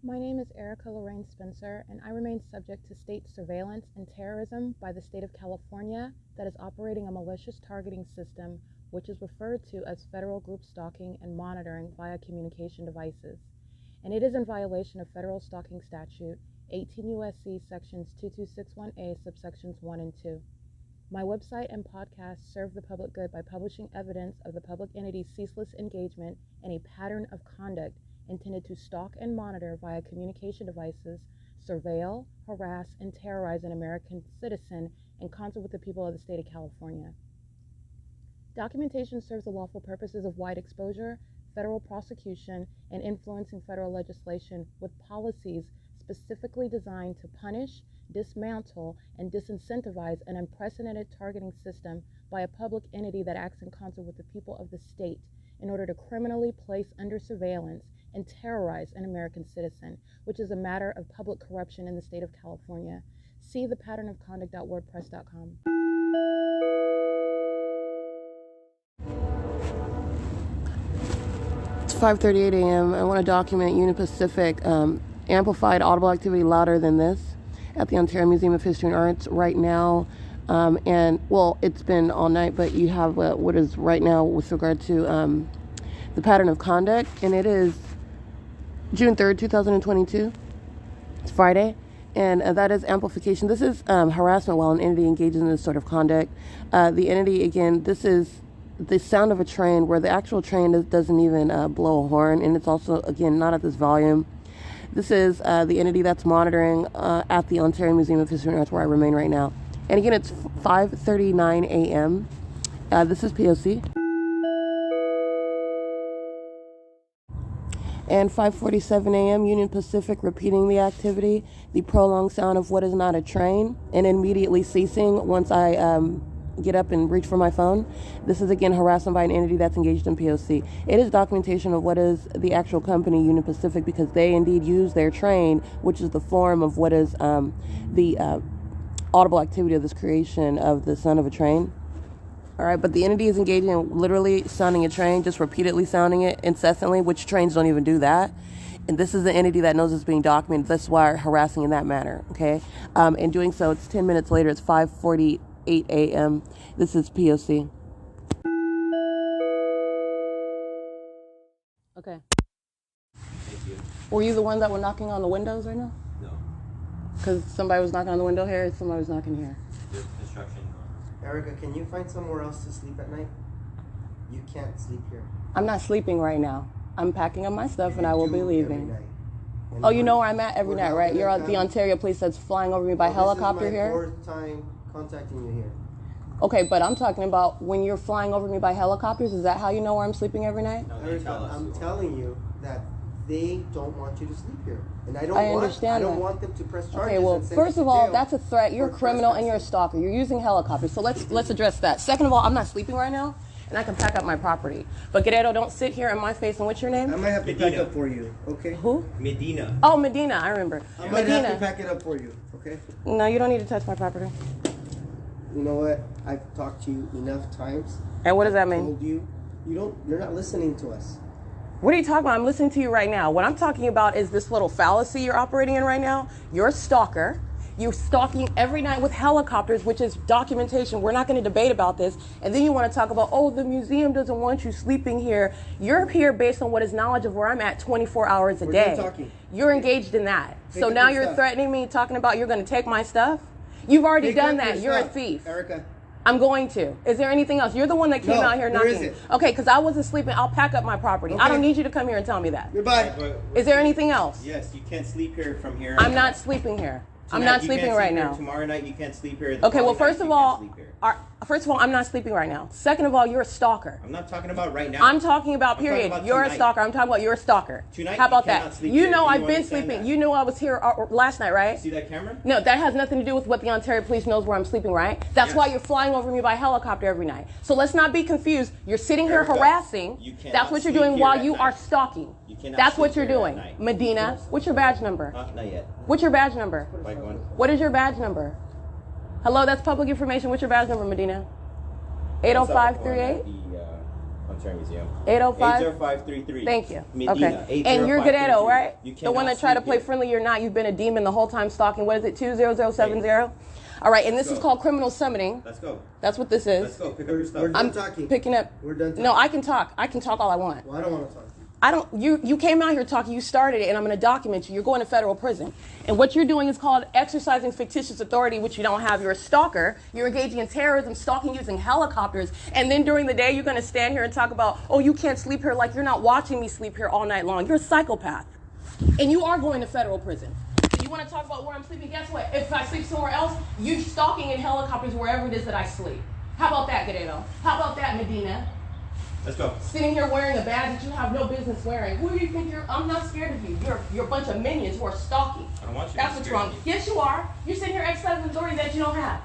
My name is Erica Lorraine Spencer, and I remain subject to state surveillance and terrorism by the state of California that is operating a malicious targeting system which is referred to as federal group stalking and monitoring via communication devices. And it is in violation of federal stalking statute 18 U.S.C. sections 2261A subsections 1 and 2. My website and podcast serve the public good by publishing evidence of the public entity's ceaseless engagement in a pattern of conduct intended to stalk and monitor via communication devices, surveil, harass, and terrorize an American citizen in concert with the people of the state of California. Documentation serves the lawful purposes of wide exposure, federal prosecution, and influencing federal legislation with policies specifically designed to punish, dismantle, and disincentivize an unprecedented targeting system by a public entity that acts in concert with the people of the state in order to criminally place under surveillance and terrorize an American citizen, which is a matter of public corruption in the state of California. See thepatternofconduct.wordpress.com. It's 5:38 a.m. I want to document Union Pacific amplified audible activity louder than this at the Ontario Museum of History and Arts right now. And, well, it's been all night, but you have what is right now with regard to the pattern of conduct, and it is June 3rd, 2022. It's Friday, and that is amplification. This is harassment while an entity engages in this sort of conduct. The entity, again, this is the sound of a train where the actual train doesn't even blow a horn, and it's also, again, not at this volume. This is the entity that's monitoring at the Ontario Museum of History and Arts where I remain right now. And again, it's 5:39 a.m. This is P.O.C. And 5:47 a.m. Union Pacific repeating the activity, the prolonged sound of what is not a train, and immediately ceasing once I get up and reach for my phone. This is again harassment by an entity that's engaged in P.O.C. It is documentation of what is the actual company, Union Pacific, because they indeed use their train, which is the form of what is the audible activity of this creation of the sound of a train. All right, but the entity is engaging in literally sounding a train, just repeatedly sounding it incessantly, which trains don't even do that. And this is the entity that knows it's being documented. That's why we're harassing in that manner, okay? In doing so, it's 10 minutes later. It's 5:48 a.m. This is P.O.C. Okay. Thank you. Were you the one that were knocking on the windows right now? No. Because somebody was knocking on the window here, somebody was knocking here. There's construction going on. Erica, can you find somewhere else to sleep at night? You can't sleep here. I'm not sleeping right now. I'm packing up my stuff and I will be leaving. And Oh, you know where I'm at every night, right? You're at the Ontario police that's flying over me by helicopter here? This is my 4th time contacting you here. Okay, but I'm talking about when you're flying over me by helicopters. Is that how you know where I'm sleeping every night? No, they Erica, tell us. I'm telling you that they don't want you to sleep here. And I don't understand want them to press charges. Okay, well, and send first you of to all, jail that's a threat. You're a for criminal and you're a trespassing. stalker. You're using helicopters. So let's address that. Second of all, I'm not sleeping right now, and I can pack up my property. But Guerrero, don't sit here in my face. And what's your name? I might have to pack Medina. up for you, okay? Who? Medina. Oh, Medina. I remember. I might have to Medina. pack it up for you, okay? No, you don't need to touch my property. You know what? I've talked to you enough times. And what does that I've mean? told you, you're not listening to us. What are you talking about? I'm listening to you right now. What I'm talking about is this little fallacy you're operating in right now. You're a stalker. You're stalking every night with helicopters, which is documentation. We're not going to debate about this. And then you want to talk about, oh, the museum doesn't want you sleeping here. You're here based on what is knowledge of where I'm at 24 hours a We're day. done talking. You're engaged in that. Take So up now your you're stuff. threatening me, talking about you're going to take my stuff? You've already Pick done up your that. You're a stuff, thief. Erica. I'm going to. Is there anything else? You're the one that came No, out here there knocking. isn't. Okay, because I wasn't sleeping. I'll pack up my property. I Okay. don't need you to come here and tell me that. Goodbye. Is there anything else? Yes, you can't sleep here from here. I'm not sleeping here. I'm Tonight not you sleeping can't right sleep here. now. Tomorrow night you can't sleep here. Okay, well, Following first night of you all, can't sleep here. I'm not sleeping right now. Second of all, you're a stalker. I'm not talking about right now. I'm talking about I'm talking period. about You're a tonight. stalker. I'm talking about you're a stalker. Tonight, How about you that? cannot sleep You here. know Do you I've been understand sleeping. that? You knew I was here last night, right? See that camera? No, that has nothing to do with what the Ontario police knows where I'm sleeping, right? That's Yes. why you're flying over me by helicopter every night. So let's not be confused. You're sitting here Erica, harassing. you cannot That's what you're sleep doing here while at you night. are stalking. You cannot That's what sleep you're here at doing. night. Medina, what's your badge number? Not yet. What's your badge number? Like one. What is your badge number? Hello, that's public information. What's your badge number, Medina? 80538? Ontario Museum. 805? 80533. Thank you. Medina, Okay. And you're 80533. Guerrero, right? You The one cannot that tried to sleep play here. friendly or not. You've been a demon the whole time stalking. What is it, 20070? All right, and this is called criminal summoning. Let's go. That's what this is. Let's go. Pick up your stuff. We're I'm done talking. picking up. We're done talking. No, I can talk. I can talk all I want. Well, I don't want to talk to you. I don't. You came out here talking. You started it, and I'm going to document you. You're going to federal prison, and what you're doing is called exercising fictitious authority, which you don't have. You're a stalker. You're engaging in terrorism, stalking using helicopters, and then during the day you're going to stand here and talk about, oh, you can't sleep here, like you're not watching me sleep here all night long. You're a psychopath, and you are going to federal prison. You want to talk about where I'm sleeping? Guess what? If I sleep somewhere else, you're stalking in helicopters wherever it is that I sleep. How about that, Guerrero? How about that, Medina? Let's go. Sitting here wearing a badge that you have no business wearing. Who do you think you're? I'm not scared of you. You're a bunch of minions who are stalking. I don't want you to That's be what's scared wrong. of me. Yes, you are. You're sitting here exercising authority that you don't have.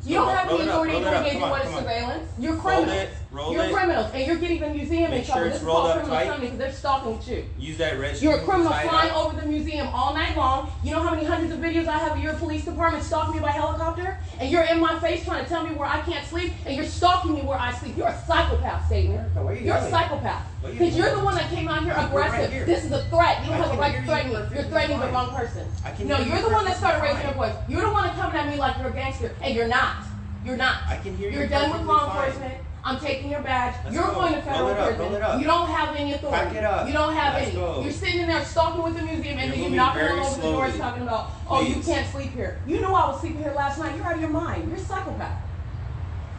You Roll don't have it the up, authority roll to it up. engage in Come on, what is come on. surveillance. You're Roll criminals. it, roll You're it. criminals, and you're getting the museum in Make trouble. sure This it's is rolled called up criminal tight. summoning because they're stalking with you. Use that red You're a string, criminal tie it flying up. over the museum all night long. You know how many hundreds of videos I have of your police department stalking me by helicopter? And you're in my face trying to tell me where I can't sleep, and you're stalking me where I sleep. You're a psychopath, Satan. Erica, why are you You're a yelling? psychopath. Why are you Because you're yelling? the one that came out here We're right aggressive. here. This is a threat. You don't I have a can right hear to you threaten me. perfectly You're threatening the fine. wrong person. I can No, hear you you're the one that started perfectly raising your fine. voice. You're the one that coming at me like you're a gangster, and you're not. You're not. I can hear you You're done with perfectly law fine. enforcement. I'm taking your badge. Let's You're go. going to Roll federal it up, prison. roll it up. You don't have any authority. Pack it up. You don't have Let's any. go. You're sitting in there stalking with the museum, and You're then you're moving knocking very all over the doors slowly. talking about, oh, you Please. can't sleep here. You knew I was sleeping here last night. You're out of your mind. You're a psychopath.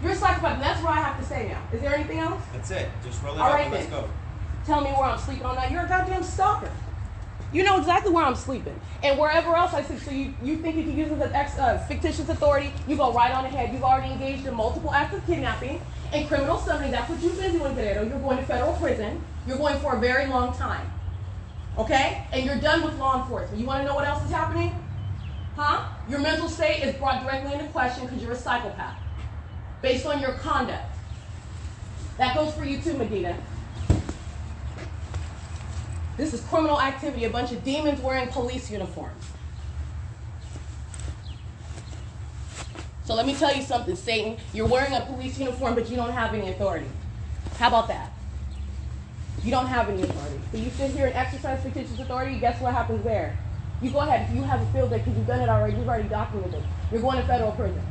You're a psychopath, and that's what I have to say now. Is there anything else? That's it. Just roll it All up right, and let's then. go. Tell me where I'm sleeping all night. You're a goddamn stalker. You know exactly where I'm sleeping. And wherever else I sleep, so you think you can use this as fictitious authority, you go right on ahead. You've already engaged in multiple acts of kidnapping and criminal summoning. That's what you've been doing, Guerrero. You're going to federal prison. You're going for a very long time. Okay? And you're done with law enforcement. You want to know what else is happening? Huh? Your mental state is brought directly into question because you're a psychopath. Based on your conduct. That goes for you too, Medina. This is criminal activity, a bunch of demons wearing police uniforms. So let me tell you something, Satan. You're wearing a police uniform, but you don't have any authority. How about that? You don't have any authority. So you sit here and exercise fictitious authority, guess what happens there? You go ahead, if you have a field day, because you've done it already, you've already documented it. You're going to federal prison.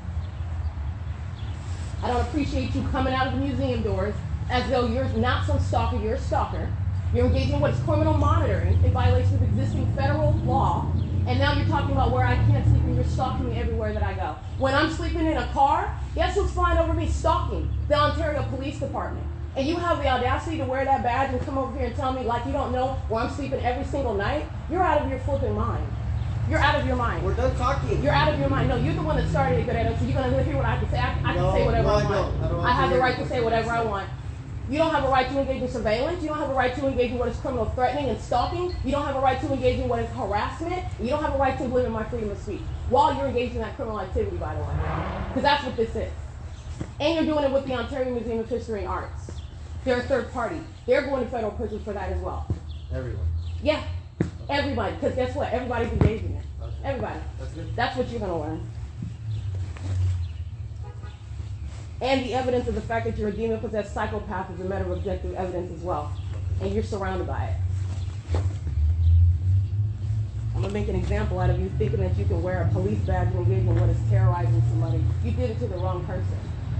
I don't appreciate you coming out of the museum doors as though you're not some stalker, you're a stalker. You're engaging in what is criminal monitoring in violation of existing federal law. And now you're talking about where I can't sleep and you're stalking me everywhere that I go. When I'm sleeping in a car, guess who's flying over me stalking? The Ontario Police Department. And you have the audacity to wear that badge and come over here and tell me like you don't know where I'm sleeping every single night? You're out of your flipping mind. You're out of your mind. We're done talking. You're out of your mind. No, you're the one that started it, Guerrero, so you're going to hear what I have to say. I can No, say whatever no, I I want. don't. I don't I have the hear right to what say you whatever I say. want. You don't have a right to engage in surveillance. You don't have a right to engage in what is criminal threatening and stalking. You don't have a right to engage in what is harassment. You don't have a right to limit my freedom of speech while you're engaged in that criminal activity, by the way. Because that's what this is. And you're doing it with the Ontario Museum of History and Arts. They're a third party. They're going to federal prison for that as well. Everyone. Yeah, everybody. Because guess what? Everybody's engaged in it. Okay. Everybody. That's good. That's what you're going to learn. And the evidence of the fact that you're a demon-possessed psychopath is a matter of objective evidence as well. And you're surrounded by it. I'm going to make an example out of you thinking that you can wear a police badge and engage in what is terrorizing somebody. You did it to the wrong person.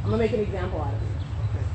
I'm going to make an example out of you. Okay.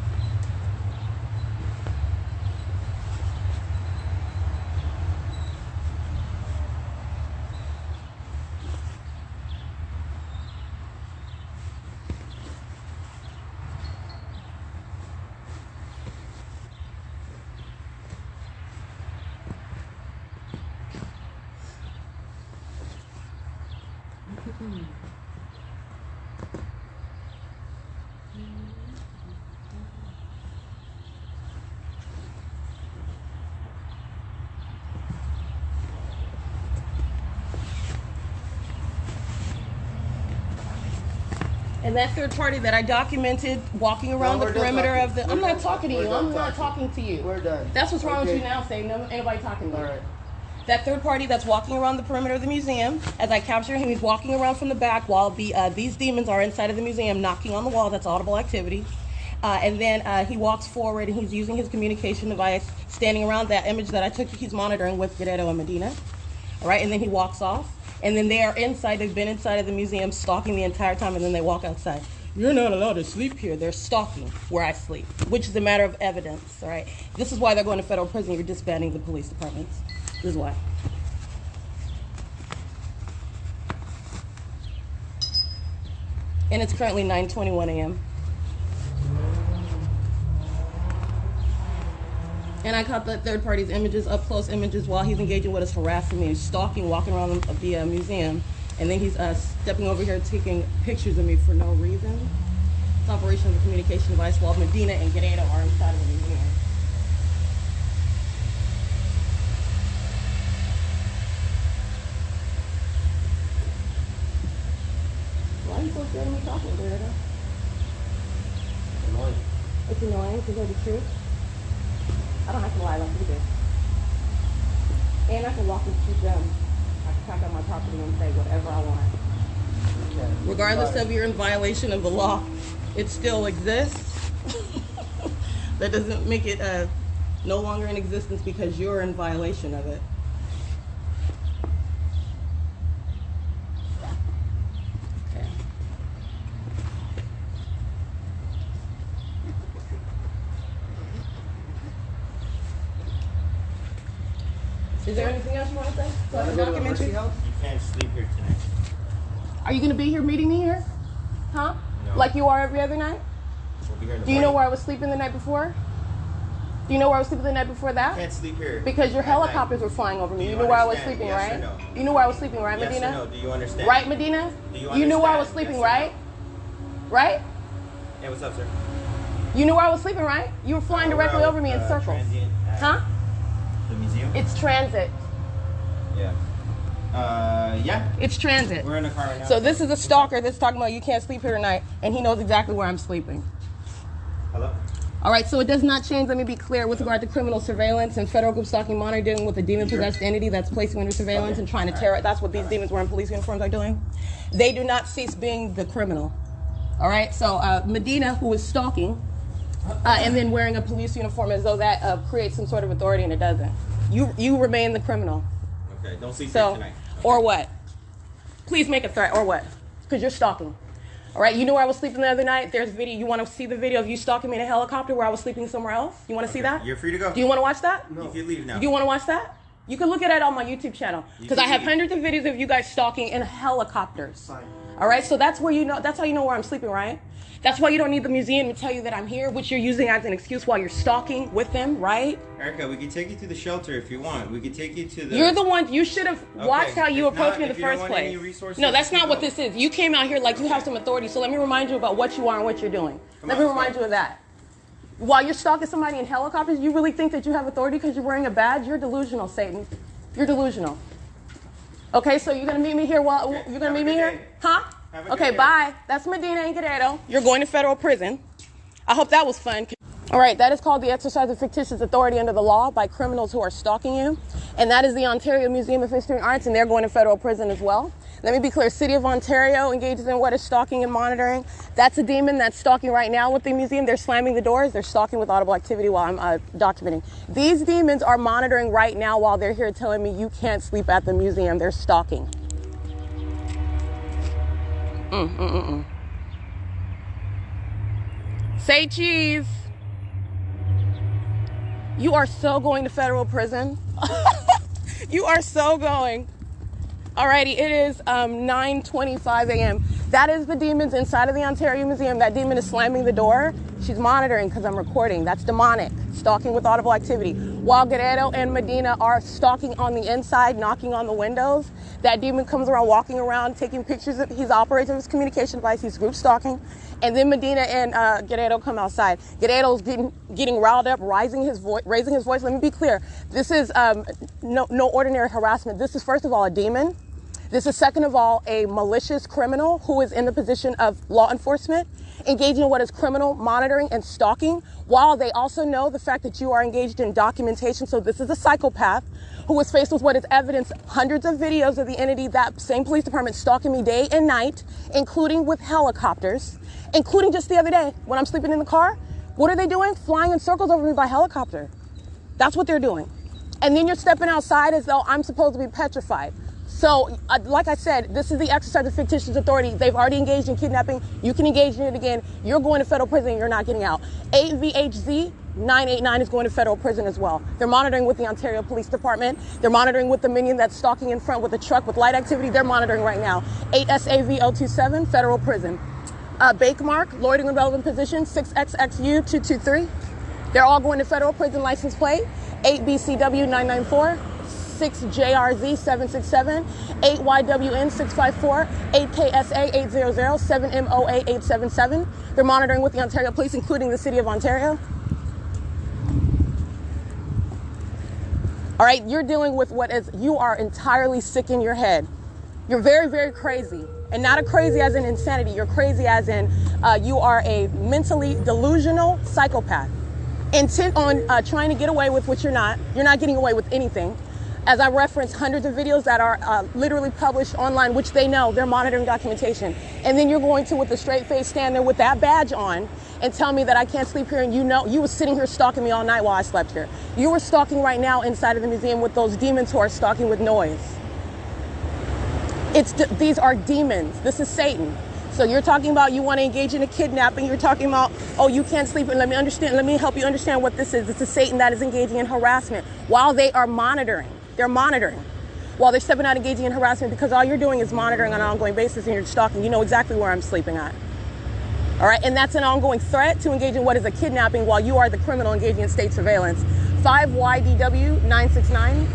And that third party that I documented walking around the we're done perimeter talking. of the... We're I'm done not talking to talking. you. We're I'm done not talking. talking to you. We're done. That's what's wrong with Okay. you now, Say no, anybody talking to All you. right. That third party that's walking around the perimeter of the museum, as I capture him, he's walking around from the back while these demons are inside of the museum knocking on the wall. That's audible activity. And then he walks forward and he's using his communication device, standing around that image that I took. He's monitoring with Guerrero and Medina. All right, and then he walks off. And then they are inside. They've been inside of the museum stalking the entire time, and then they walk outside. You're not allowed to sleep here. They're stalking where I sleep, which is a matter of evidence. All right, this is why they're going to federal prison. You're disbanding the police departments. This is why. And it's currently 9:21 a.m. And I caught the third party's images, up close images, while he's engaging with us, harassing me, stalking, walking around the museum. And then he's stepping over here, taking pictures of me for no reason. It's operation of the communication device while Medina and Guerrero are inside of the museum. Why are you so scared of me talking, Guerrero? It's annoying. It's annoying to know the truth. I don't have to lie like you do. And I can walk and shoot them. I can pack up my property and say whatever I want. Yeah. Regardless of you're in violation of the law, it still exists. That doesn't make it no longer in existence because you're in violation of it. Okay. Is there anything else you want to say? So I can document you? You can't sleep here tonight. Are you going to be here meeting me here? Huh? No. Like you are every other night? We'll be here in the Do you know morning. where I was sleeping the night before? Do you know where I was sleeping the night before that? Can't sleep here. Because your at helicopters night. were flying over me. Do You you knew where I was understand? sleeping, Yes right? or no? You knew where I was sleeping, right, Yes Medina? or no? Do you understand? Right, Medina? Do you You knew where I was understand? sleeping, Yes or right? no? Right? Hey, what's up, sir? You knew where I was sleeping, right? You were flying directly over me in circles. Transient at Huh? The museum? It's transit. Yeah. Yeah. It's transit. We're in the car right now. So this is a stalker that's talking about you can't sleep here tonight, and he knows exactly where I'm sleeping. Hello? All right, so it does not change, let me be clear, with regard to criminal surveillance and federal group stalking monitoring, dealing with a demon-possessed entity that's placing under surveillance Okay. and trying to terror. That's what these demons wearing police uniforms are doing. They do not cease being the criminal. All right, so Medina, who is stalking, and then wearing a police uniform as though that creates some sort of authority, and it doesn't. You remain the criminal. Okay, don't sleep So, here tonight. Okay. or what? Please make a threat, or what? Because you're stalking. All right, you know where I was sleeping the other night? There's video. You want to see the video of you stalking me in a helicopter where I was sleeping somewhere else? You want to see that? You're free to go. Do you want to watch that? You can leave now. Do you want to watch that? You can look at it on my YouTube channel because I can have leave. hundreds of videos of you guys stalking in helicopters. Fine. All right, so that's where you know. That's how you know where I'm sleeping, right? That's why you don't need the museum to tell you that I'm here, which you're using as an excuse while you're stalking with them, right? Erica, we can take you to the shelter if you want. We can take you to the... You're the one. You should have watched how you If approached not, me in the if you don't first want any place. resources, No, that's you not can what go. this is. You came out here like you have some authority. So let me remind you about what you are and what you're doing. Come Let on, me let's remind go. you of that. While you're stalking somebody in helicopters, you really think that you have authority because you're wearing a badge? You're delusional, Satan. You're delusional. Okay, so you're gonna meet me here while Okay, you're gonna have meet a me good here? day. Huh? Have a Okay, good day. bye. That's Medina and Guerrero. You're going to federal prison. I hope that was fun. All right, that is called the exercise of fictitious authority under the law by criminals who are stalking you. And that is the Ontario Museum of History and Arts, and they're going to federal prison as well. Let me be clear, City of Ontario engages in what is stalking and monitoring. That's a demon that's stalking right now with the museum. They're slamming the doors. They're stalking with audible activity while I'm documenting. These demons are monitoring right now while they're here telling me you can't sleep at the museum. They're stalking. Say cheese. You are so going to federal prison. You are so going. Alrighty, it is 9:25 a.m. That is the demons inside of the Ontario Museum. That demon is slamming the door. She's monitoring because I'm recording. That's demonic, stalking with audible activity. While Guerrero and Medina are stalking on the inside, knocking on the windows, that demon comes around, walking around, taking pictures. He's operating his communication device. He's group stalking. And then Medina and Guerrero come outside. Guerrero's getting riled up, raising his voice. Let me be clear. This is no ordinary harassment. This is, first of all, a demon. This is, second of all, a malicious criminal who is in the position of law enforcement, engaging in what is criminal monitoring and stalking, while they also know the fact that you are engaged in documentation. So this is a psychopath who is faced with what is evidence, hundreds of videos of the entity, that same police department, stalking me day and night, including with helicopters, including just the other day when I'm sleeping in the car. What are they doing? Flying in circles over me by helicopter. That's what they're doing. And then you're stepping outside as though I'm supposed to be petrified. So, like I said, this is the exercise of fictitious authority. They've already engaged in kidnapping. You can engage in it again. You're going to federal prison. You're not getting out. 8VHZ 989 is going to federal prison as well. They're monitoring with the Ontario Police Department. They're monitoring with the minion that's stalking in front with a truck with light activity. They're monitoring right now. 8SAV 027, federal prison. Bakemark, loitering in relevant position, 6XXU 223. They're all going to federal prison. License plate 8BCW 994. 6JRZ 767, 8YWN 654, 8KSA 800, 7MOA 877. They're monitoring with the Ontario Police, including the City of Ontario. All right, you're dealing with you are entirely sick in your head. You're very, very crazy. And not a crazy as in insanity. You're crazy as in you are a mentally delusional psychopath. Intent on trying to get away with what you're not. You're not getting away with anything. As I referenced, hundreds of videos that are literally published online, which they know, they're monitoring documentation. And then you're going to, with a straight face, stand there with that badge on and tell me that I can't sleep here, and you know you were sitting here stalking me all night while I slept here. You were stalking right now inside of the museum with those demons who are stalking with noise. These are demons. This is Satan. So you're talking about you want to engage in a kidnapping. You're talking about, oh, you can't sleep. And let me help you understand what this is. It's a Satan that is engaging in harassment while they are monitoring. They're monitoring while they're stepping out engaging in harassment, because all you're doing is monitoring on an ongoing basis and you're stalking. You know exactly where I'm sleeping at. All right. And that's an ongoing threat to engage in what is a kidnapping while you are the criminal engaging in state surveillance. 5YDW 969,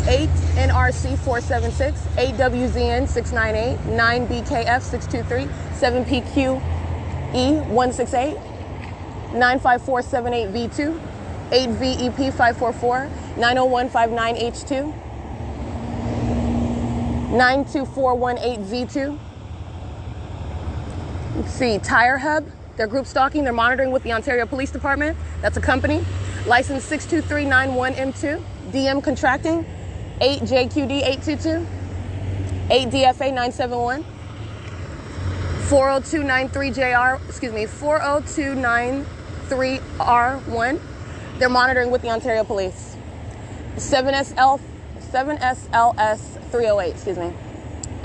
8NRC 476, 8WZN 698, 9BKF 623, 7PQE 168, 95478V2, 8VEP 544, 90159H2, 92418Z2. Let's see, Tire Hub, they're group stalking. They're monitoring with the Ontario Police Department. That's a company. License 62391M2. DM Contracting, 8JQD822, 8DFA971, 40293JR, 40293R1. They're monitoring with the Ontario Police. 7SLS 308,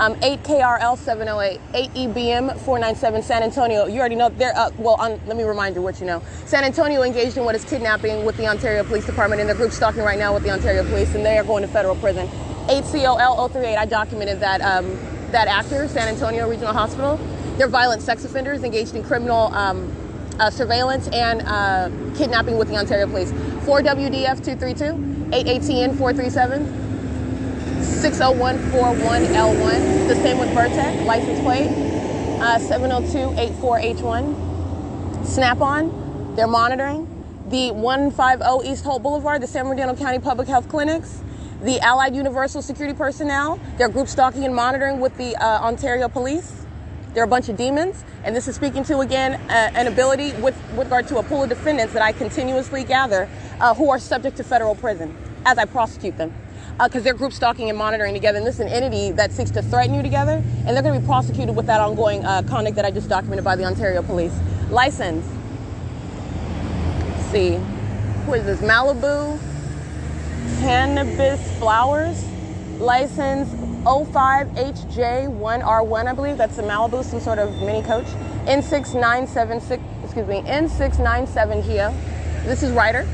8KRL 708, 8EBM 497, San Antonio. You already know they're, let me remind you what you know. San Antonio engaged in what is kidnapping with the Ontario Police Department, and they're group stalking right now with the Ontario Police, and they are going to federal prison. 8COL 038, I documented that, that actor, San Antonio Regional Hospital. They're violent sex offenders engaged in criminal surveillance and kidnapping with the Ontario Police. 4WDF 232, 8ATN 437, 60141L1. The same with Vertec, license plate 70284H1. Snap-on, they're monitoring. The 150 East Holt Boulevard, the San Bernardino County Public Health Clinics, the Allied Universal Security Personnel, they're group stalking and monitoring with the Ontario Police. They're a bunch of demons, and this is speaking to, again, an ability with regard to a pool of defendants that I continuously gather who are subject to federal prison as I prosecute them, because they're group stalking and monitoring together, and this is an entity that seeks to threaten you together, and they're going to be prosecuted with that ongoing conduct that I just documented by the Ontario Police. License, let's see, who is this? Malibu Cannabis Flowers, license 05HJ1R1, I believe. That's a Malibu, some sort of mini coach. N6997GO. This is Ryder.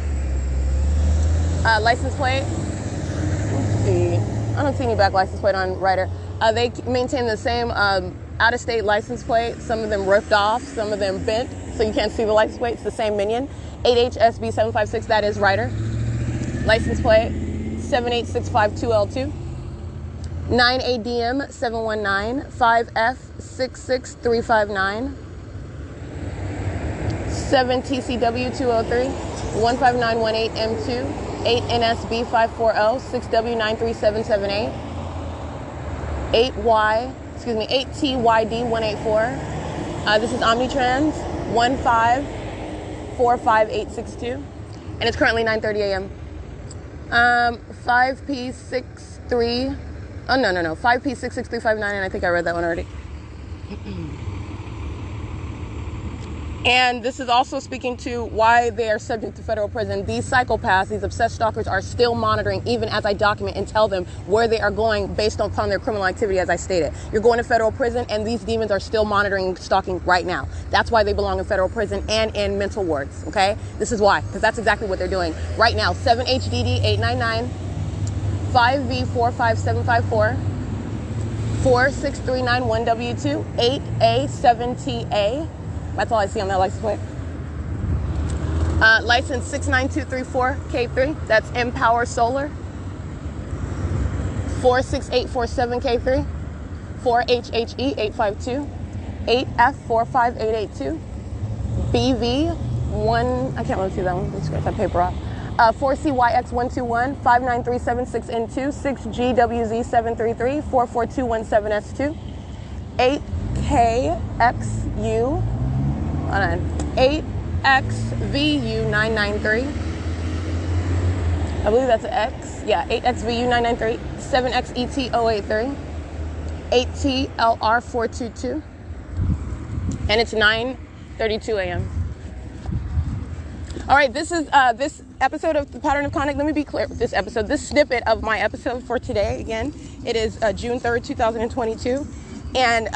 License plate. Let's see. I don't see any back license plate on Ryder. They maintain the same out-of-state license plate. Some of them ripped off, some of them bent, so you can't see the license plate. It's the same minion. 8HSB756, that is Ryder. License plate 78652L2. 9ADM 719, 5F66359, 7TCW 203, 15918M2, 8NSB 540, 6W93778, 8TYD 184. This is Omnitrans 1545862, and it's currently 9:30 a.m. 5P63. Oh, no. 5P66359, and I think I read that one already. And this is also speaking to why they are subject to federal prison. These psychopaths, these obsessed stalkers, are still monitoring even as I document and tell them where they are going based upon their criminal activity, as I stated. You're going to federal prison, and these demons are still monitoring and stalking right now. That's why they belong in federal prison and in mental wards, okay? This is why, because that's exactly what they're doing. Right now, 7HDD899, 5V45754, 46391W2, 8A7TA. That's all I see on that license plate. License 69234K3. That's Empower Solar. 46847K3. 4HHE852. 8F45882. BV1. I can't really see that one. Let's scratch that paper off. 4CYX121. 59376N2. 6GWZ733. 44217S2. 8KXU. 8XVU993. I believe that's an X. Yeah, 8XVU993. 7XET083. 8TLR422. And it's 9:32 a.m. All right, this is this episode of The Pattern of Conduct. Let me be clear with this episode. This snippet of my episode for today, again, it is June 3rd, 2022. And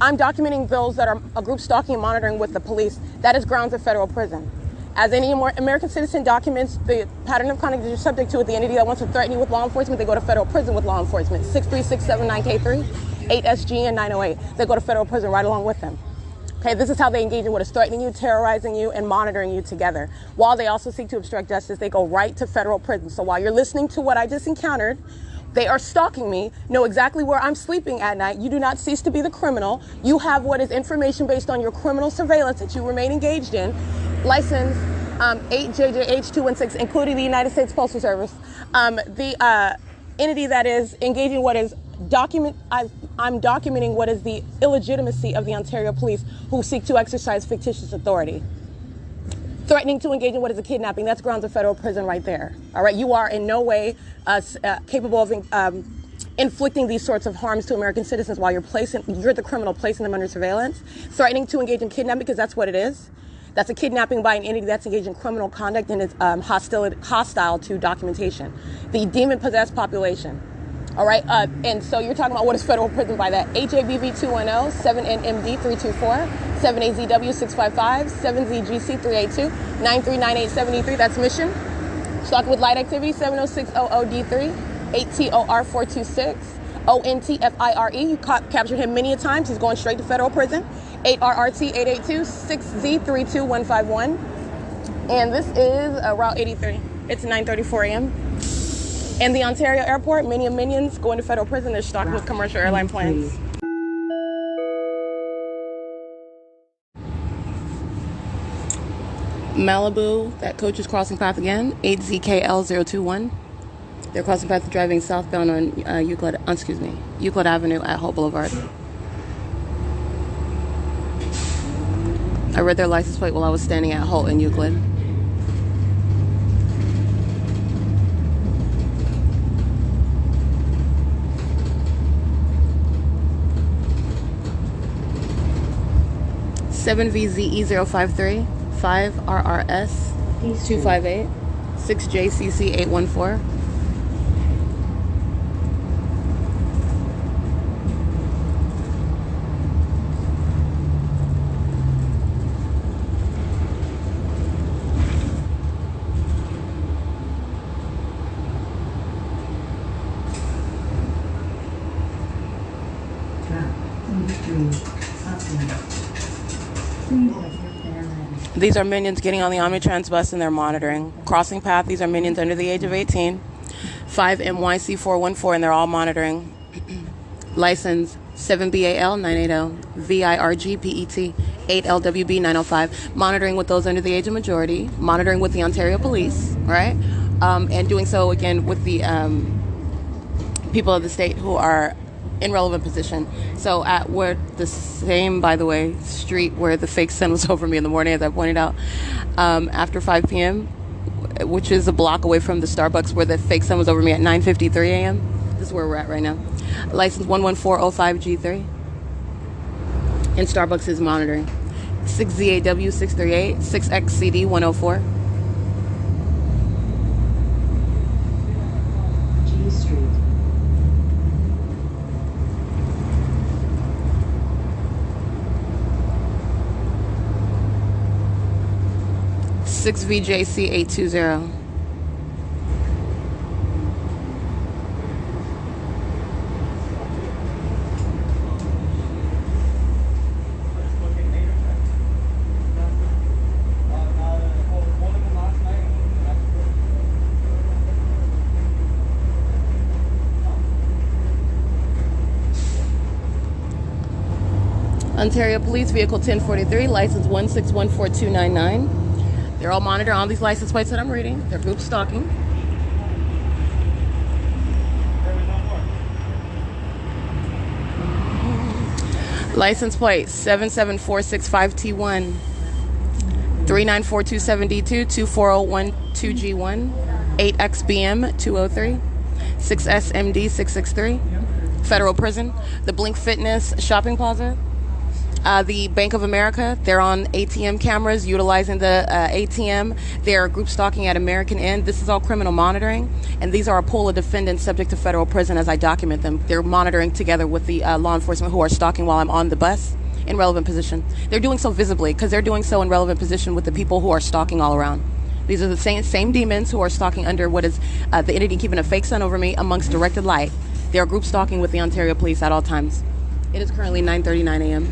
I'm documenting bills that are a group stalking and monitoring with the police. That is grounds of federal prison. As any more American citizen documents the pattern of conduct that you're subject to with the entity that wants to threaten you with law enforcement, they go to federal prison with law enforcement. 63679K3, 8SG, and 908. They go to federal prison right along with them. Okay, this is how they engage in what is threatening you, terrorizing you, and monitoring you together. While they also seek to obstruct justice, they go right to federal prison. So while you're listening to what I just encountered, they are stalking me, know exactly where I'm sleeping at night. You do not cease to be the criminal. You have what is information based on your criminal surveillance that you remain engaged in. License 8JJH216, including the United States Postal Service. The entity that is engaging what is I'm documenting what is the illegitimacy of the Ontario police who seek to exercise fictitious authority. Threatening to engage in what is a kidnapping, that's grounds of federal prison right there. All right, you are in no way capable of inflicting these sorts of harms to American citizens while you're the criminal placing them under surveillance. Threatening to engage in kidnapping, because that's what it is. That's a kidnapping by an entity that's engaged in criminal conduct and is hostile to documentation. The demon-possessed population. All right, and so you're talking about what is federal prison by that. HABV210, 7NMD324, 7AZW655, 7ZGC382, 939873, that's mission. Stalking with light activity, 70600D3, 8TOR426, ONTFIRE, you captured him many a times, he's going straight to federal prison. 8RRT882, 6Z32151, and this is Route 83. It's 9:34 a.m. And the Ontario airport, many minions going to federal prison. They're stalking with commercial airline planes. Malibu, that coach is crossing path again. 8ZKL021. They're crossing path driving southbound on Euclid Avenue at Hope Boulevard. I read their license plate while I was standing at Holt and Euclid. Seven VZE053, 5 RRS 258, 6 JCC 814. These are minions getting on the Omnitrans bus and they're monitoring. Crossing path, these are minions under the age of 18. 5 MYC414 and they're all monitoring. License 7BAL980, VIRGPET 8LWB905. Monitoring with those under the age of majority. Monitoring with the Ontario Police, right? And doing so again with the people of the state who are in relevant position. So at where the same, by the way, street where the fake sun was over me in the morning, as I pointed out, after 5 p.m., which is a block away from the Starbucks where the fake sun was over me at 9:53 a.m. This is where we're at right now. License 11405G3. And Starbucks is monitoring. 6ZAW 638, 6XCD 104. G Street. 6VJC 820. Ontario Police Vehicle 1043, license 1614299. They're all monitored on these license plates that I'm reading. They're group stalking. License plate 77465T1, 39427D2, 24012G1, 8XBM 203, 6SMD 663. Federal Prison, the Blink Fitness Shopping Plaza, the Bank of America. They're on ATM cameras utilizing the ATM. They're group stalking at American Inn. This is all criminal monitoring, and these are a pool of defendants subject to federal prison as I document them. They're monitoring together with the law enforcement who are stalking while I'm on the bus in relevant position. They're doing so visibly because they're doing so in relevant position with the people who are stalking all around. These are the same demons who are stalking under what is the entity keeping a fake sun over me amongst directed light. They are group stalking with the Ontario Police at all times. It is currently 9:39 a.m.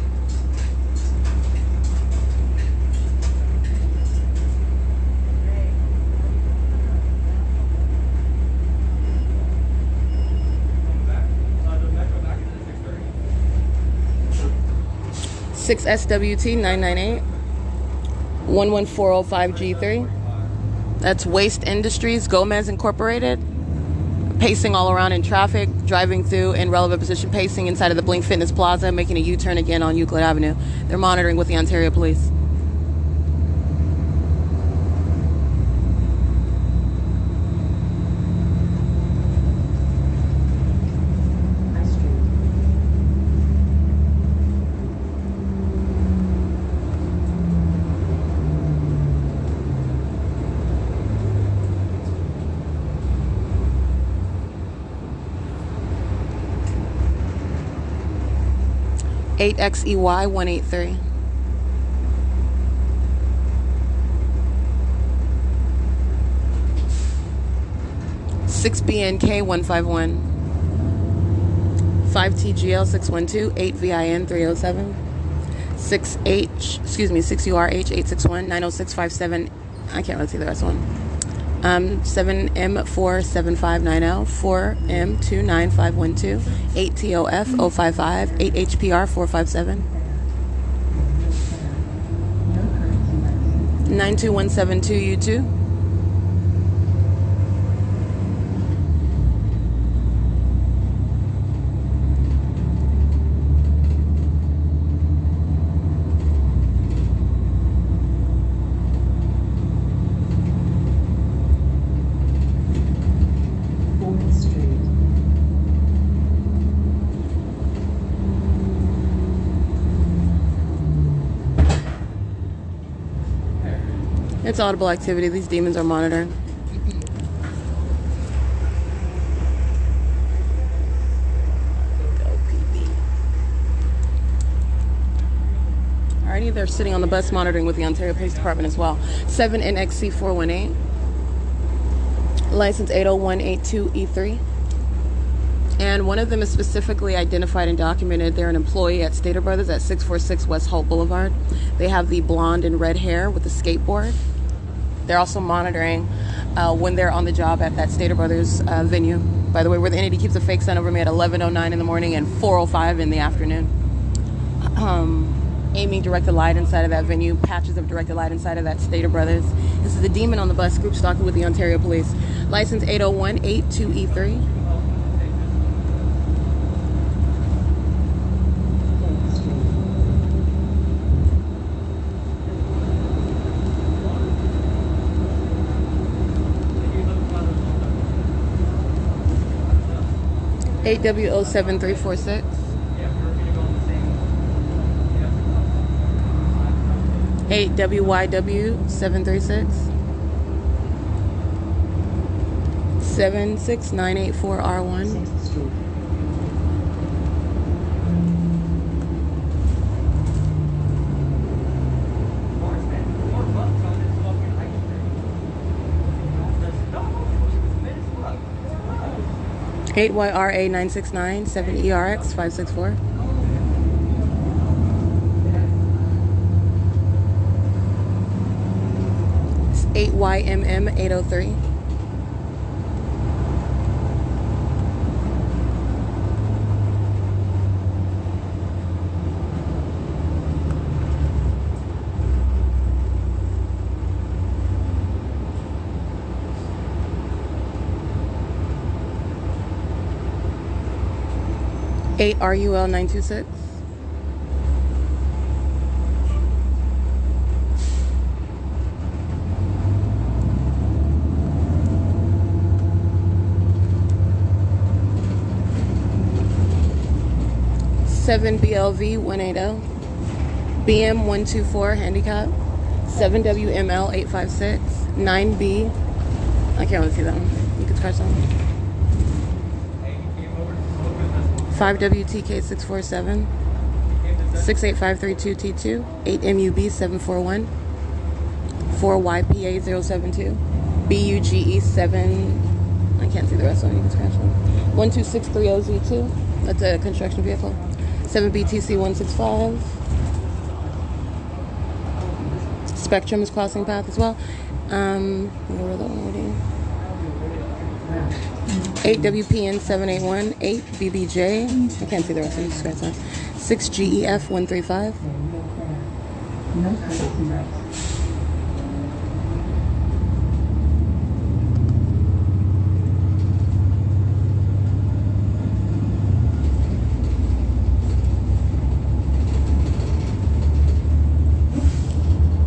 Six SWT 998 11405G3. That's Waste Industries, Gomez Incorporated. Pacing all around in traffic, driving through in relevant position, pacing inside of the Blink Fitness Plaza, making a U-turn again on Euclid Avenue. They're monitoring with the Ontario Police. High Street. Eight XEY 183. Six BNK 151. 5TGL 612. 8 VIN 307. 6URH 861 90657. I can't really see the rest one. 7M47590, 4M29512, 8TOF 055, 8HPR 457, 92172U2. It's audible activity. These demons are monitoring. Alrighty, they're sitting on the bus monitoring with the Ontario Police Department as well. 7NXC 418. License 80182E3. And one of them is specifically identified and documented. They're an employee at Stater Brothers at 646 West Holt Boulevard. They have the blonde and red hair with the skateboard. They're also monitoring when they're on the job at that Stater Brothers venue. By the way, where the entity keeps a fake sun over me at 11:09 in the morning and 4:05 in the afternoon. Aiming directed light inside of that venue, patches of directed light inside of that Stater Brothers. This is the demon on the bus, group stalking with the Ontario Police. License 80182E3. AW07346. 8 WYW 736 76984 R1. 6th Street. Eight YRA 969 7 ERX 564. 8 YMM 803. Eight RUL 926. Seven BLV 180. BM 124 handicap. 7 WML 856. 9B. I can't really see that one. You can scratch that one. 5 WTK 647. 68532T2. 8 MUB 741. 4 YPA 072. BUGE 7. I can't see the rest of them. You can scratch them. 12630Z2. That's a construction vehicle. 7 BTC 165. Spectrum is crossing path as well. Where are the already? 8 WPN 781. 8 BBJ. I can't see the rest of these. Scratch that. 6 GEF 135. No courtesy.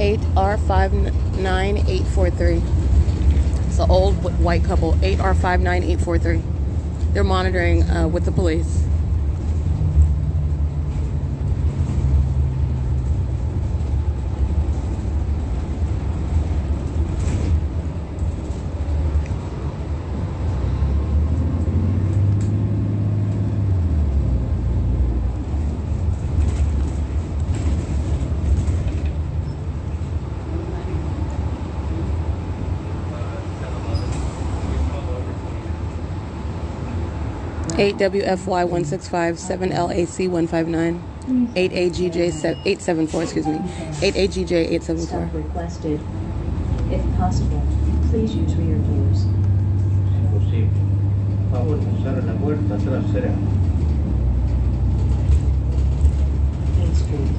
8R59843. It's an old white couple. 8R59843. They're monitoring with the police. Eight WFY 165 7 LAC 159 8 AGJ 874. Excuse me. 8 AGJ 874. Stop requested. If possible, please use rear views. Posible. Favor de usar la puerta trasera. 8th Street.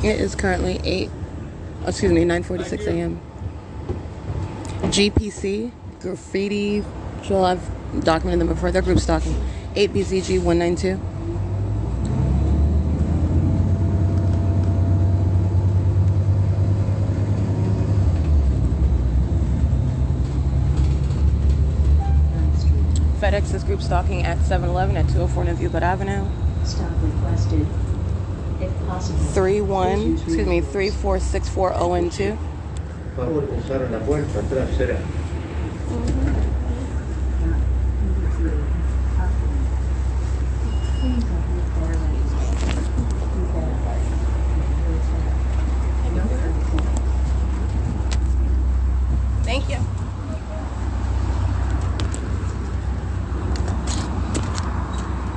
It is currently 9:46 a.m. GPC, graffiti, she'll have documented them before. They're group stalking. 8 BZG 192. FedEx is group stalking at 7-Eleven at 204 New Viewbud Avenue. Stop requested. If possible, 3464ON2. Favor de usar la puerta trasera. Thank you.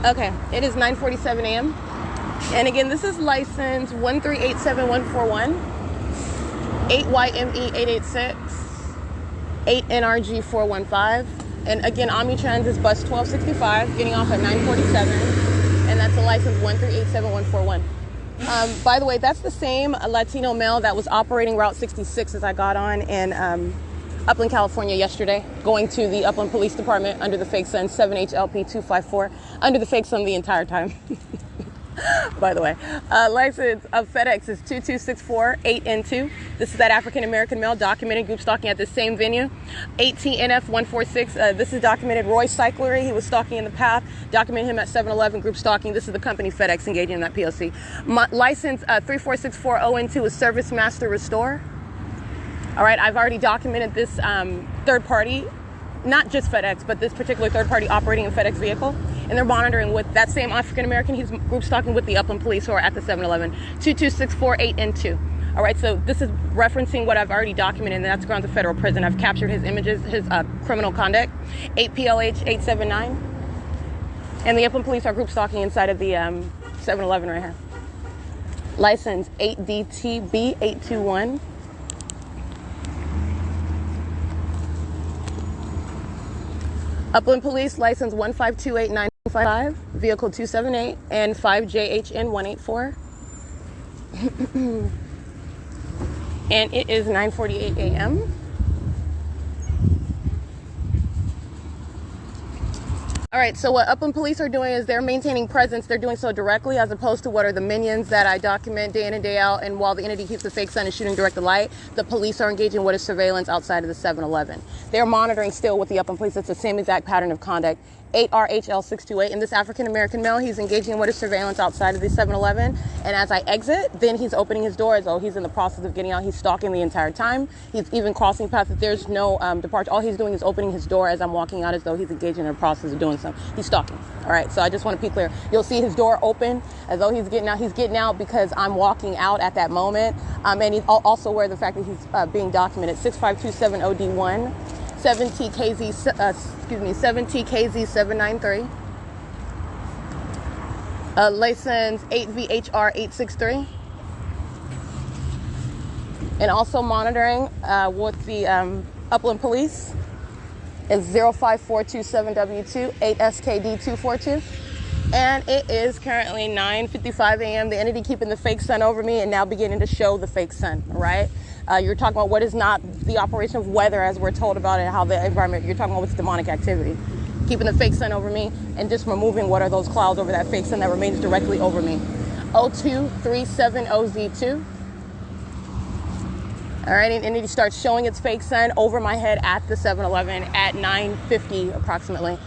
Okay, it is 9:47 a.m. And again, this is license 1387141, 8YME 886, 8NRG 415. And again, Omnitrans is bus 1265, getting off at 9:47, and that's and license 1387141. By the way, that's the same Latino male that was operating Route 66 as I got on in Upland, California yesterday, going to the Upland Police Department under the fake sun 7HLP254, under the fake sun the entire time. By the way, license of FedEx is 22648N2. This is that African-American male documented group stalking at the same venue. 18NF146. This is documented Roy Cyclery. He was stalking in the path. Documented him at 7-Eleven group stalking. This is the company FedEx engaging in that P.O.C. License 34640N2 is Service Master Restore. All right, I've already documented this third party, not just FedEx, but this particular third party operating a FedEx vehicle. And they're monitoring with that same African-American. He's group stalking with the Upland Police who are at the 7-Eleven. 22648N2. All right, so this is referencing what I've already documented, and that's grounds of federal prison. I've captured his images, his criminal conduct. 8PLH879. And the Upland Police are group stalking inside of the 7-Eleven right here. License 8DTB821. Upland Police, license 1528955, vehicle 278, and 5JHN184. And it is 9:48 a.m. All right, so what Upland Police are doing is they're maintaining presence. They're doing so directly as opposed to what are the minions that I document day in and day out. And while the entity keeps the fake sun and shooting direct the light, the police are engaging what is surveillance outside of the 7-Eleven. They're monitoring still with the Upland Police. It's the same exact pattern of conduct. 8RHL628. And this African-American male, he's engaging in what is surveillance outside of the 7-Eleven. And as I exit, then he's opening his door as though he's in the process of getting out. He's stalking the entire time. He's even crossing paths. If there's no departure, all he's doing is opening his door as I'm walking out as though he's engaging in a process of doing something. He's stalking. All right, so I just want to be clear. You'll see his door open as though he's getting out. He's getting out because I'm walking out at that moment. And he's also aware of the fact that he's being documented. 65270D1. 7TKZ793. License 8VHR863. And also monitoring with the Upland Police is 05427W2 8SKD242. And it is currently 9:55 a.m. The entity keeping the fake sun over me and now beginning to show the fake sun, right? You're talking about what is not the operation of weather as we're told about it, how the environment, you're talking about what's demonic activity. Keeping the fake sun over me and just removing what are those clouds over that fake sun that remains directly over me. 02370Z2. All right, and it starts showing its fake sun over my head at the 7-Eleven at 9:50 approximately.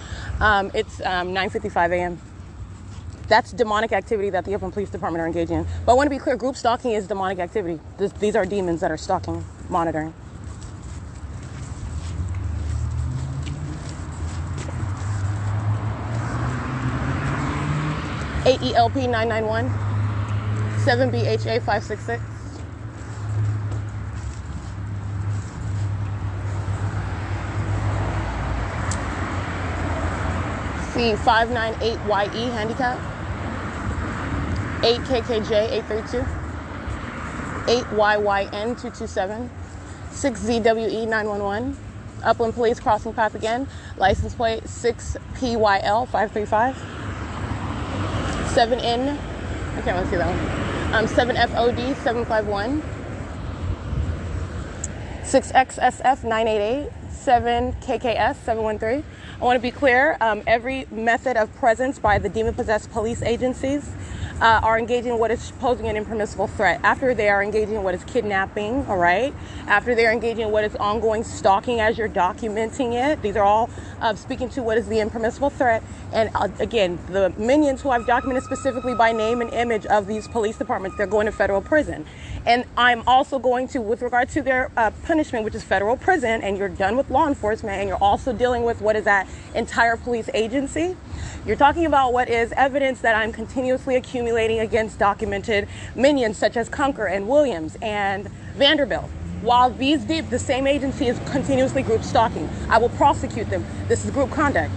It's 9:55 a.m. That's demonic activity that the Upland Police Department are engaging in. But I want to be clear, group stalking is demonic activity. These are demons that are stalking, monitoring. AELP991, 7BHA566. C598YE handicap. 8KKJ832, 8YYN227, 6ZWE911, Upland Police crossing path again, license plate 6PYL535, 7N, I can't really see that one, 7FOD751, 6XSF988, 7KKS713. I want to be clear, every method of presence by the demon-possessed police agencies are engaging in what is posing an impermissible threat. After they are engaging in what is kidnapping, all right? After they are engaging in what is ongoing stalking as you're documenting it. These are all speaking to what is the impermissible threat. And again, the minions who I've documented specifically by name and image of these police departments, they're going to federal prison. And I'm also going to, with regard to their punishment, which is federal prison, and you're done with law enforcement, and you're also dealing with what is that entire police agency. You're talking about what is evidence that I'm continuously accumulating against documented minions such as Conker and Williams and Vanderbilt. While the same agency is continuously group stalking, I will prosecute them. This is group conduct.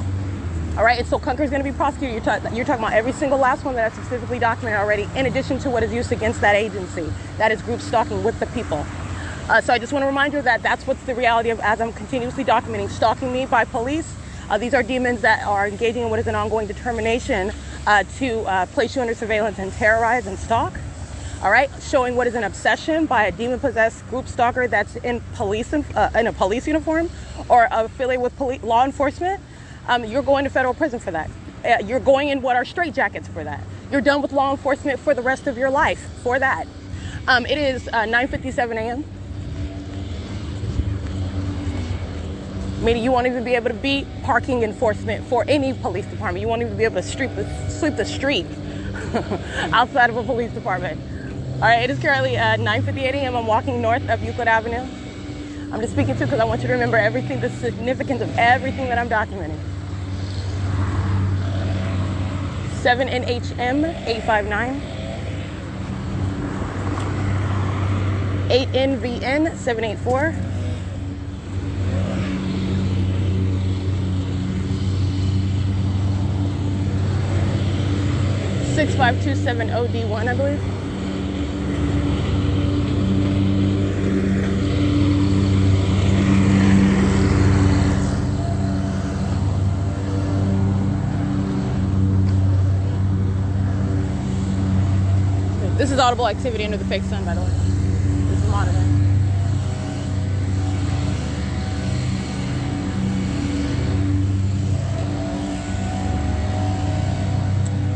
All right, and so Conker is going to be prosecuted. You're talking about every single last one that I've specifically documented already, in addition to what is used against that agency. That is group stalking with the people. So I just want to remind you that that's what's the reality of as I'm continuously documenting stalking me by police. These are demons that are engaging in what is an ongoing determination to place you under surveillance and terrorize and stalk. All right, showing what is an obsession by a demon-possessed group stalker that's in a police uniform or affiliated with law enforcement. You're going to federal prison for that. You're going in what are straitjackets for that. You're done with law enforcement for the rest of your life for that. It is 9:57 a.m. Meaning you won't even be able to be parking enforcement for any police department. You won't even be able to sweep the street outside of a police department. All right, it is currently 9:58 a.m. I'm walking north of Euclid Avenue. I'm just speaking to because I want you to remember everything, the significance of everything that I'm documenting. 7 NHM 859. 8 NVN 784. 6527 OD1, I believe. This is audible activity under the fake sun, by the way. This is monitoring.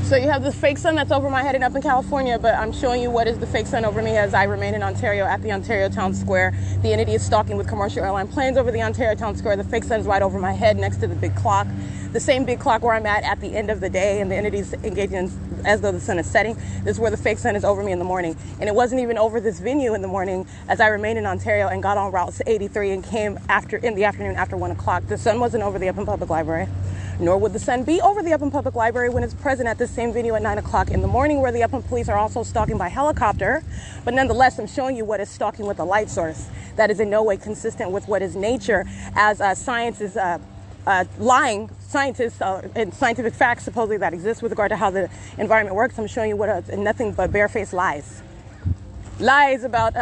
So you have the fake sun that's over my head and up in California, but I'm showing you what is the fake sun over me as I remain in Ontario at the Ontario Town Square. The entity is stalking with commercial airline planes over the Ontario Town Square. The fake sun is right over my head next to the big clock. The same big clock where I'm at the end of the day, and the entity is engaging as though the sun is setting. This is where the fake sun is over me in the morning. And it wasn't even over this venue in the morning as I remained in Ontario and got on Route 83 and came in the afternoon after 1 o'clock. The sun wasn't over the Upland Public Library. Nor would the sun be over the Upland Public Library when it's present at this same venue at 9 o'clock in the morning, where the Upland police are also stalking by helicopter. But nonetheless, I'm showing you what is stalking with a light source. That is in no way consistent with what is nature, as science is lying. Scientists and scientific facts supposedly that exist with regard to how the environment works. I'm showing you what nothing but barefaced lies. Lies about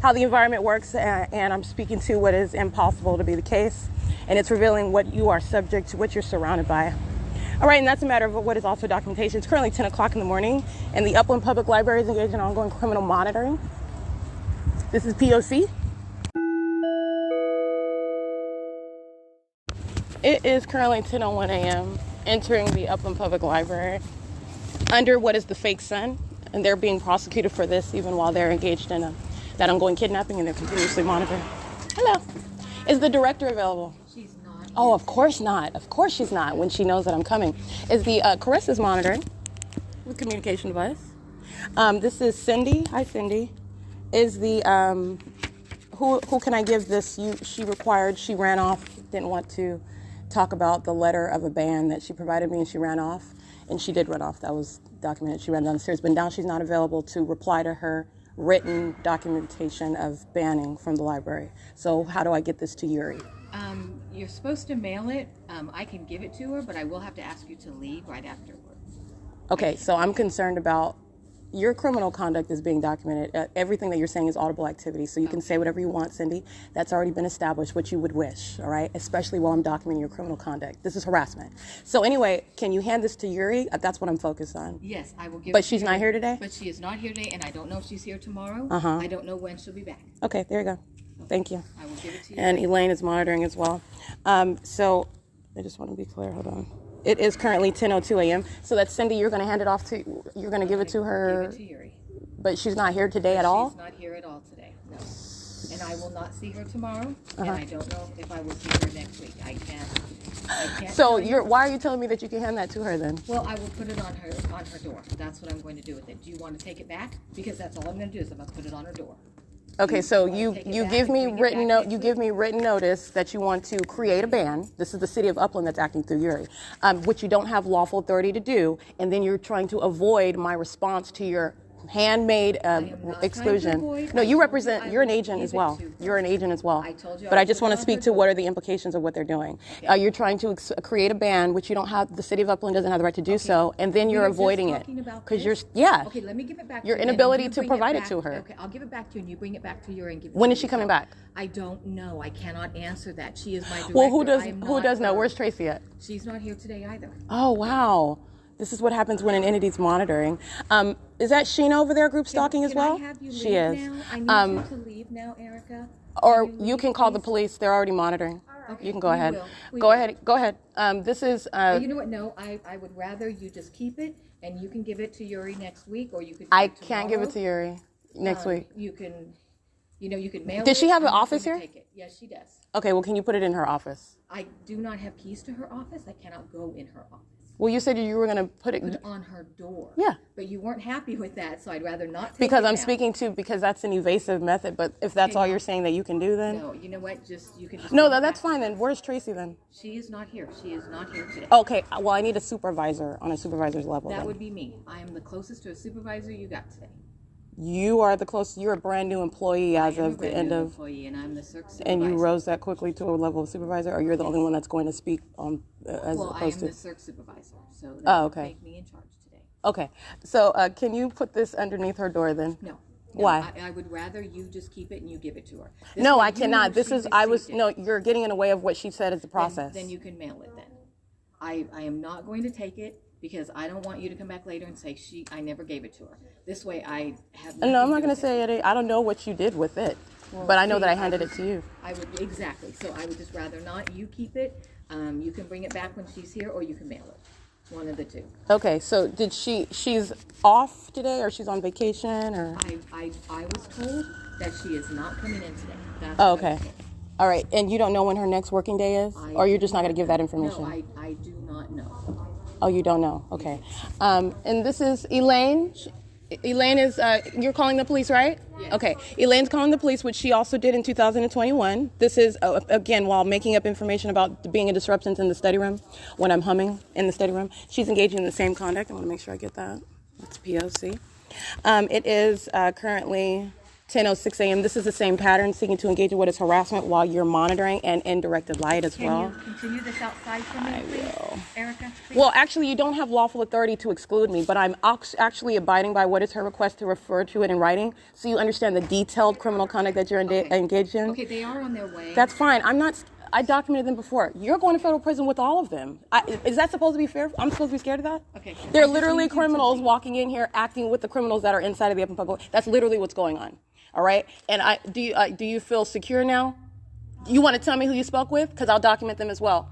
how the environment works, and I'm speaking to what is impossible to be the case. And it's revealing what you are subject to, what you're surrounded by. All right, and that's a matter of what is also documentation. It's currently 10 o'clock in the morning, and the Upland Public Library is engaged in ongoing criminal monitoring. This is P.O.C. It is currently 10:01 a.m. entering the Upland Public Library under what is the fake sun, and they're being prosecuted for this even while they're engaged in that ongoing kidnapping, and they're continuously monitoring. Hello. Is the director available? She's not. Oh, of course not. Of course she's not when she knows that I'm coming. Is the Carissa's monitoring with communication device. This is Cindy. Hi, Cindy. Is the who can I give this? She ran off. Didn't want to talk about the letter of a ban that she provided me, and she ran off. And she did run off. That was documented. She ran down the stairs, but now she's not available to reply to her written documentation of banning from the library. So how do I get this to Yuri? You're supposed to mail it. I can give it to her, but I will have to ask you to leave right afterwards. Okay, so I'm concerned about your criminal conduct is being documented. Everything that you're saying is audible activity, so you can say whatever you want, Cindy. That's already been established, what you would wish, all right? Especially while I'm documenting your criminal conduct. This is harassment. So anyway, can you hand this to Yuri? That's what I'm focused on. Yes, I will give But it to she's her. not here today? But she is not here today, and I don't know if she's here tomorrow. Uh-huh. I don't know when she'll be back. Okay, there you go. Thank you. I will give it to you. And Elaine is monitoring as well. So I just want to be clear. Hold on. It is currently 10:02 a.m. So that's Cindy. You're going to hand it off to. You're going to give it to her. Give it to Yuri. But she's not here today at all. She's not here at all today. No. And I will not see her tomorrow. And I don't know if I will see her next week. I can't. So why are you telling me that you can hand that to her then? Well, I will put it on her door. That's what I'm going to do with it. Do you want to take it back? Because that's all I'm going to do is I'm going to put it on her door. Okay, so you give me written notice that you want to create a ban. This is the city of Upland that's acting through Yuri, which you don't have lawful authority to do, and then you're trying to avoid my response to your handmade exclusion. No, you represent. You're an agent as well. You're an agent as well. I told you. But I just want to speak to what are the implications of what they're doing. Okay. You're trying to create a ban, which you don't have. The city of Upland doesn't have the right to do so, and then you're avoiding it because you're Okay, let me give it back. Your to you, and inability you to bring provide it back to her. Okay, I'll give it back to you, and you bring it back to Yuri and give it. When to is she coming yourself. back? I don't know. I cannot answer that. She is my director. Well, who does know? Where's Tracy at? She's not here today either. Oh, wow. This is what happens when an entity's monitoring. Is that Sheena over there, group stalking as well? Can I have you She leave is. now? I need you to leave now, Erica. Or Can you leave, can call the please? police. They're already monitoring. Okay, You can go we ahead. will. We Go will. ahead. Go ahead. This is. You know what? No, I would rather you just keep it, and you can give it to Yuri next week, or you could. I can't give it to Yuri next week. You can, you could mail it. Does she have an I'm not office gonna here? Take it. Yes, she does. Okay. Well, can you put it in her office? I do not have keys to her office. I cannot go in her office. Well, you said you were going to put it. Put it on her door. Yeah. But you weren't happy with that, so I'd rather not take Because it I'm now. speaking to, because that's an evasive method. But if that's Okay, all no. you're saying that you can do, then. No, you know what? You can just. No, bring it that's back. fine then. Where's Tracy then? She is not here. She is not here today. Okay. Well, I need a supervisor on a supervisor's level. That then. would be me. I am the closest to a supervisor you got today. You are the closest. You're a brand new employee as I am a of the brand end new of. employee, and I'm the circ supervisor. And you rose that quickly to a level of supervisor, or you're the only one that's going to speak on as Well, I am opposed the to. circ supervisor, so that Oh, would okay. make me in charge today. Okay. So can you put this underneath her door then? No. Why? I would rather you just keep it and you give it to her. This No, way I you cannot. know This she is. I was. received it. No, you're getting in the way of what she said is the process. Then you can mail it then. I am not going to take it because I don't want you to come back later and say I never gave it to her. This way I have. No, I'm not going to say it. I don't know what you did with it, but I know that I handed it to you. I would exactly. So I would just rather not. You keep it. You can bring it back when she's here, or you can mail it. One of the two. Okay. So did she's off today, or she's on vacation, or? I was told that she is not coming in today. That's Oh, what I okay. was told. All right. And you don't know when her next working day is, or you're just not going to give that information? No, I do not know. Oh, you don't know? Okay. And this is Elaine. Elaine is, you're calling the police, right? Yes. Okay. Elaine's calling the police, which she also did in 2021. This is, again, while making up information about being a disruption in the study room, when I'm humming in the study room. She's engaging in the same conduct. I want to make sure I get that. It's P.O.C. It is currently 10:06 a.m. This is the same pattern, seeking to engage in what is harassment while you're monitoring and in directed light as well. Can you continue this outside for me, please? Erica, please? Well, actually, you don't have lawful authority to exclude me, but I'm actually abiding by what is her request to refer to it in writing, so you understand the detailed criminal conduct that you're engaged in. Okay, they are on their way. That's fine. I documented them before. You're going to federal prison with all of them. Is that supposed to be fair? I'm supposed to be scared of that? Okay. They're I just literally need you to criminals leave. walking in here, acting with the criminals that are inside of the open public. That's literally what's going on. All right? And do you feel secure now? You want to tell me who you spoke with? Because I'll document them as well.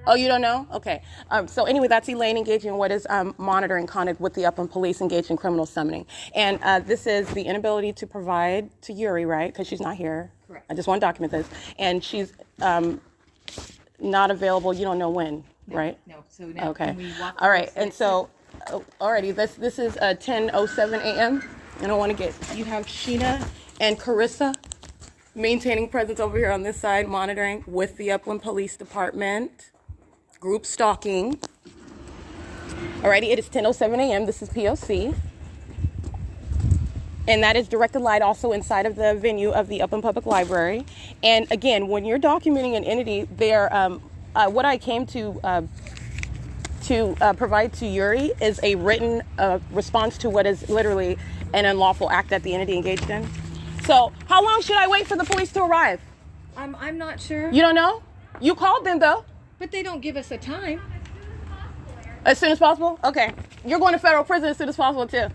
Oh, you don't know? Okay. So anyway, that's Elaine engaging in what is monitoring conduct with the Upland Police engaged in criminal summoning. And this is the inability to provide to Yuri, right? Because she's not here. Correct. I just want to document this. And she's not available. You don't know when, right? No. So now Okay. can we walk All right. across And the so, alrighty, this is 10:07 a.m. And I want to you have Sheena and Carissa maintaining presence over here on this side, monitoring with the Upland Police Department, group stalking. Alrighty, it is 10:07 a.m. This is P.O.C. And that is directed light also inside of the venue of the Upland Public Library. And again, when you're documenting an entity, what I came to provide to Yuri is a written response to what is literally an unlawful act that the entity engaged in. So how long should I wait for the police to arrive? I'm not sure. You don't know? You called them though. But they don't give us a time. As soon as possible? Okay. You're going to federal prison as soon as possible too.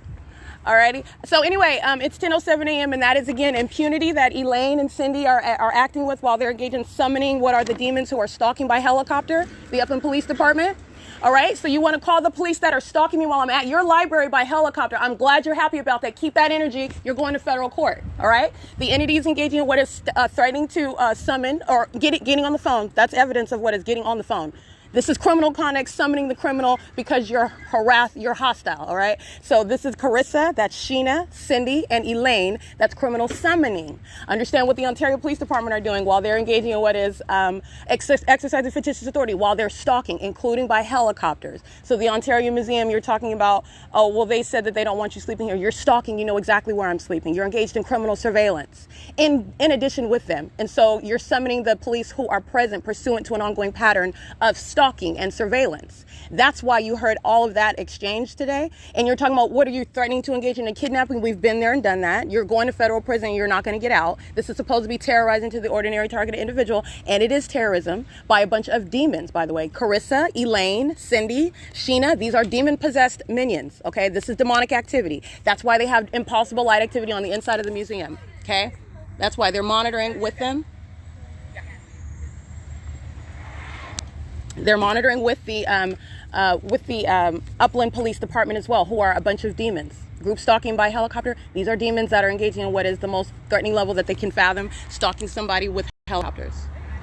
Alrighty. So anyway, it's 10:07 a.m. and that is again impunity that Elaine and Cindy are acting with while they're engaged in summoning what are the demons who are stalking by helicopter, the Upland Police Department. All right. So you want to call the police that are stalking me while I'm at your library by helicopter. I'm glad you're happy about that. Keep that energy. You're going to federal court. All right. The entity is engaging in what is threatening to summon or getting on the phone. That's evidence of what is getting on the phone. This is criminal conduct, summoning the criminal because you're hostile, all right? So this is Carissa, that's Sheena, Cindy, and Elaine, that's criminal summoning. Understand what the Ontario Police Department are doing while they're engaging in what is exercising fictitious authority, while they're stalking, including by helicopters. So the Ontario Museum, you're talking about, oh, well, they said that they don't want you sleeping here. You're stalking, you know exactly where I'm sleeping. You're engaged in criminal surveillance in addition with them. And so you're summoning the police who are present pursuant to an ongoing pattern of stalking stalking and surveillance. That's why you heard all of that exchange today. And you're talking about, what are you threatening to engage in a kidnapping? We've been there and done that. You're going to federal prison. You're not going to get out. This is supposed to be terrorizing to the ordinary targeted individual. And it is terrorism by a bunch of demons, by the way. Carissa, Elaine, Cindy, Sheena, these are demon-possessed minions, okay? This is demonic activity. That's why they have impossible light activity on the inside of the museum, okay? That's why they're monitoring with them. They're monitoring with the Upland Police Department as well, who are a bunch of demons. Group stalking by helicopter. These are demons that are engaging in what is the most threatening level that they can fathom, stalking somebody with helicopters.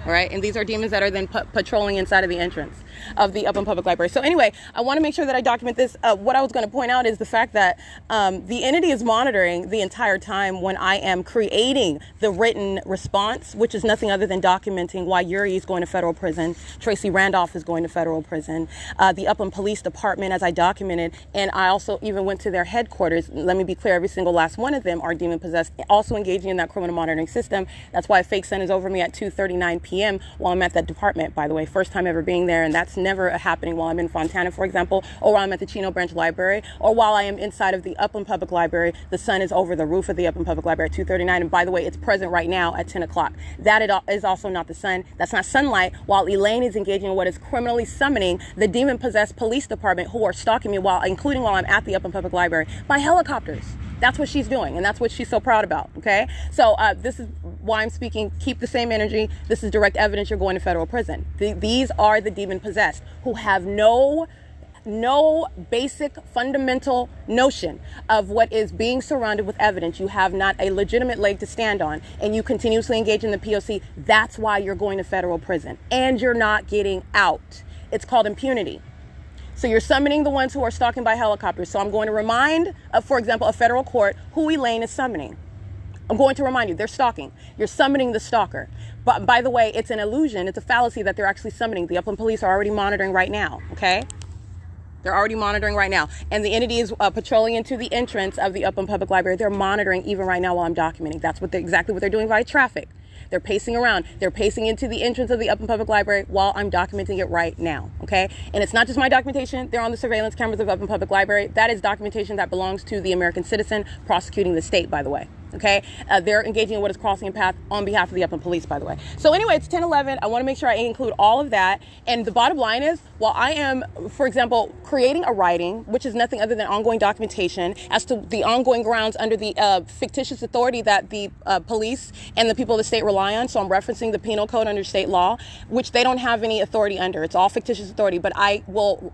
All right, and these are demons that are then patrolling inside of the entrance of the Upland Public Library. So anyway, I want to make sure that I document this. What I was going to point out is the fact that the entity is monitoring the entire time when I am creating the written response, which is nothing other than documenting why Yuri is going to federal prison, Tracy Randolph is going to federal prison, the Upland Police Department, as I documented, and I also even went to their headquarters. Let me be clear, every single last one of them are demon-possessed, also engaging in that criminal monitoring system. That's why a fake sun is over me at 2:39 p.m. while I'm at that department, by the way. First time ever being there, and that's never happening while I'm in Fontana, for example, or while I'm at the Chino Branch Library, or while I am inside of the Upland Public Library. The sun is over the roof of the Upland Public Library at 2:39, and by the way, it's present right now at 10 o'clock. That is also not the sun. That's not sunlight, while Elaine is engaging in what is criminally summoning the demon-possessed police department who are stalking me, including while I'm at the Upland Public Library, by helicopters. That's what she's doing, and that's what she's so proud about, okay? So this is why I'm speaking. Keep the same energy. This is direct evidence you're going to federal prison. These are the demon-possessed who have no basic fundamental notion of what is being surrounded with evidence. You have not a legitimate leg to stand on, and you continuously engage in the P.O.C. That's why you're going to federal prison, and you're not getting out. It's called impunity. So you're summoning the ones who are stalking by helicopters. So I'm going to remind, for example, a federal court who Elaine is summoning. I'm going to remind you, they're stalking. You're summoning the stalker. But by the way, it's an illusion. It's a fallacy that they're actually summoning. The Upland Police are already monitoring right now, okay? They're already monitoring right now. And the entity is patrolling into the entrance of the Upland Public Library. They're monitoring even right now while I'm documenting. That's exactly what they're doing via traffic. They're pacing around. They're pacing into the entrance of the Upland Public Library while I'm documenting it right now, okay? And it's not just my documentation. They're on the surveillance cameras of Upland Public Library. That is documentation that belongs to the American citizen prosecuting the state, by the way. Okay, they're engaging in what is crossing a path on behalf of the Upland Police, by the way. So anyway, it's 10:11. I want to make sure I include all of that. And the bottom line is, while I am, for example, creating a writing, which is nothing other than ongoing documentation as to the ongoing grounds under the fictitious authority that the police and the people of the state rely on. So I'm referencing the penal code under state law, which they don't have any authority under. It's all fictitious authority. But I will,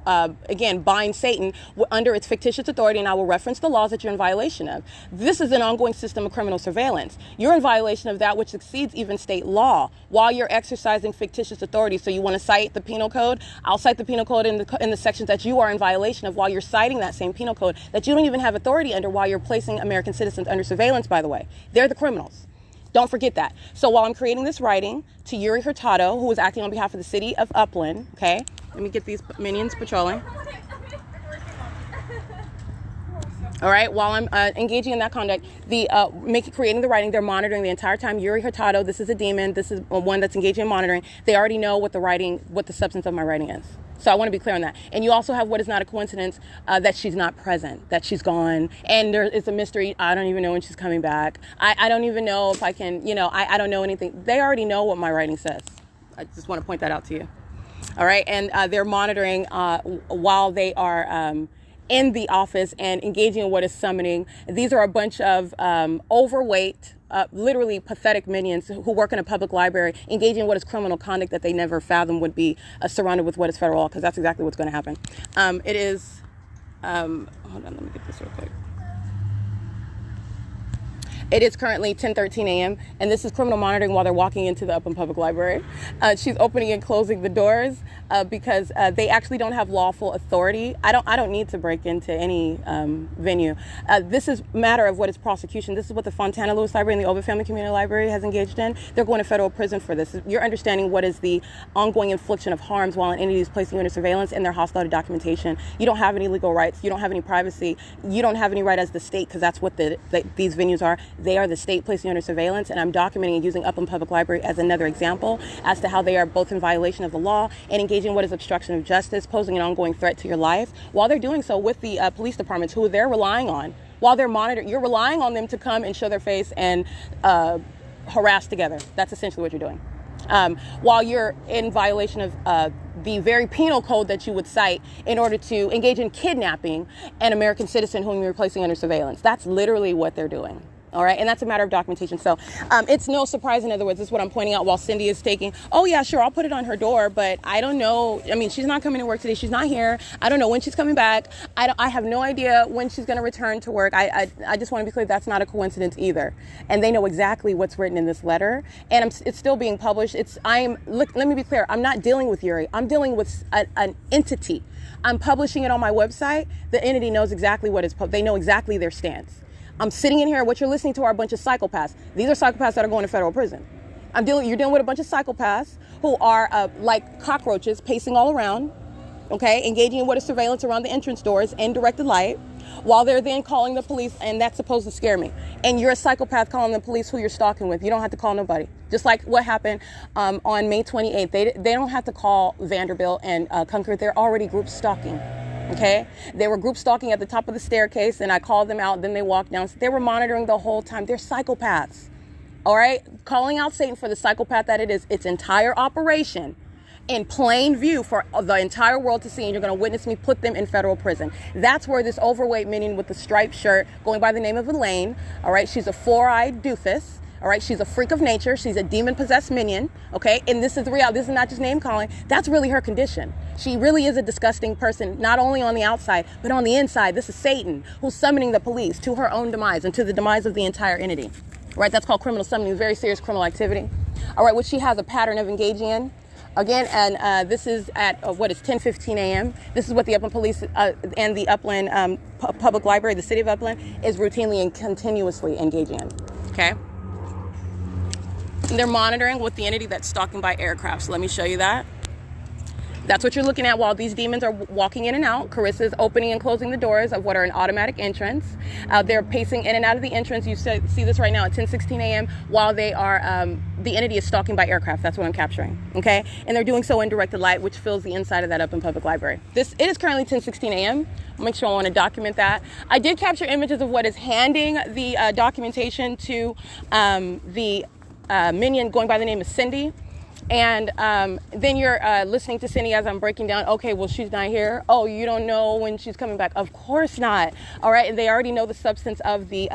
again, bind Satan under its fictitious authority, and I will reference the laws that you're in violation of. This is an ongoing system of criminal surveillance. You're in violation of that which exceeds even state law while you're exercising fictitious authority. So you want to cite the penal code? I'll cite the penal code in the sections that you are in violation of while you're citing that same penal code that you don't even have authority under while you're placing American citizens under surveillance, by the way. They're the criminals. Don't forget that. So while I'm creating this writing to Yuri Hurtado, who is acting on behalf of the city of Upland, okay, let me get these minions patrolling. All right, while I'm engaging in that conduct, creating the writing, they're monitoring the entire time. Yuri Hurtado, this is a demon. This is one that's engaging in monitoring. They already know what the substance of my writing is. So I want to be clear on that. And you also have what is not a coincidence, that she's not present, that she's gone. And there is a mystery. I don't even know when she's coming back. I don't even know if I can, I don't know anything. They already know what my writing says. I just want to point that out to you. All right, and they're monitoring while they are in the office and engaging in what is summoning. These are a bunch of overweight, literally pathetic minions who work in a public library, engaging in what is criminal conduct that they never fathomed would be surrounded with what is federal law, because that's exactly what's going to happen. It is, hold on, let me get this real quick. It is currently 10:13 a.m. and this is criminal monitoring while they're walking into the Upland Public Library. She's opening and closing the doors because they actually don't have lawful authority. I don't need to break into any venue. This is a matter of what is prosecution. This is what the Fontana Lewis Library and the Ovid Family Community Library has engaged in. They're going to federal prison for this. You're understanding what is the ongoing infliction of harms while an entity is placing you under surveillance and their hostile to documentation. You don't have any legal rights. You don't have any privacy. You don't have any right as the state, because that's what these venues are. They are the state placing you under surveillance, and I'm documenting and using Upland Public Library as another example as to how they are both in violation of the law and engaging in what is obstruction of justice, posing an ongoing threat to your life, while they're doing so with the police departments who they're relying on. While they're monitoring, you're relying on them to come and show their face and harass together. That's essentially what you're doing. While you're in violation of the very penal code that you would cite in order to engage in kidnapping an American citizen whom you're placing under surveillance. That's literally what they're doing. All right. And that's a matter of documentation. So it's no surprise. In other words, this is what I'm pointing out while Cindy is taking. Oh, yeah, sure. I'll put it on her door. But I don't know. I mean, she's not coming to work today. She's not here. I don't know when she's coming back. I have no idea when she's going to return to work. I just want to be clear. That's not a coincidence either. And they know exactly what's written in this letter. And it's still being published. Look, let me be clear. I'm not dealing with Yuri. I'm dealing with an entity. I'm publishing it on my website. The entity knows exactly what is they know exactly their stance. I'm sitting in here. What you're listening to are a bunch of psychopaths. These are psychopaths that are going to federal prison. You're dealing with a bunch of psychopaths who are like cockroaches pacing all around, okay, engaging in what is surveillance around the entrance doors in directed light, while they're then calling the police, and that's supposed to scare me. And you're a psychopath calling the police who you're stalking with. You don't have to call nobody. Just like what happened on May 28th. They don't have to call Vanderbilt and Concord. They're already group stalking. Okay, they were group stalking at the top of the staircase, and I called them out. Then they walked down. They were monitoring the whole time. They're psychopaths. All right, calling out Satan for the psychopath that it is. Its entire operation in plain view for the entire world to see, and you're going to witness me put them in federal prison. That's where this overweight minion with the striped shirt, going by the name of Elaine. All right, she's a four-eyed doofus. All right, she's a freak of nature. She's a demon-possessed minion, okay? And this is the reality. This is not just name-calling. That's really her condition. She really is a disgusting person, not only on the outside, but on the inside. This is Satan, who's summoning the police to her own demise and to the demise of the entire entity, right? That's called criminal summoning, very serious criminal activity, all right, which she has a pattern of engaging in. Again, and this is at, 10:15 a.m. This is what the Upland Police and the Upland Public Library, the City of Upland, is routinely and continuously engaging in, okay? And they're monitoring with the entity that's stalking by aircraft. So let me show you that. That's what you're looking at while these demons are walking in and out. Carissa's opening and closing the doors of what are an automatic entrance. They're pacing in and out of the entrance. You see this right now at 10:16 a.m. while they are, the entity is stalking by aircraft. That's what I'm capturing, okay? And they're doing so in directed light, which fills the inside of that Upland Public Library. It is currently 10:16 a.m. I'll make sure I want to document that. I did capture images of what is handing the documentation to the minion going by the name of Cindy. And then you're listening to Cindy as I'm breaking down, okay, well, she's not here. Oh, you don't know when she's coming back. Of course not. All right. And they already know the substance of the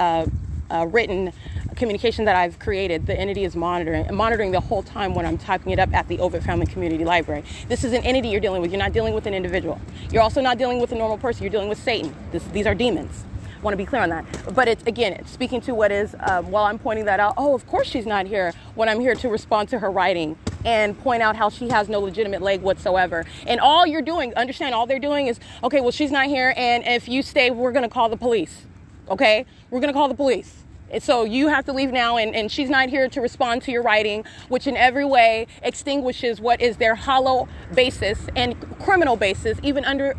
written communication that I've created. The entity is monitoring the whole time when I'm typing it up at the Ovid Family Community Library. This is an entity you're dealing with. You're not dealing with an individual. You're also not dealing with a normal person. You're dealing with Satan. These are demons. I want to be clear on that. But it's speaking to what is, while I'm pointing that out, oh, of course she's not here when I'm here to respond to her writing and point out how she has no legitimate leg whatsoever. And all you're doing, understand, all they're doing is, okay, well, she's not here, and if you stay, we're going to call the police. Okay? We're going to call the police. So you have to leave now, and she's not here to respond to your writing, which in every way extinguishes what is their hollow basis and criminal basis, even under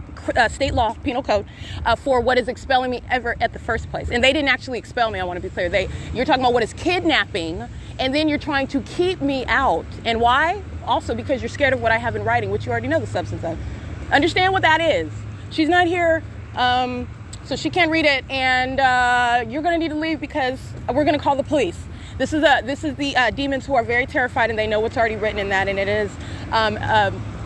state law, penal code, for what is expelling me ever at the first place. And they didn't actually expel me, I want to be clear. You're talking about what is kidnapping, and then you're trying to keep me out. And why? Also because you're scared of what I have in writing, which you already know the substance of. Understand what that is. She's not here. So she can't read it, and you're going to need to leave because we're going to call the police. This is the demons who are very terrified, and they know what's already written in that, and it is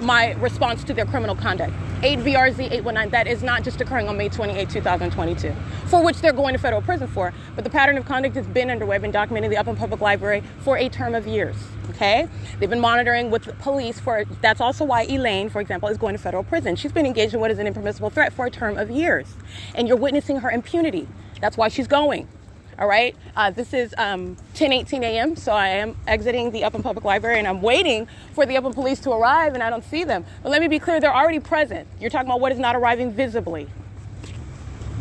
my response to their criminal conduct. 8 VRZ 819, that is not just occurring on May 28, 2022, for which they're going to federal prison for, but the pattern of conduct has been underway, been documented in the Upland Public Library for a term of years, okay? They've been monitoring with the police that's also why Elaine, for example, is going to federal prison. She's been engaged in what is an impermissible threat for a term of years, and you're witnessing her impunity. That's why she's going. All right. This is 10:18 a.m. So I am exiting the Upland Public Library, and I'm waiting for the Upland Police to arrive, and I don't see them. But let me be clear, they're already present. You're talking about what is not arriving visibly.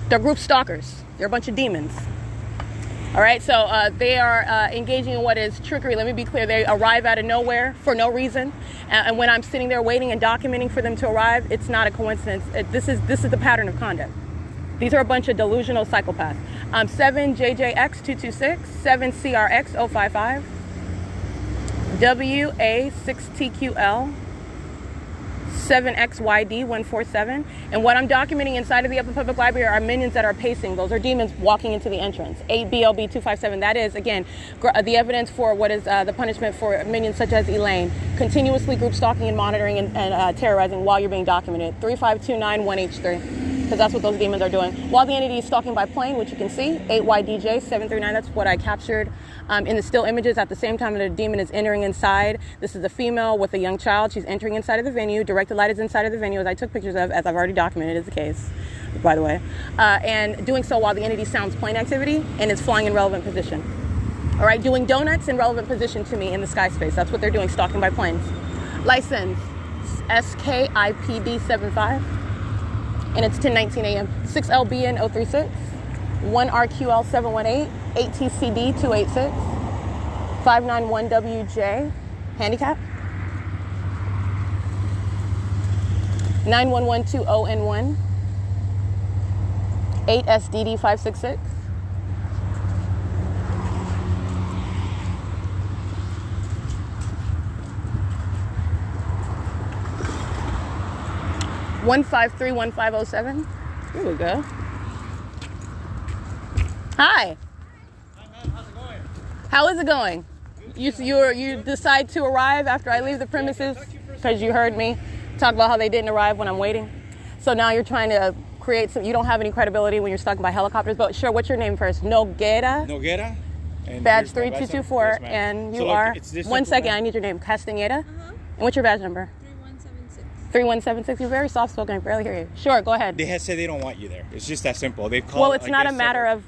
They're group stalkers. They're a bunch of demons. All right. So they are engaging in what is trickery. Let me be clear. They arrive out of nowhere for no reason. And when I'm sitting there waiting and documenting for them to arrive, it's not a coincidence. This is the pattern of conduct. These are a bunch of delusional psychopaths. 7JJX226, 7CRX055, WA6TQL, 7XYD147. And what I'm documenting inside of the Upper Public Library are minions that are pacing. Those are demons walking into the entrance. 8BLB257. That is, again, the evidence for what is the punishment for minions such as Elaine. Continuously group stalking and monitoring and terrorizing while you're being documented. 35291H3. Because that's what those demons are doing. While the entity is stalking by plane, which you can see, 8YDJ739, that's what I captured in the still images at the same time that the demon is entering inside. This is a female with a young child. She's entering inside of the venue. Directed light is inside of the venue, as I took pictures of, as I've already documented is the case, by the way. And doing so while the entity sounds plane activity and is flying in relevant position. All right, doing donuts in relevant position to me in the sky space. That's what they're doing, stalking by planes. License, SKIPD75. And it's 10:19 a.m. 6LBN036, 1RQL718, 8TCD286, 591WJ, handicap, 9112ON1, 8SDD566, 1531507. Here we go. Hi. How's it going? How is it going? You decide to arrive after I leave the premises because you heard me talk about how they didn't arrive when I'm waiting. So now you're trying to create some. You don't have any credibility when you're stalking by helicopters. But sure, what's your name first? Noguera. And badge 3224, yes, and you so are. Look, 1 second. I need your name. Castaneda. And what's your badge number? 3176. You're very soft spoken. I barely hear you. Sure, go ahead. They have said they don't want you there. It's just that simple. They've called. Well, it's not a matter of,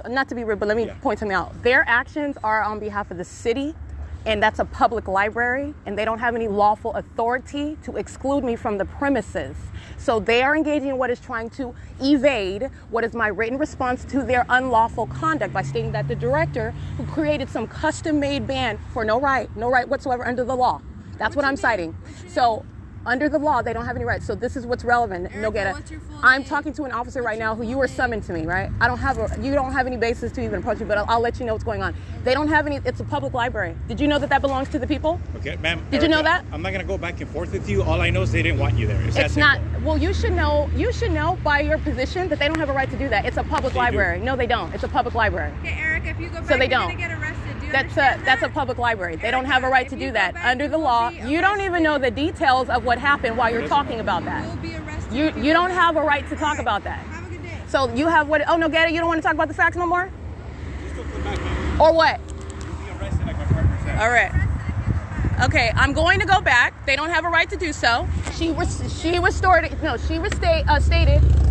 not to be rude, but let me point something out. Their actions are on behalf of the city, and that's a public library, and they don't have any lawful authority to exclude me from the premises. So they are engaging in what is trying to evade what is my written response to their unlawful conduct by stating that the director who created some custom-made ban for no right whatsoever under the law. That's what I'm citing. So under the law, they don't have any rights. So this is what's relevant. I'm talking to an officer right now who you were summoned to me, right? You don't have any basis to even approach me, but I'll let you know what's going on. They don't have any. It's a public library. Did you know that belongs to the people? Okay, ma'am. Did you know that? I'm not gonna go back and forth with you. All I know is they didn't want you there. It's not. Well, you should know. You should know by your position that they don't have a right to do that. It's a public library. No, they don't. It's a public library. Okay, Eric, if you go back, so they you're don't. Gonna get arrested. Do you That's a public library. They don't have a right to do that under the law. You don't even know the details of what happened while you're talking about that. You don't have a right to talk about that. Have a good day. So you have what? Oh no, get it. You don't want to talk about the facts no more. Or what? All right. Okay, I'm going to go back. They don't have a right to do so. She was stated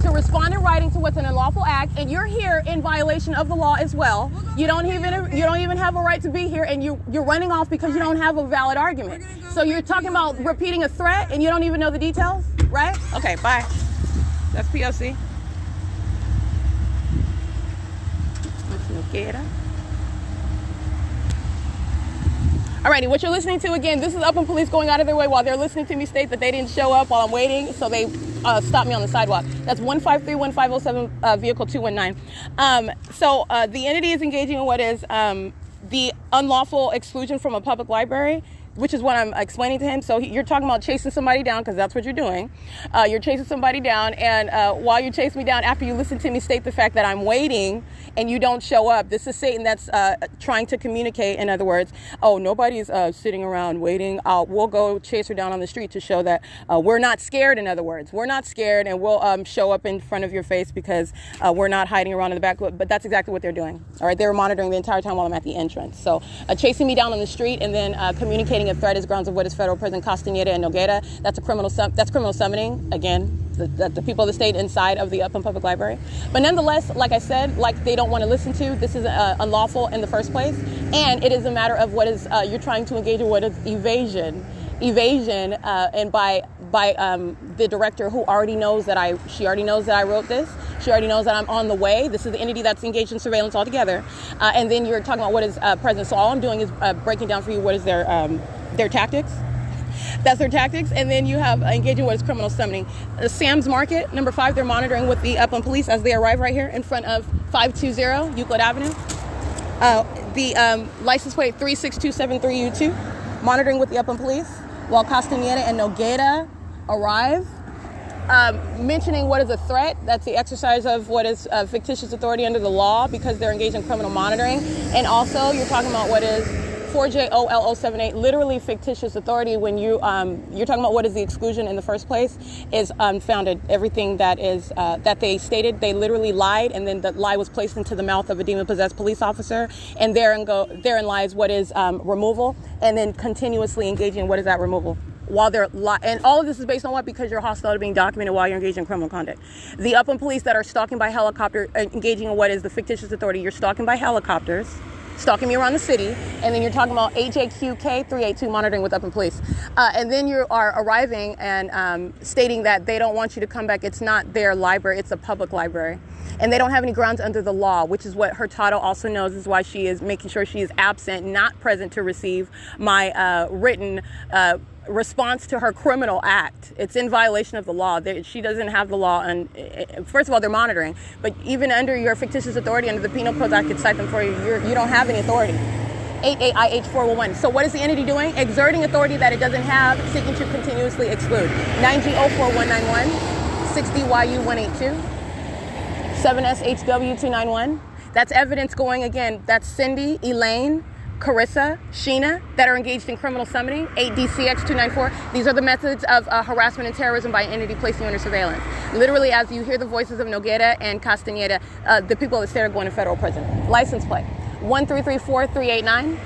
to respond in writing to what's an unlawful act, and you're here in violation of the law as well. You don't even have a right to be here, and you're running off because you don't have a valid argument. So you're talking about repeating a threat, and you don't even know the details, right? Okay, bye. That's P.O.C. Alrighty, what you're listening to again, this is Upland Police going out of their way while they're listening to me state that they didn't show up while I'm waiting, so they stopped me on the sidewalk. That's 1531507, vehicle 219. So the entity is engaging in what is the unlawful exclusion from a public library, which is what I'm explaining to him. So you're talking about chasing somebody down, because that's what you're doing. You're chasing somebody down, and while you chase me down, after you listen to me state the fact that I'm waiting and you don't show up, this is Satan that's trying to communicate, in other words, oh, nobody's sitting around waiting. We'll go chase her down on the street to show that we're not scared, in other words. We're not scared, and we'll show up in front of your face because we're not hiding around in the back. But that's exactly what they're doing. All right, they were monitoring the entire time while I'm at the entrance. So chasing me down on the street and then communicating a threat is grounds of what is federal prison, Castaneda and Noguera. That's criminal summoning, again, the people of the state inside of the Upland Public Library. But nonetheless, like I said, like they don't want to listen to, this is unlawful in the first place, and it is a matter of what is you're trying to engage in what is evasion, and by the director who already knows that she already knows that I wrote this. She already knows that I'm on the way. This is the entity that's engaged in surveillance altogether. And then you're talking about what is present. So all I'm doing is breaking down for you what is their tactics. That's their tactics. And then you have engaging what is criminal summoning. Sam's Market, number 5, they're monitoring with the Upland Police as they arrive right here in front of 520 Euclid Avenue. The license plate 36273U2, monitoring with the Upland Police while Castaneda and Nogueira arrive. Mentioning what is a threat, that's the exercise of what is fictitious authority under the law because they're engaged in criminal monitoring. And also you're talking about what is 4JOL078, literally fictitious authority when you're talking about what is the exclusion in the first place is unfounded. Everything that is that they stated, they literally lied, and then the lie was placed into the mouth of a demon-possessed police officer, and therein lies what is removal, and then continuously engaging in what is that removal. While they're and all of this is based on what? Because you're hostile to being documented while you're engaged in criminal conduct. The Upland Police that are stalking by helicopter, engaging in what is the fictitious authority, you're stalking by helicopters, stalking me around the city, and then you're talking about AJQK 382 monitoring with Upland Police. And then you are arriving and stating that they don't want you to come back. It's not their library, it's a public library. And they don't have any grounds under the law, which is what Hurtado also knows is why she is making sure she is absent, not present to receive my written response to her criminal act. It's in violation of the law. She doesn't have the law, and first of all, they're monitoring. But even under your fictitious authority under the Penal Code, I could cite them for you. You don't have any authority. 88IH411. So what is the entity doing? Exerting authority that it doesn't have, seeking to continuously exclude. 9G04191, 6DYU182, 7SHW291. That's evidence going again. That's Cindy, Elaine, Carissa, Sheena that are engaged in criminal summoning, 8DCX294. These are the methods of harassment and terrorism by an entity placing you under surveillance. Literally, as you hear the voices of Nogueira and Castaneda, the people of the state are going to federal prison. License plate 1334389,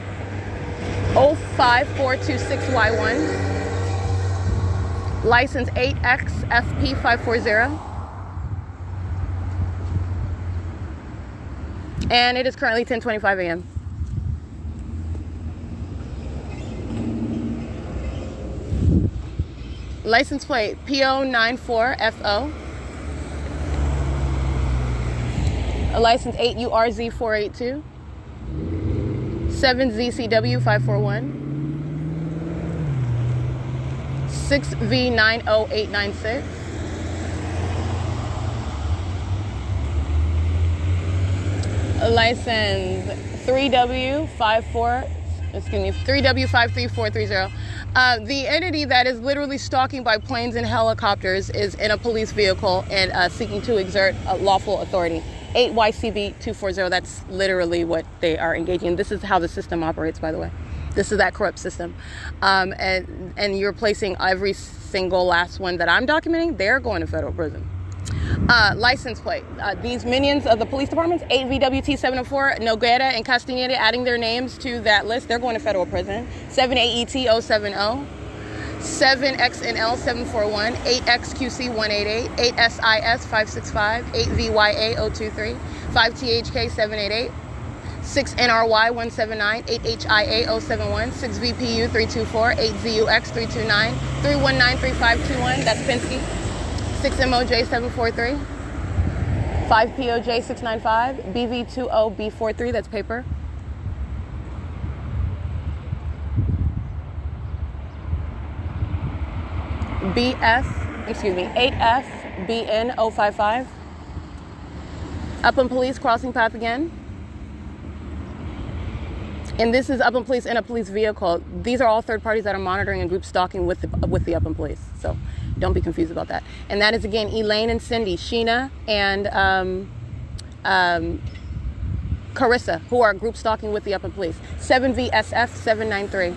05426Y1, license 8XFP540. And it is currently 10:25 a.m. License plate P.O.94FO. License 8URZ482. 7ZCW541. 6V90896. License 3W53430. The entity that is literally stalking by planes and helicopters is in a police vehicle and seeking to exert a lawful authority. 8YCB240. That's literally what they are engaging in. This is how the system operates, by the way. This is that corrupt system. And you're placing every single last one that I'm documenting, they're going to federal prison. License plate. These minions of the police departments, 8VWT704, Nogueira and Castaneda, adding their names to that list, they're going to federal prison. 7AET070, 7XNL741, 8XQC188, 8S.I.S 565, 8VYA023, 5THK788, 6NRY179, 8HIA071, 6VPU324, 8ZUX329, 3193521, that's Penske. 6MOJ743, 5POJ695, BV20B43, that's paper. BF, 8FBN055. Upland Police crossing path again. And this is Upland Police in a police vehicle. These are all third parties that are monitoring and group stalking with the Upland Police. So don't be confused about that. And that is, again, Elaine and Cindy, Sheena and Carissa, who are group stalking with the Upland Police. 7VSF793.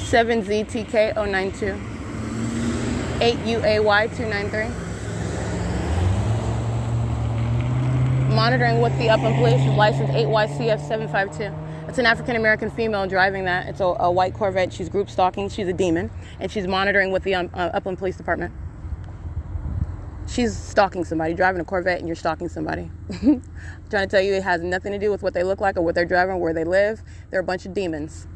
ZTK092, 8UAY293. Monitoring with the Upland Police is license 8YCF752. It's an African American female driving that. It's a white Corvette. She's group stalking. She's a demon, and she's monitoring with the Upland Police Department. She's stalking somebody, driving a Corvette, and you're stalking somebody. I'm trying to tell you, it has nothing to do with what they look like or what they're driving or where they live. They're a bunch of demons.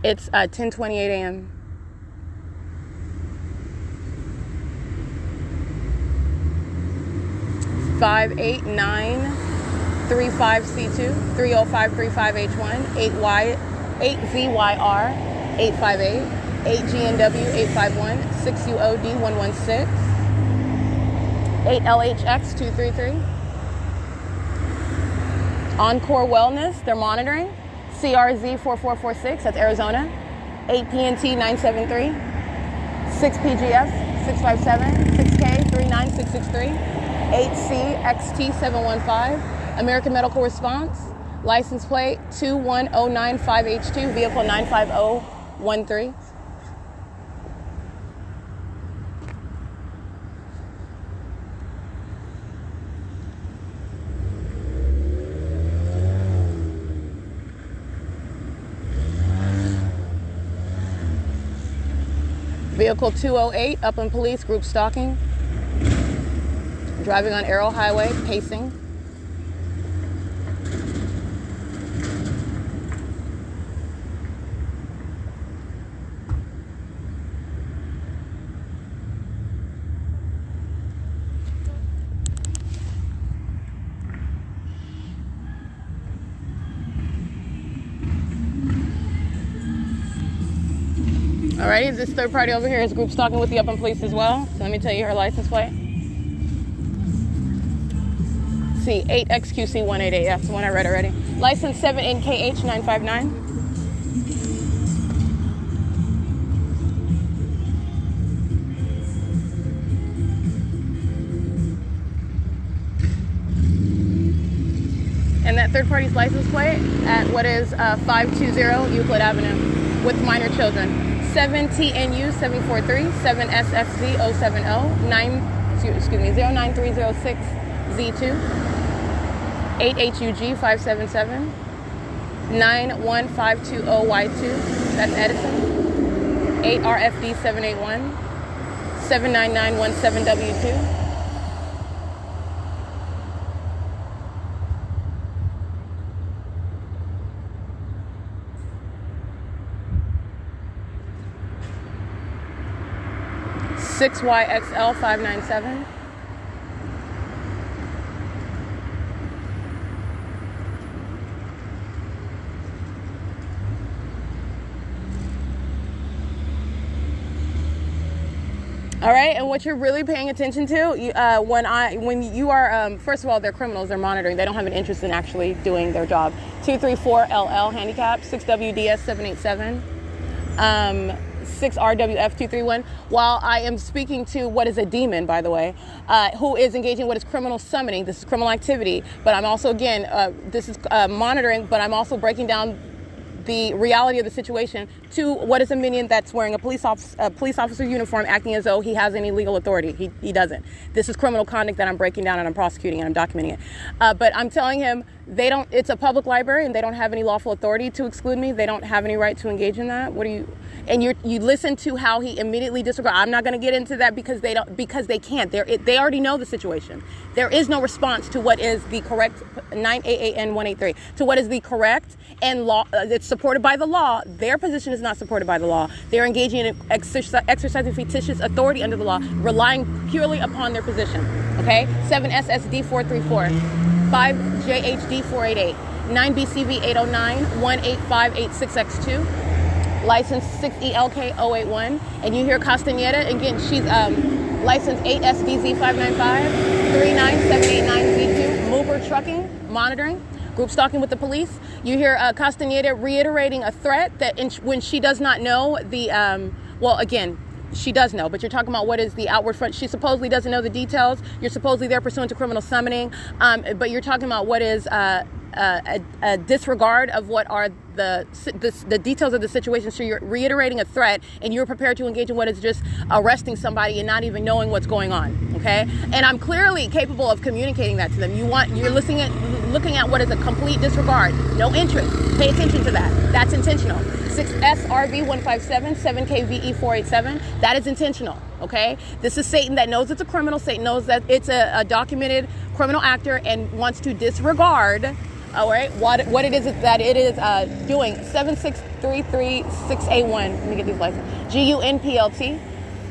It's 10:28 a.m. 58935C2, 30535H1, 8ZYR 858, 8GNW 851, 6UOD 116, 8LHX 233. Encore Wellness, they're monitoring. CRZ 4446, that's Arizona. 8PNT 973. 6PGF 657. 6K 39663. 8CXT 715. American Medical Response. License plate 21095H2, vehicle 95013. Vehicle 208, Upland Police, group stalking. Driving on Arrow Highway, pacing. Alrighty, this third party over here is group stalking with the Upland Police as well. So let me tell you her license plate. See, 8XQC188, that's the one I read already. License 7NKH959. And that third party's license plate at what is 520 Euclid Avenue with minor children. 7TNU 743, 7SFZ 070, 09306 Z2, 8HUG 577, 91520Y2, that's Edison, 8RFD 781, 79917W2. YXL 597. All right, and what you're really paying attention to, when you are, first of all, they're criminals, they're monitoring, they don't have an interest in actually doing their job. 234LL handicap, 6WDS 787. 6RWF231, while I am speaking to what is a demon, by the way, who is engaging what is criminal summoning. This is criminal activity, but I'm also, again, this is monitoring, but I'm also breaking down the reality of the situation to what is a minion that's wearing a police officer uniform, acting as though he has any legal authority. He doesn't. This is criminal conduct that I'm breaking down and I'm prosecuting and I'm documenting it. But I'm telling him it's a public library and they don't have any lawful authority to exclude me. They don't have any right to engage in that. And you listen to how he immediately disregards. I'm not going to get into that because they can't. They already know the situation. There is no response to what is the correct 9AAN183 to what is the correct and law. It's supported by the law. Their position is not supported by the law. They're engaging in exercising fictitious authority under the law, relying purely upon their position. Okay, 7SSD434, 5JHD488, 9BCV809, 18586X2. License 6ELK081, and you hear Castaneda, again, she's license 8SDZ595, 39789Z2, Mover Trucking, monitoring, group stalking with the police. You hear Castaneda reiterating a threat that when she does not know again, she does know, but you're talking about what is the outward front. She supposedly doesn't know the details. You're supposedly there pursuant to criminal summoning, but you're talking about what is a disregard of what are the details of the situation. So you're reiterating a threat and you're prepared to engage in what is just arresting somebody and not even knowing what's going on. Okay, and I'm clearly capable of communicating that to them. You're looking at what is a complete disregard, no interest. Pay attention to that. That's intentional. 6SRV157, 7KVE487. That is intentional. Okay, this is Satan that knows it's a criminal. Satan knows that it's a documented criminal actor and wants to disregard. All right, what it is that it is doing. 76336A1. Let me get these license. GUNPLT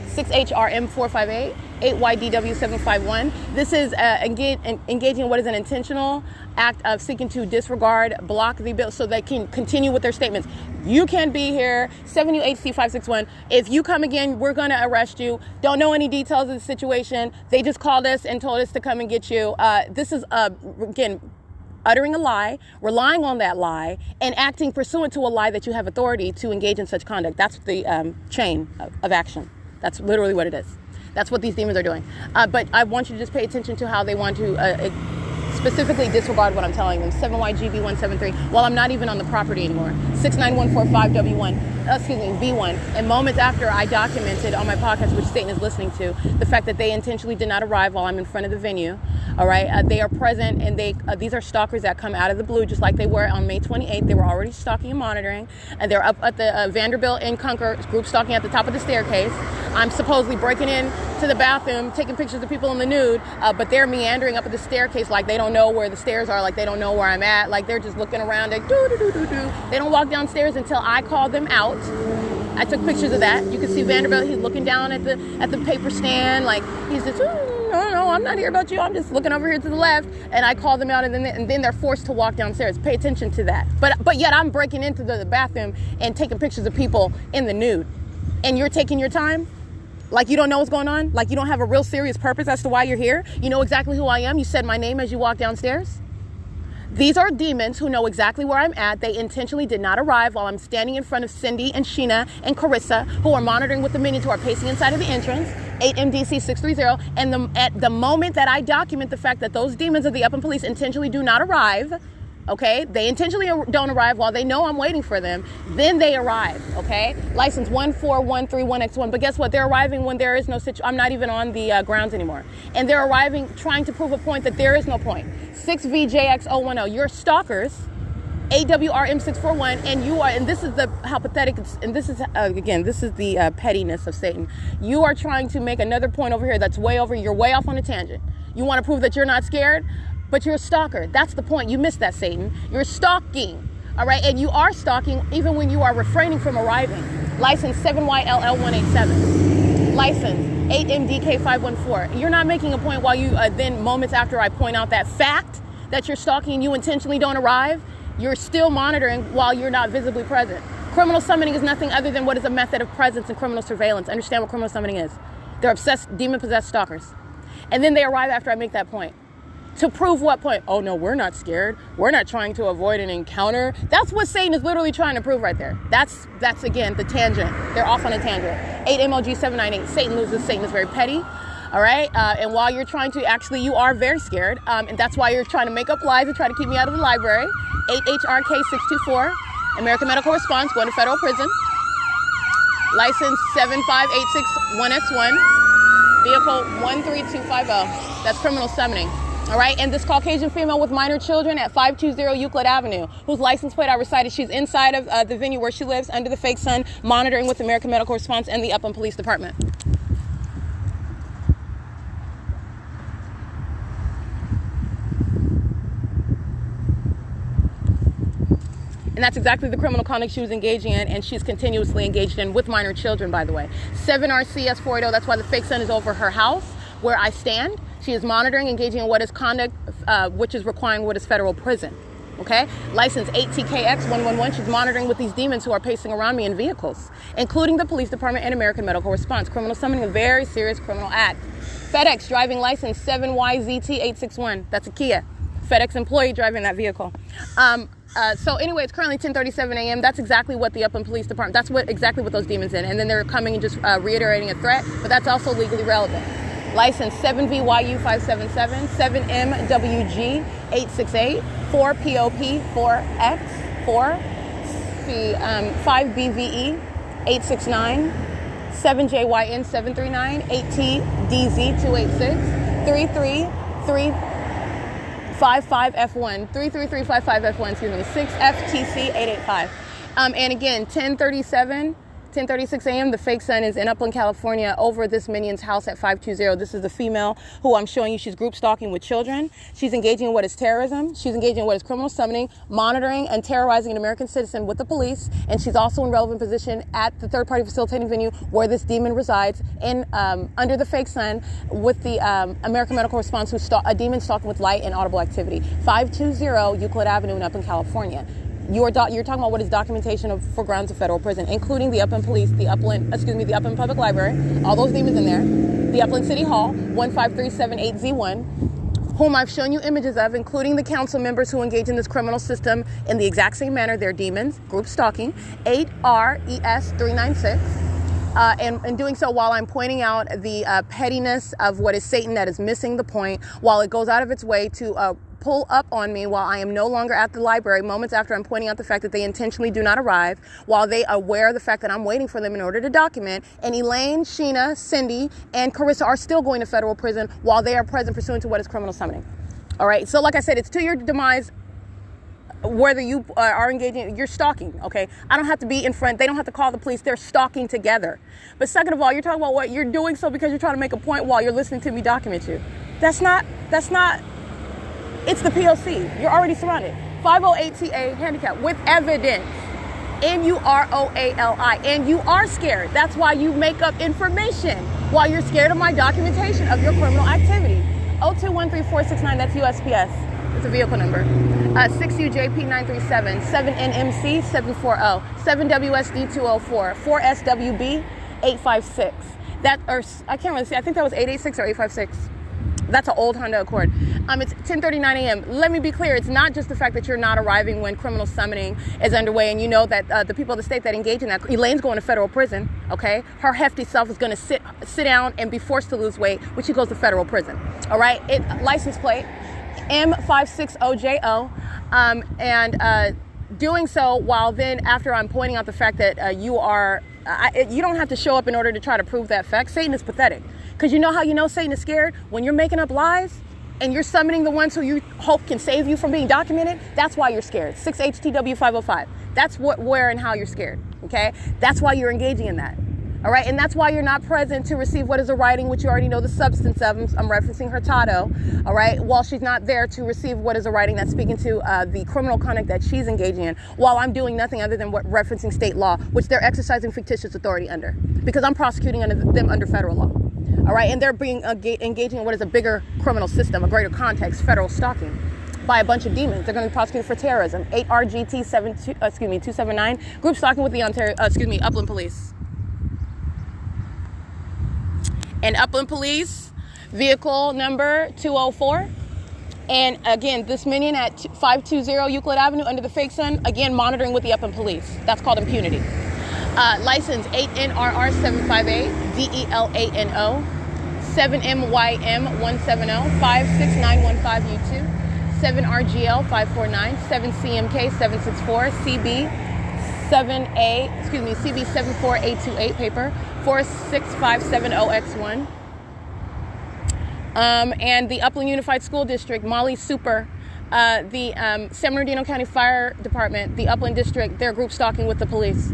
6HRM458 8YDW751. This is engaging in what is an intentional act of seeking to disregard, block the bill so they can continue with their statements. You can't be here. 7UHC561. If you come again, we're going to arrest you. Don't know any details of the situation. They just called us and told us to come and get you. This is, again, uttering a lie, relying on that lie, and acting pursuant to a lie that you have authority to engage in such conduct. That's the chain of action. That's literally what it is. That's what these demons are doing. But I want you to just pay attention to how they want to specifically disregard what I'm telling them. 7YGB173. Well, I'm not even on the property anymore. 69145W1, V1. And moments after I documented on my podcast, which Satan is listening to, the fact that they intentionally did not arrive while I'm in front of the venue. All right, they are present, and these are stalkers that come out of the blue, just like they were on May 28th. They were already stalking and monitoring, and they're up at the Vanderbilt and Conquer group stalking at the top of the staircase. I'm supposedly breaking in to the bathroom, taking pictures of people in the nude, but they're meandering up at the staircase like they don't know where the stairs are, like they don't know where I'm at, like they're just looking around, like do-do-do-do-do. They don't walk downstairs until I call them out. I took pictures of that. You can see Vanderbilt, he's looking down at the paper stand, like he's just, no, I'm not here about you. I'm just looking over here to the left, and I call them out, and then they're forced to walk downstairs. Pay attention to that. But yet I'm breaking into the bathroom and taking pictures of people in the nude, and you're taking your time, like you don't know what's going on, like you don't have a real serious purpose as to why you're here. You know exactly who I am. You said my name as you walk downstairs. These are demons who know exactly where I'm at. They intentionally did not arrive while I'm standing in front of Cindy and Sheena and Carissa, who are monitoring with the minions who are pacing inside of the entrance, 8MDC630. And at the moment that I document the fact that those demons of the Upland Police intentionally do not arrive, okay, they intentionally don't arrive while they know I'm waiting for them, then they arrive, okay? License 14131X1. But guess what? They're arriving when there is no situation. I'm not even on the grounds anymore. And they're arriving trying to prove a point that there is no point. 6VJX010. You're stalkers. AWRM641, and you are, and this is how pathetic, and this is, again, this is the pettiness of Satan. You are trying to make another point over here that's way over, you're way off on a tangent. You want to prove that you're not scared? But you're a stalker. That's the point. You missed that, Satan. You're stalking, all right? And you are stalking even when you are refraining from arriving. License 7YLL187. License 8MDK514. You're not making a point while you then moments after I point out that fact that you're stalking and you intentionally don't arrive, you're still monitoring while you're not visibly present. Criminal summoning is nothing other than what is a method of presence in criminal surveillance. Understand what criminal summoning is. They're obsessed, demon-possessed stalkers. And then they arrive after I make that point. To prove what point? Oh no, we're not scared. We're not trying to avoid an encounter. That's what Satan is literally trying to prove right there. That's again, the tangent. They're off on a tangent. 8MLG798. Satan loses. Satan is very petty. All right. And while you're trying to, actually, you are very scared. And that's why you're trying to make up lies and try to keep me out of the library. 8HRK624. American Medical Response, going to federal prison. License 75861S1. Vehicle 13250. That's criminal summoning. All right, and this Caucasian female with minor children at 520 Euclid Avenue, whose license plate I recited, she's inside of the venue where she lives under the fake sun, monitoring with American Medical Response and the Upland Police Department. And that's exactly the criminal conduct she was engaging in, and she's continuously engaged in with minor children, by the way. 7RCS480, that's why the fake sun is over her house, where I stand. She is monitoring, engaging in what is conduct, which is requiring what is federal prison, okay? License 8TKX111, she's monitoring with these demons who are pacing around me in vehicles, including the police department and American Medical Response. Criminal summoning, a very serious criminal act. FedEx driving license 7YZT861, that's a Kia. FedEx employee driving that vehicle. So anyway, it's currently 10:37 a.m. That's exactly what the Upland Police Department, that's exactly what those demons in. And then they're coming and just reiterating a threat, but that's also legally relevant. License 7VYU577, 7MWG868, 4POP4X, 5BVE869, 7JYN739, 8TDZ286, 33355F1, 33355F1, excuse me, 6FTC885. And again, 10:37 10:36 a.m. The fake son is in Upland, California, over this minion's house at 520. This is the female who I'm showing you. She's group stalking with children. She's engaging in what is terrorism. She's engaging in what is criminal summoning, monitoring, and terrorizing an American citizen with the police. And she's also in relevant position at the third-party facilitating venue where this demon resides, in under the fake son, with the American medical response, who's a demon stalking with light and audible activity. 520 Euclid Avenue in Upland, California. You're talking about what is documentation for grounds of federal prison, including the Upland Police, the Upland Public Library, all those demons in there, the Upland City Hall, 15378Z1, whom I've shown you images of, including the council members who engage in this criminal system in the exact same manner. They're demons, group stalking, 8RES396. And doing so while I'm pointing out the pettiness of what is Satan that is missing the point, while it goes out of its way to pull up on me while I am no longer at the library, moments after I'm pointing out the fact that they intentionally do not arrive, while they are aware of the fact that I'm waiting for them in order to document. And Elaine, Sheena, Cindy, and Carissa are still going to federal prison while they are present pursuant to what is criminal summoning. All right. So like I said, it's to your demise. Whether you are engaging, you're stalking, okay? I don't have to be in front. They don't have to call the police. They're stalking together. But second of all, you're talking about what you're doing so because you're trying to make a point while you're listening to me document you. That's not, it's the P.O.C. You're already surrounded. 508TA handicap with evidence. NUROALI. And you are scared. That's why you make up information while you're scared of my documentation of your criminal activity. 0213469, that's USPS. It's a vehicle number. 6UJP937, 7NMC740, 7WSD204, 4SWB856. That, or I can't really see. I think that was 886 or 856. That's an old Honda Accord. It's 10:39 a.m. Let me be clear. It's not just the fact that you're not arriving when criminal summoning is underway, and you know that the people of the state that engage in that, Elaine's going to federal prison. Okay, her hefty self is going to sit down and be forced to lose weight when she goes to federal prison. All right, license plate M560JO, and doing so while then after I'm pointing out the fact that you don't have to show up in order to try to prove that fact. Satan is pathetic. Because you know how you know Satan is scared? When you're making up lies and you're summoning the ones who you hope can save you from being documented, that's why you're scared. 6HTW505. That's where and how you're scared, okay? That's why you're engaging in that, all right? And that's why you're not present to receive what is a writing, which you already know the substance of. I'm referencing Hurtado, all right? While she's not there to receive what is a writing that's speaking to the criminal conduct that she's engaging in, while I'm doing nothing other than referencing state law, which they're exercising fictitious authority under, because I'm prosecuting them under federal law. All right, and they're being engaging in what is a bigger criminal system, a greater context, federal stalking by a bunch of demons. They're going to be prosecuted for terrorism. 8RGT279, group stalking with the Upland Police. And Upland Police, vehicle number 204. And again, this minion at 520 Euclid Avenue under the fake sun, again, monitoring with the Upland Police. That's called impunity. License 8NRR758, DELANO, 7MYM170, 56915U2, 7RGL549, 7CMK764, CB74828 paper, 46570X1. And the Upland Unified School District, Molly Super, the San Bernardino County Fire Department, the Upland District, they're group stalking with the police.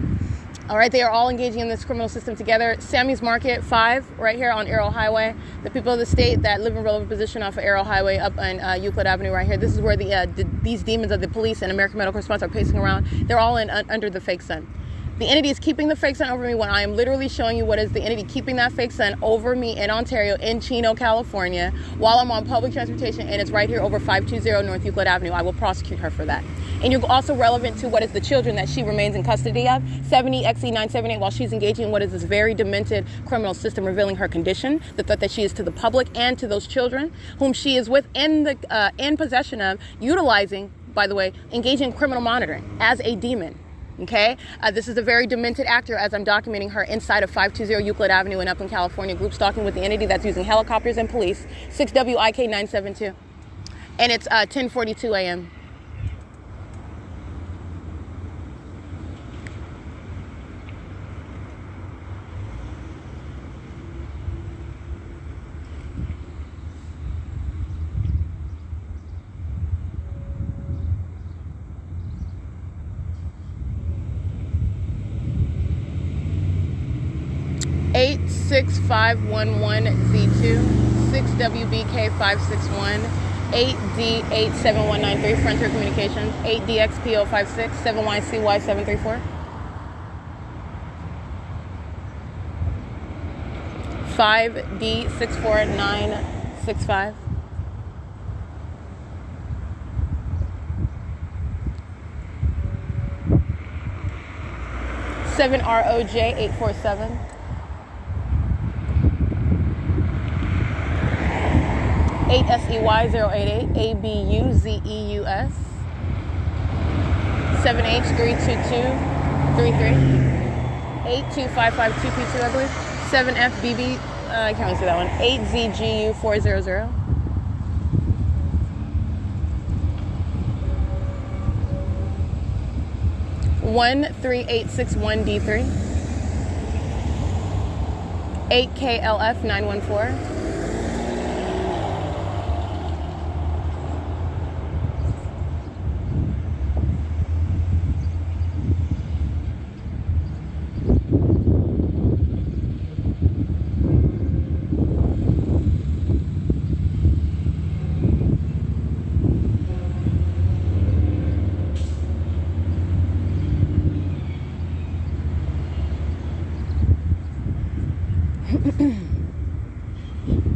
All right, they are all engaging in this criminal system together. Sammy's Market 5, right here on Arrow Highway. The people of the state that live in relevant position off of Arrow Highway up on Euclid Avenue right here. This is where these demons of the police and American Medical Response are pacing around. They're all under the fake sun. The entity is keeping the fake sun over me when I am literally showing you what is the entity keeping that fake sun over me in Ontario, in Chino, California, while I'm on public transportation, and it's right here over 520 North Euclid Avenue. I will prosecute her for that. And you're also relevant to what is the children that she remains in custody of, 70XE978, while she's engaging in what is this very demented criminal system, revealing her condition, the threat that she is to the public and to those children whom she is with in possession of, utilizing, by the way, engaging in criminal monitoring as a demon. Okay, this is a very demented actor as I'm documenting her inside of 520 Euclid Avenue in Upland, California, group stalking with the entity that's using helicopters and police, 6WIK972. And it's 10:42 a.m. 6511Z2, 6WBK561, 8D87193, Frontier Communications, 8DXPO56, 7YCY734. 5D64965. 7ROJ847. 8SEY088, ABUZEUS. 7H32233. 82552P2, I believe. 7FBB, I can't really see that one. 8ZGU400. 13861D3. 8KLF914.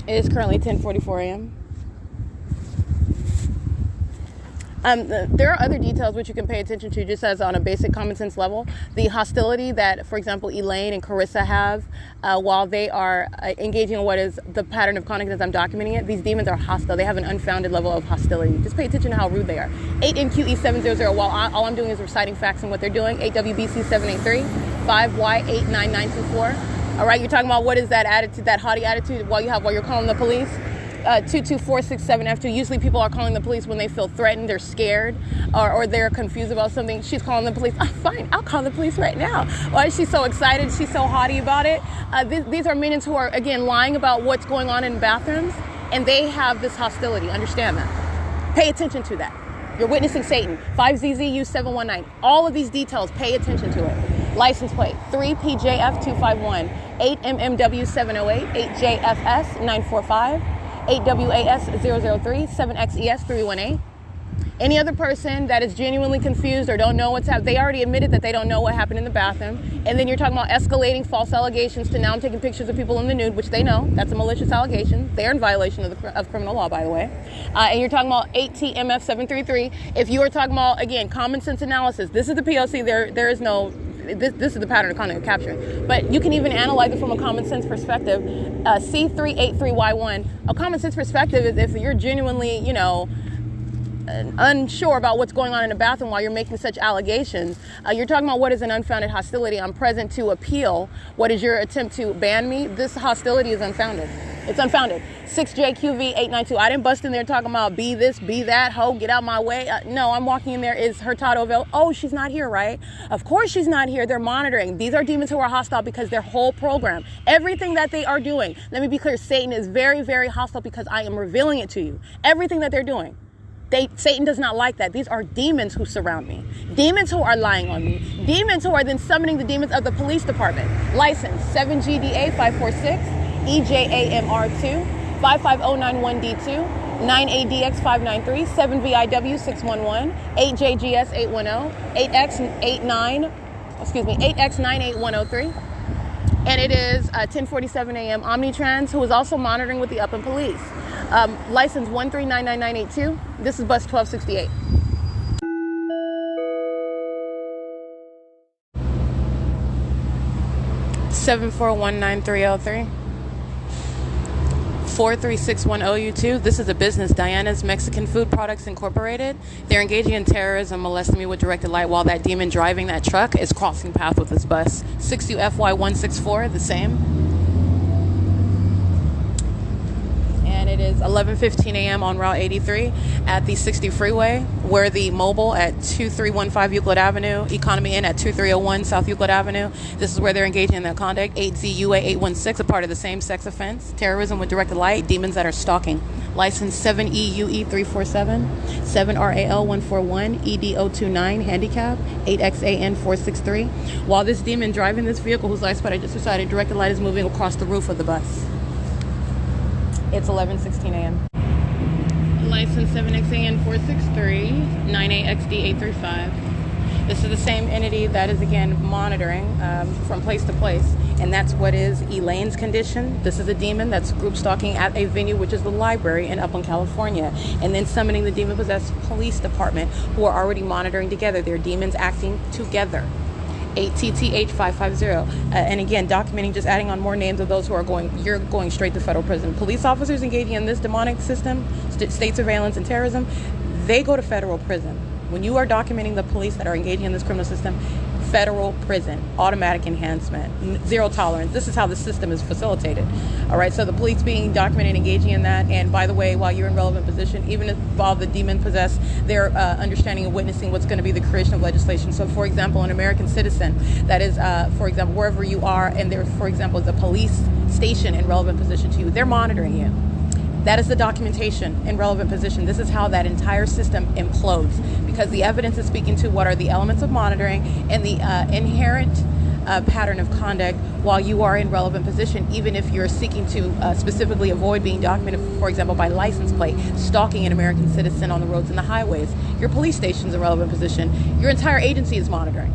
'It is currently 10:44 a.m. There are other details which you can pay attention to just as on a basic common sense level. The hostility that, for example, Elaine and Carissa have while they are engaging in what is the pattern of conduct as I'm documenting it. These demons are hostile. They have an unfounded level of hostility. Just pay attention to how rude they are. 8NQE700, while all I'm doing is reciting facts and what they're doing. 8WBC783, 5Y89924. All right, you're talking about what is that attitude, that haughty attitude while you're calling the police. 22467F2. Usually people are calling the police when they feel threatened, they're scared, or they're confused about something. She's calling the police. Oh, fine, I'll call the police right now. Why is she so excited? She's so haughty about it. These are minions who are, again, lying about what's going on in bathrooms, and they have this hostility. Understand that. Pay attention to that. You're witnessing Satan. 5ZZU719. All of these details, pay attention to it. License plate 3PJF251, 8MMW708, 8JFS945, 8WAS003, 7XES318. Any other person that is genuinely confused or don't know what's happening, they already admitted that they don't know what happened in the bathroom. And then you're talking about escalating false allegations to now I'm taking pictures of people in the nude, which they know. That's a malicious allegation. They're in violation of criminal law, by the way. And you're talking about 8TMF733. If you are talking about, again, common sense analysis, this is the P.O.C. There is no... This is the pattern of conduct capturing. But you can even analyze it from a common sense perspective. C383Y1. A common sense perspective is if you're genuinely, unsure about what's going on in the bathroom while you're making such allegations. You're talking about what is an unfounded hostility. I'm present to appeal. What is your attempt to ban me? This hostility is unfounded. It's unfounded. 6JQV892. I didn't bust in there talking about be this, be that, ho, get out my way. No, I'm walking in there. Is Hurtado available? Oh, she's not here, right? Of course she's not here. They're monitoring. These are demons who are hostile because their whole program, everything that they are doing, let me be clear, Satan is very, very hostile because I am revealing it to you. Everything that they're doing. Satan does not like that. These are demons who surround me. Demons who are lying on me. Demons who are then summoning the demons of the police department. License 7GDA546, EJAMR2, 55091D2, 9ADX593, 7VIW611, 8JGS810, 8X98103. And it is 10:47 a.m. Omnitrans, who is also monitoring with the Upland Police. License 1399982. This is bus 1268. (7419303) 43610U2. This is a business, Diana's Mexican Food Products Incorporated. They're engaging in terrorism, molesting me with directed light while that demon driving that truck is crossing path with this bus. 6UFY164, the same. And it is 11:15 a.m. on Route 83 at the 60 freeway, where the mobile at 2315 Euclid Avenue, Economy Inn at 2301 South Euclid Avenue. This is where they're engaging in their conduct. 8ZUA 816, a part of the same sex offense. Terrorism with directed light, demons that are stalking. License 7EUE 347, 7RAL 141, EDO29, handicap, 8XAN 463. While this demon driving this vehicle, whose light spot I just decided, directed light is moving across the roof of the bus. It's 11:16 a.m. License 7XAN 463, 98XD 835. This is the same entity that is, again, monitoring from place to place. And that's what is Elaine's condition. This is a demon that's group stalking at a venue, which is the library in Upland, California. And then summoning the demon-possessed police department, who are already monitoring together. They're demons acting together. 8TTH550. And again, documenting, just adding on more names of those who are you're going straight to federal prison. Police officers engaging in this demonic system, state surveillance and terrorism, they go to federal prison. When you are documenting the police that are engaging in this criminal system, federal prison, automatic enhancement, zero tolerance. This is how the system is facilitated. All right, so the police being documented, engaging in that, and by the way, while you're in relevant position, even if all the demon possessed, they're understanding and witnessing what's going to be the creation of legislation. So, for example, an American citizen that is, for example, wherever you are, and there, for example, is a police station in relevant position to you, they're monitoring you. That is the documentation in relevant position. This is how that entire system implodes, because the evidence is speaking to what are the elements of monitoring and the inherent pattern of conduct while you are in relevant position, even if you're seeking to specifically avoid being documented, for example, by license plate, stalking an American citizen on the roads and the highways. Your police station's in relevant position. Your entire agency is monitoring.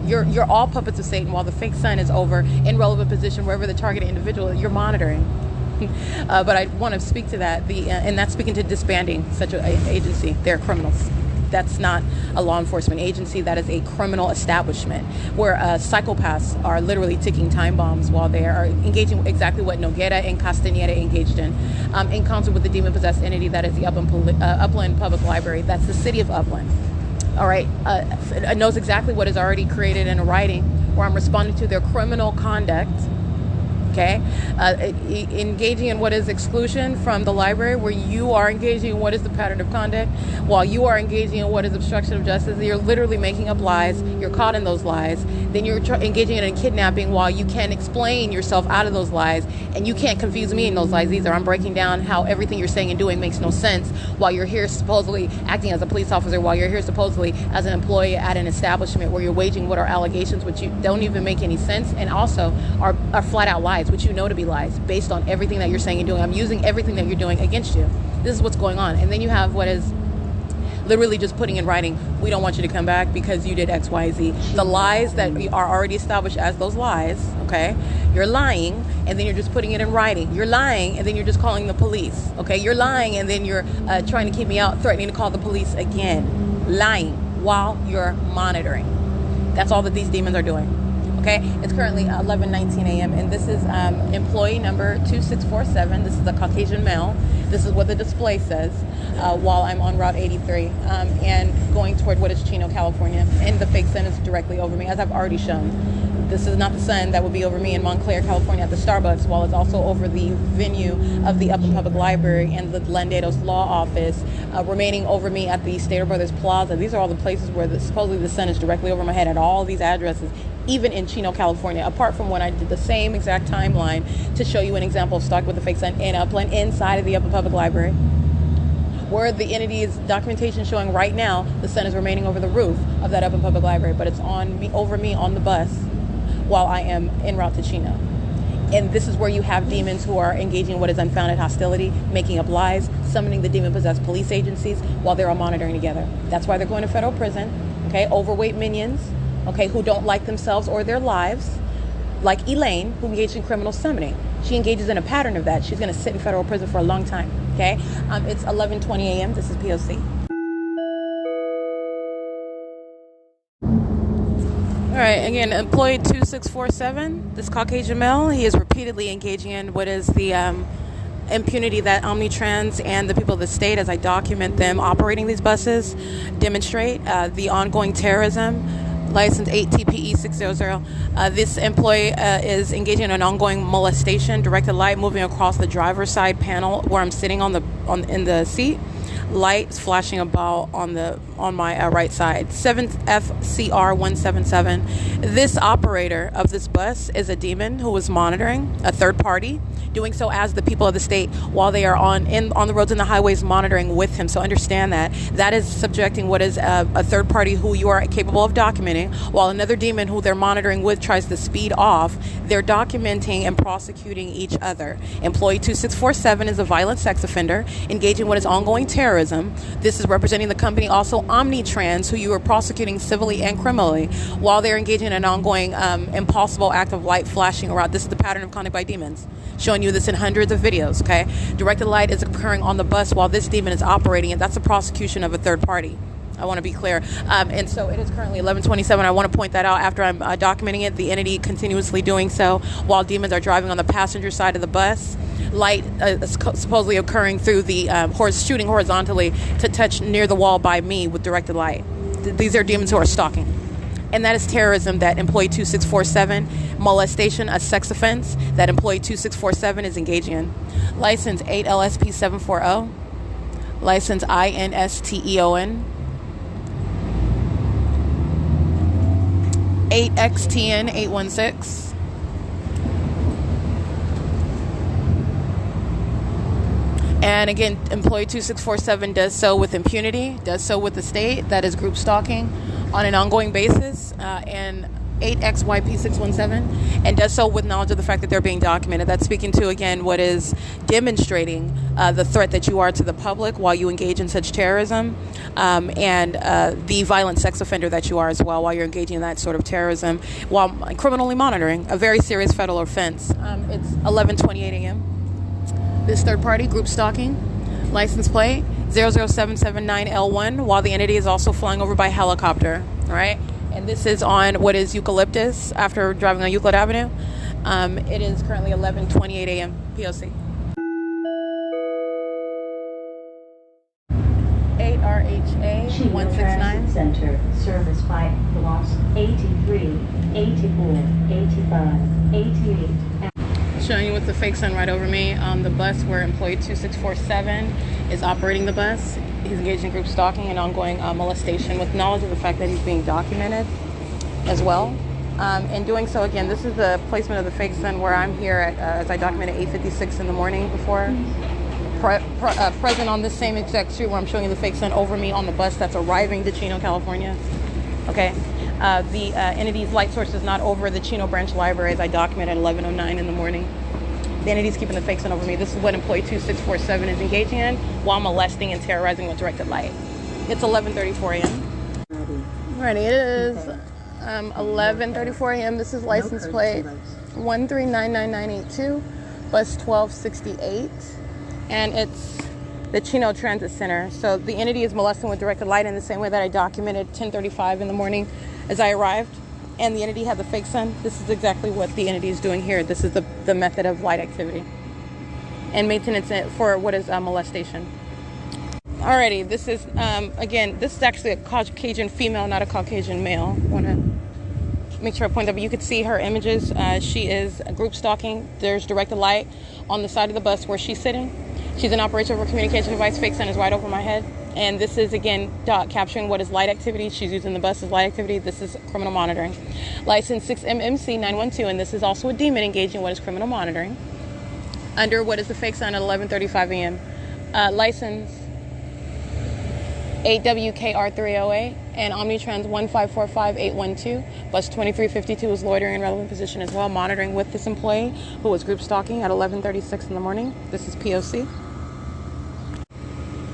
You're all puppets of Satan, while the fake sun is over in relevant position, wherever the targeted individual, you're monitoring. But I want to speak to that, and that's speaking to disbanding such an agency. They're criminals. That's not a law enforcement agency. That is a criminal establishment where psychopaths are literally ticking time bombs while they are engaging exactly what Noguera and Castaneda engaged in concert with the demon-possessed entity that is the Upland Public Library. That's the city of Upland. All right, knows exactly what is already created in a writing where I'm responding to their criminal conduct. Okay, engaging in what is exclusion from the library, where you are engaging in what is the pattern of conduct, while you are engaging in what is obstruction of justice. You're literally making up lies. You're caught in those lies. Then you're engaging in a kidnapping while you can't explain yourself out of those lies, and you can't confuse me in those lies either. I'm breaking down how everything you're saying and doing makes no sense while you're here supposedly acting as a police officer, while you're here supposedly as an employee at an establishment where you're waging what are allegations which you don't even make any sense, and also are flat out lies, which you know to be lies based on everything that you're saying and doing. I'm using everything that you're doing against you. This is what's going on. And then you have what is literally just putting in writing, we don't want you to come back because you did X, Y, Z. The lies that are already established as those lies, okay? You're lying, and then you're just putting it in writing. You're lying, and then you're just calling the police, okay? You're lying, and then you're trying to keep me out, threatening to call the police again. Lying while you're monitoring. That's all that these demons are doing. Okay, it's currently 11:19 a.m. and this is employee number 2647. This is a Caucasian male. This is what the display says while I'm on Route 83 and going toward what is Chino, California. And the fake sun is directly over me, as I've already shown. This is not the sun that would be over me in Montclair, California at the Starbucks, while it's also over the venue of the Upland Public Library and the Landados Law Office, remaining over me at the Stater Brothers Plaza. These are all the places where supposedly the sun is directly over my head at all these addresses, even in Chino, California, apart from when I did the same exact timeline to show you an example of stalking with the fake sun in Upland inside of the Upland Public Library, where the entity's documentation showing right now the sun is remaining over the roof of that Upland Public Library, but it's on me, over me on the bus while I am en route to Chino. And this is where you have demons who are engaging in what is unfounded hostility, making up lies, summoning the demon-possessed police agencies while they're all monitoring together. That's why they're going to federal prison, okay? Overweight minions, okay, who don't like themselves or their lives, like Elaine, who engaged in criminal summoning. She engages in a pattern of that. She's going to sit in federal prison for a long time, okay? It's 11:20 a.m. This is P.O.C. All right, again, employee 2647, this Caucasian male, he is repeatedly engaging in what is the impunity that Omnitrans and the people of the state, as I document them operating these buses, demonstrate the ongoing terrorism, License 8 TPE 600. This employee is engaging in an ongoing molestation. Directed light moving across the driver's side panel where I'm sitting in the seat. Lights flashing about on my right side. 7FCR 177. This operator of this bus is a demon who was monitoring a third party, doing so as the people of the state while they are on the roads and the highways monitoring with him. So understand that is subjecting what is a third party who you are capable of documenting, while another demon who they're monitoring with tries to speed off. They're documenting and prosecuting each other. Employee 2647 is a violent sex offender engaging what is ongoing terrorism. This is representing the company also Omnitrans, who you are prosecuting civilly and criminally while they're engaging in an ongoing impossible act of light flashing around. This is the pattern of conduct by demons, showing you this in hundreds of videos. Okay, directed light is occurring on the bus while this demon is operating, and that's a prosecution of a third party. I want to be clear. And so it is currently 11:27. I want to point that out after I'm documenting it. The entity continuously doing so while demons are driving on the passenger side of the bus. Light supposedly occurring through the shooting horizontally to touch near the wall by me with directed light. These are demons who are stalking. And that is terrorism that employee 2647, molestation, a sex offense that employee 2647 is engaging in. License 8 LSP 740. License INSTEON. 8XTN 816. And again, employee 2647 does so with impunity, does so with the state, that is group stalking on an ongoing basis, and 8XYP617, and does so with knowledge of the fact that they're being documented. That's speaking to, again, what is demonstrating the threat that you are to the public while you engage in such terrorism, and the violent sex offender that you are as well while you're engaging in that sort of terrorism while criminally monitoring a very serious federal offense. It's 11:28 a.m. This third party group stalking, license plate 00779L1, while the entity is also flying over by helicopter. All right, and this is on what is Eucalyptus after driving on Euclid Avenue. It is currently 11:28 a.m. P.O.C. 8RHA Chino 169. Transit Center, service by blocks 83, 84, 85, 88. Showing you with the fake sun right over me on the bus where employee 2647 is operating the bus. He's engaged in group stalking and ongoing molestation with knowledge of the fact that he's being documented as well. In doing so, again, this is the placement of the fake sun where I'm here at, as I documented, 8:56 in the morning before. Present on this same exact street where I'm showing you the fake sun over me on the bus that's arriving to Chino, California. Okay. The entity's light source is not over the Chino Branch Library as I documented at 11:09 in the morning. The entity's keeping the fake sun over me. This is what employee 2647 is engaging in while molesting and terrorizing with directed light. It's 11:34 a.m. Alrighty, it is 11:34 a.m. This is license plate 1399982, bus 1268, and it's the Chino Transit Center. So the entity is molesting with directed light in the same way that I documented 10:35 in the morning as I arrived, and the entity had the fake sun. This is exactly what the entity is doing here. This is the method of light activity and maintenance for what is molestation. Alrighty, this is again, this is actually a Caucasian female, not a Caucasian male. I want to make sure I point that, but you could see her images. She is group stalking. There's directed light on the side of the bus where she's sitting. She's an operator of her communication device. Fake sun is right over my head. And this is, again, capturing what is light activity. She's using the bus as light activity. This is criminal monitoring. License 6MMC 912, and this is also a demon engaging what is criminal monitoring under what is the fake sun at 11:35 a.m. License 8WKR308 and Omnitrans 1545812. Bus 2352 is loitering in relevant position as well, monitoring with this employee who was group stalking at 11:36 in the morning. This is P.O.C.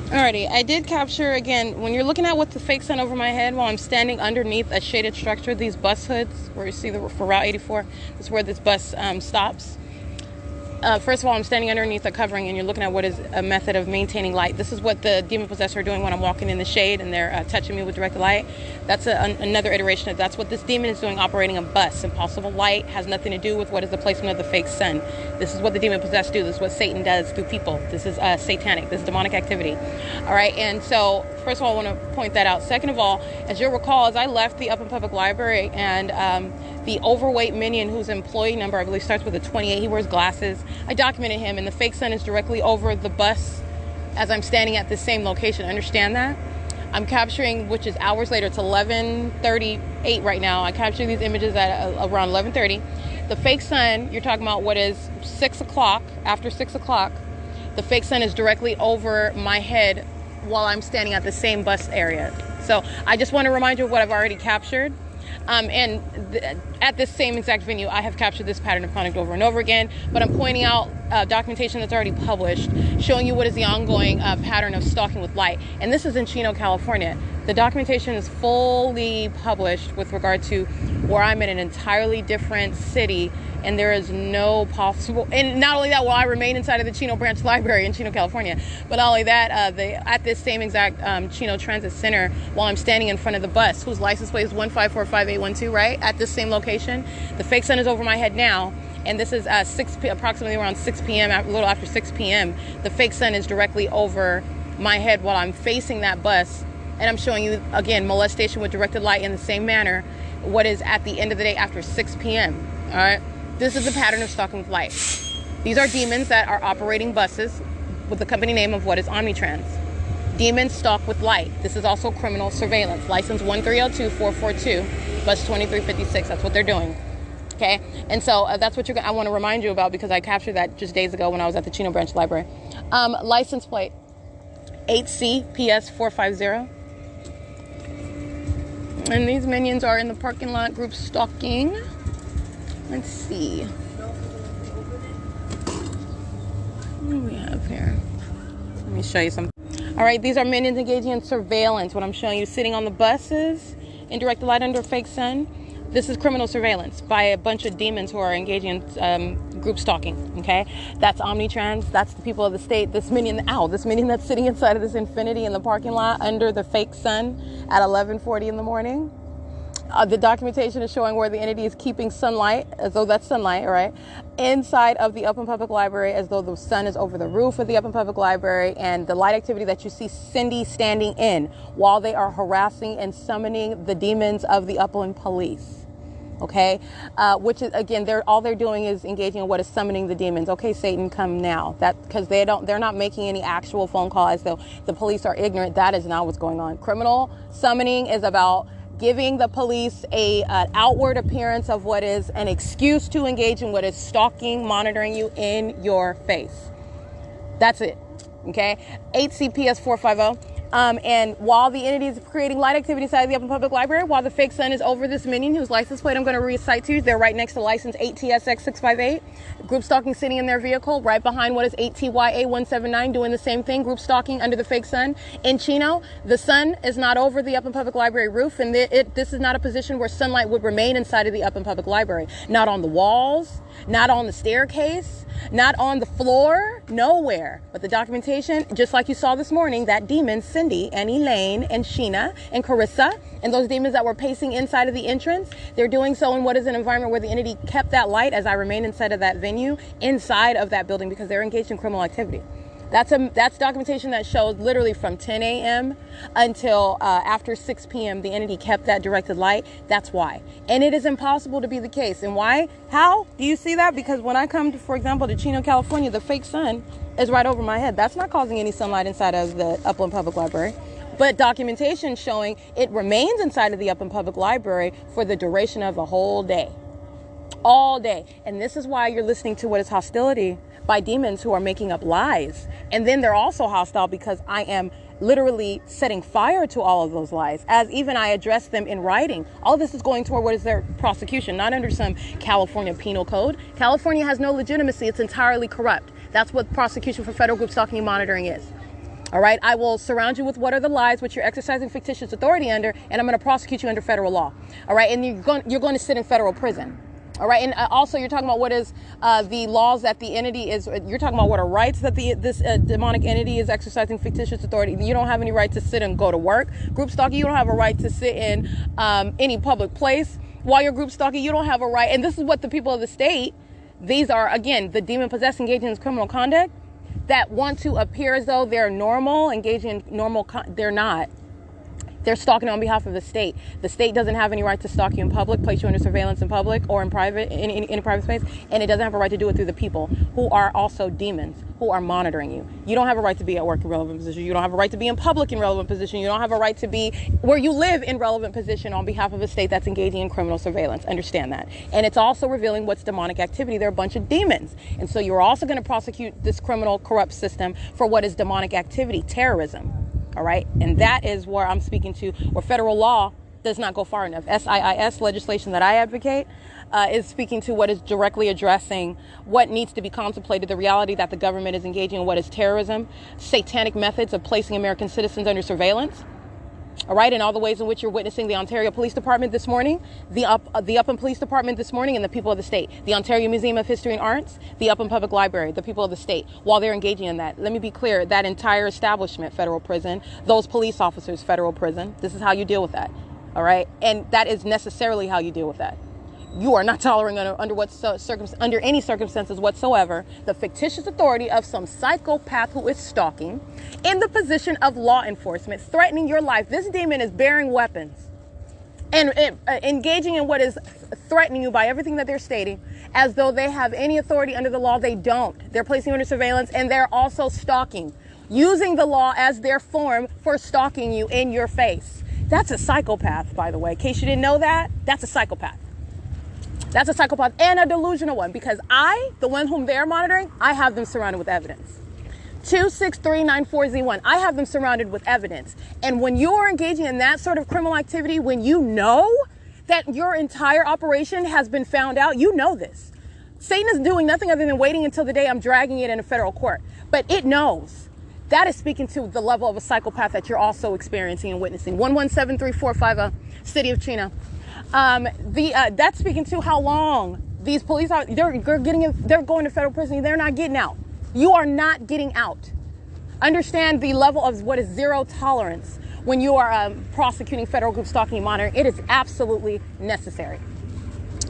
Alrighty, I did capture, again, when you're looking at what the fake sun over my head while I'm standing underneath a shaded structure, these bus hoods, where you see for Route 84, this is where this bus stops. First of all, I'm standing underneath a covering, and you're looking at what is a method of maintaining light. This is what the demon possessed are doing when I'm walking in the shade and they're touching me with directed light. That's another iteration of that's what this demon is doing, operating a bus. Impossible light has nothing to do with what is the placement of the fake sun. This is what the demon possessed do. This is what Satan does through people. This is satanic. This is demonic activity. All right, and so first of all, I want to point that out. Second of all, as you'll recall, as I left the Upland Public Library and the overweight minion whose employee number, I believe, starts with a 28. He wears glasses. I documented him, and the fake sun is directly over the bus as I'm standing at the same location. Understand that? I'm capturing, which is hours later. It's 11:38 right now. I captured these images at around 11:30. The fake sun, you're talking about what is 6 o'clock, after 6 o'clock. The fake sun is directly over my head while I'm standing at the same bus area. So I just want to remind you of what I've already captured. At this same exact venue, I have captured this pattern of conduct over and over again, but I'm pointing out documentation that's already published, showing you what is the ongoing pattern of stalking with light. And this is in Chino, California. The documentation is fully published with regard to where I'm in an entirely different city, and there is no possible, and not only that, well, I remain inside of the Chino Branch Library in Chino, California, but not only that, at this same exact Chino Transit Center, while I'm standing in front of the bus, whose license plate is 1545812, right, at this same location, the fake sun is over my head now, and this is approximately around 6 p.m., a little after 6 p.m., the fake sun is directly over my head while I'm facing that bus, and I'm showing you, again, molestation with directed light in the same manner, what is at the end of the day after 6 p.m., all right? This is a pattern of stalking with light. These are demons that are operating buses with the company name of what is Omnitrans. Demons stalk with light. This is also criminal surveillance. License 1302442, bus 2356. That's what they're doing. Okay? And so that's what I want to remind you about, because I captured that just days ago when I was at the Chino Branch Library. License plate 8C PS450. And these minions are in the parking lot, group stalking. Let's see. What do we have here? Let me show you some. All right, these are minions engaging in surveillance. What I'm showing you, sitting on the buses in direct light under fake sun. This is criminal surveillance by a bunch of demons who are engaging in group stalking. Okay, that's Omnitrans. That's the people of the state. This minion, this minion that's sitting inside of this Infinity in the parking lot under the fake sun at 11:40 in the morning. The documentation is showing where the entity is keeping sunlight, as though that's sunlight, right, inside of the Upland Public Library, as though the sun is over the roof of the Upland Public Library, and the light activity that you see Cindy standing in while they are harassing and summoning the demons of the Upland Police. Okay, which is, again, all they're doing is engaging in what is summoning the demons. Okay, Satan, come now. That, because they're not making any actual phone call as though the police are ignorant. That is not what's going on. Criminal summoning is about giving the police an outward appearance of what is an excuse to engage in what is stalking, monitoring you in your face. That's it. Okay, 8CPS 450. And while the entity is creating light activity inside the Upland Public Library, while the fake sun is over this minion whose license plate I'm going to recite to you, they're right next to license 8TSX658. Group stalking sitting in their vehicle, right behind what is 8TYA179, doing the same thing, group stalking under the fake sun. In Chino, the sun is not over the Upland Public Library roof, and this is not a position where sunlight would remain inside of the Upland Public Library. Not on the walls, not on the staircase, not on the floor, nowhere. But the documentation, just like you saw this morning, that demon, Cindy and Elaine and Sheena and Carissa, and those demons that were pacing inside of the entrance, they're doing so in what is an environment where the entity kept that light as I remain inside of that venue, inside of that building, because they're engaged in criminal activity. That's documentation that shows literally from 10 a.m. until after 6 p.m. the entity kept that directed light. That's why. And it is impossible to be the case. And why? How? Do you see that? Because when I come to, for example, to Chino, California, the fake sun is right over my head. That's not causing any sunlight inside of the Upland Public Library. But documentation showing it remains inside of the Upland Public Library for the duration of the whole day. All day. And this is why you're listening to what is hostility by demons who are making up lies. And then they're also hostile because I am literally setting fire to all of those lies, as even I address them in writing. All this is going toward what is their prosecution, not under some California penal code. California has no legitimacy. It's entirely corrupt. That's what prosecution for federal group stalking and monitoring is. All right, I will surround you with what are the lies which you're exercising fictitious authority under, and I'm going to prosecute you under federal law. All right, and you're going to sit in federal prison. All right, and also you're talking about what is the laws that the entity is. You're talking about what are rights that this demonic entity is exercising fictitious authority. You don't have any right to sit and go to work. Group stalking, you don't have a right to sit in any public place while you're group stalking. You don't have a right. And this is what the people of the state. These are again the demon possessed engaging in criminal conduct that want to appear as though they're normal, engaging in normal. They're not. They're stalking on behalf of the state. The state doesn't have any right to stalk you in public, place you under surveillance in public or in private, in private space, and it doesn't have a right to do it through the people who are also demons, who are monitoring you. You don't have a right to be at work in relevant position. You don't have a right to be in public in relevant position. You don't have a right to be where you live in relevant position on behalf of a state that's engaging in criminal surveillance. Understand that. And it's also revealing what's demonic activity. They're a bunch of demons. And so you're also going to prosecute this criminal, corrupt system for what is demonic activity, terrorism. All right. And that is where I'm speaking to, where federal law does not go far enough. S.I.I.S legislation that I advocate is speaking to what is directly addressing what needs to be contemplated, the reality that the government is engaging in what is terrorism, satanic methods of placing American citizens under surveillance. All right, and all the ways in which you're witnessing the Ontario Police Department this morning, the Upham Police Department this morning, and the people of the state, the Ontario Museum of History and Arts, the Upham Public Library, the people of the state, while they're engaging in that. Let me be clear, that entire establishment, federal prison, those police officers, federal prison, this is how you deal with that. All right, and that is necessarily how you deal with that. You are not tolerating under any circumstances whatsoever the fictitious authority of some psychopath who is stalking in the position of law enforcement, threatening your life. This demon is bearing weapons and engaging in what is threatening you by everything that they're stating, as though they have any authority under the law. They don't. They're placing you under surveillance, and they're also stalking, using the law as their form for stalking you in your face. That's a psychopath, by the way. In case you didn't know that, that's a psychopath. That's a psychopath and a delusional one, because the one whom they're monitoring, I have them surrounded with evidence. 26394Z1, I have them surrounded with evidence. And when you are engaging in that sort of criminal activity, when you know that your entire operation has been found out, you know this. Satan is doing nothing other than waiting until the day I'm dragging it in a federal court. But it knows. That is speaking to the level of a psychopath that you're also experiencing and witnessing. 117345, City of Chino. That's speaking to how long these police are. They're going to federal prison. They're not getting out. You are not getting out. Understand the level of what is zero tolerance when you are prosecuting federal group stalking and monitoring. It is absolutely necessary.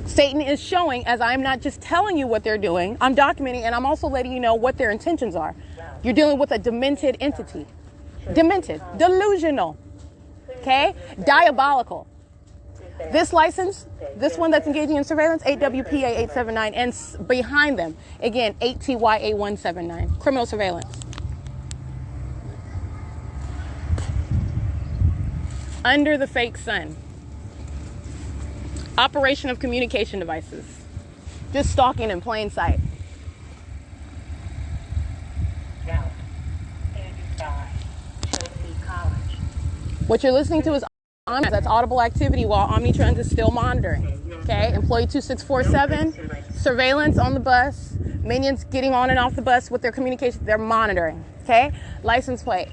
Satan is showing, as I'm not just telling you what they're doing, I'm documenting, and I'm also letting you know what their intentions are. You're dealing with a demented entity. Demented, delusional, okay, diabolical. This license, this one that's engaging in surveillance, 8WPA879, and behind them, again, 8TYA179, criminal surveillance. Under the fake sun. Operation of communication devices. Just stalking in plain sight. What you're listening to is that's audible activity while Omnitrans is still monitoring. Okay, employee 2647, surveillance on the bus, minions getting on and off the bus with their communication, they're monitoring. Okay, license plate.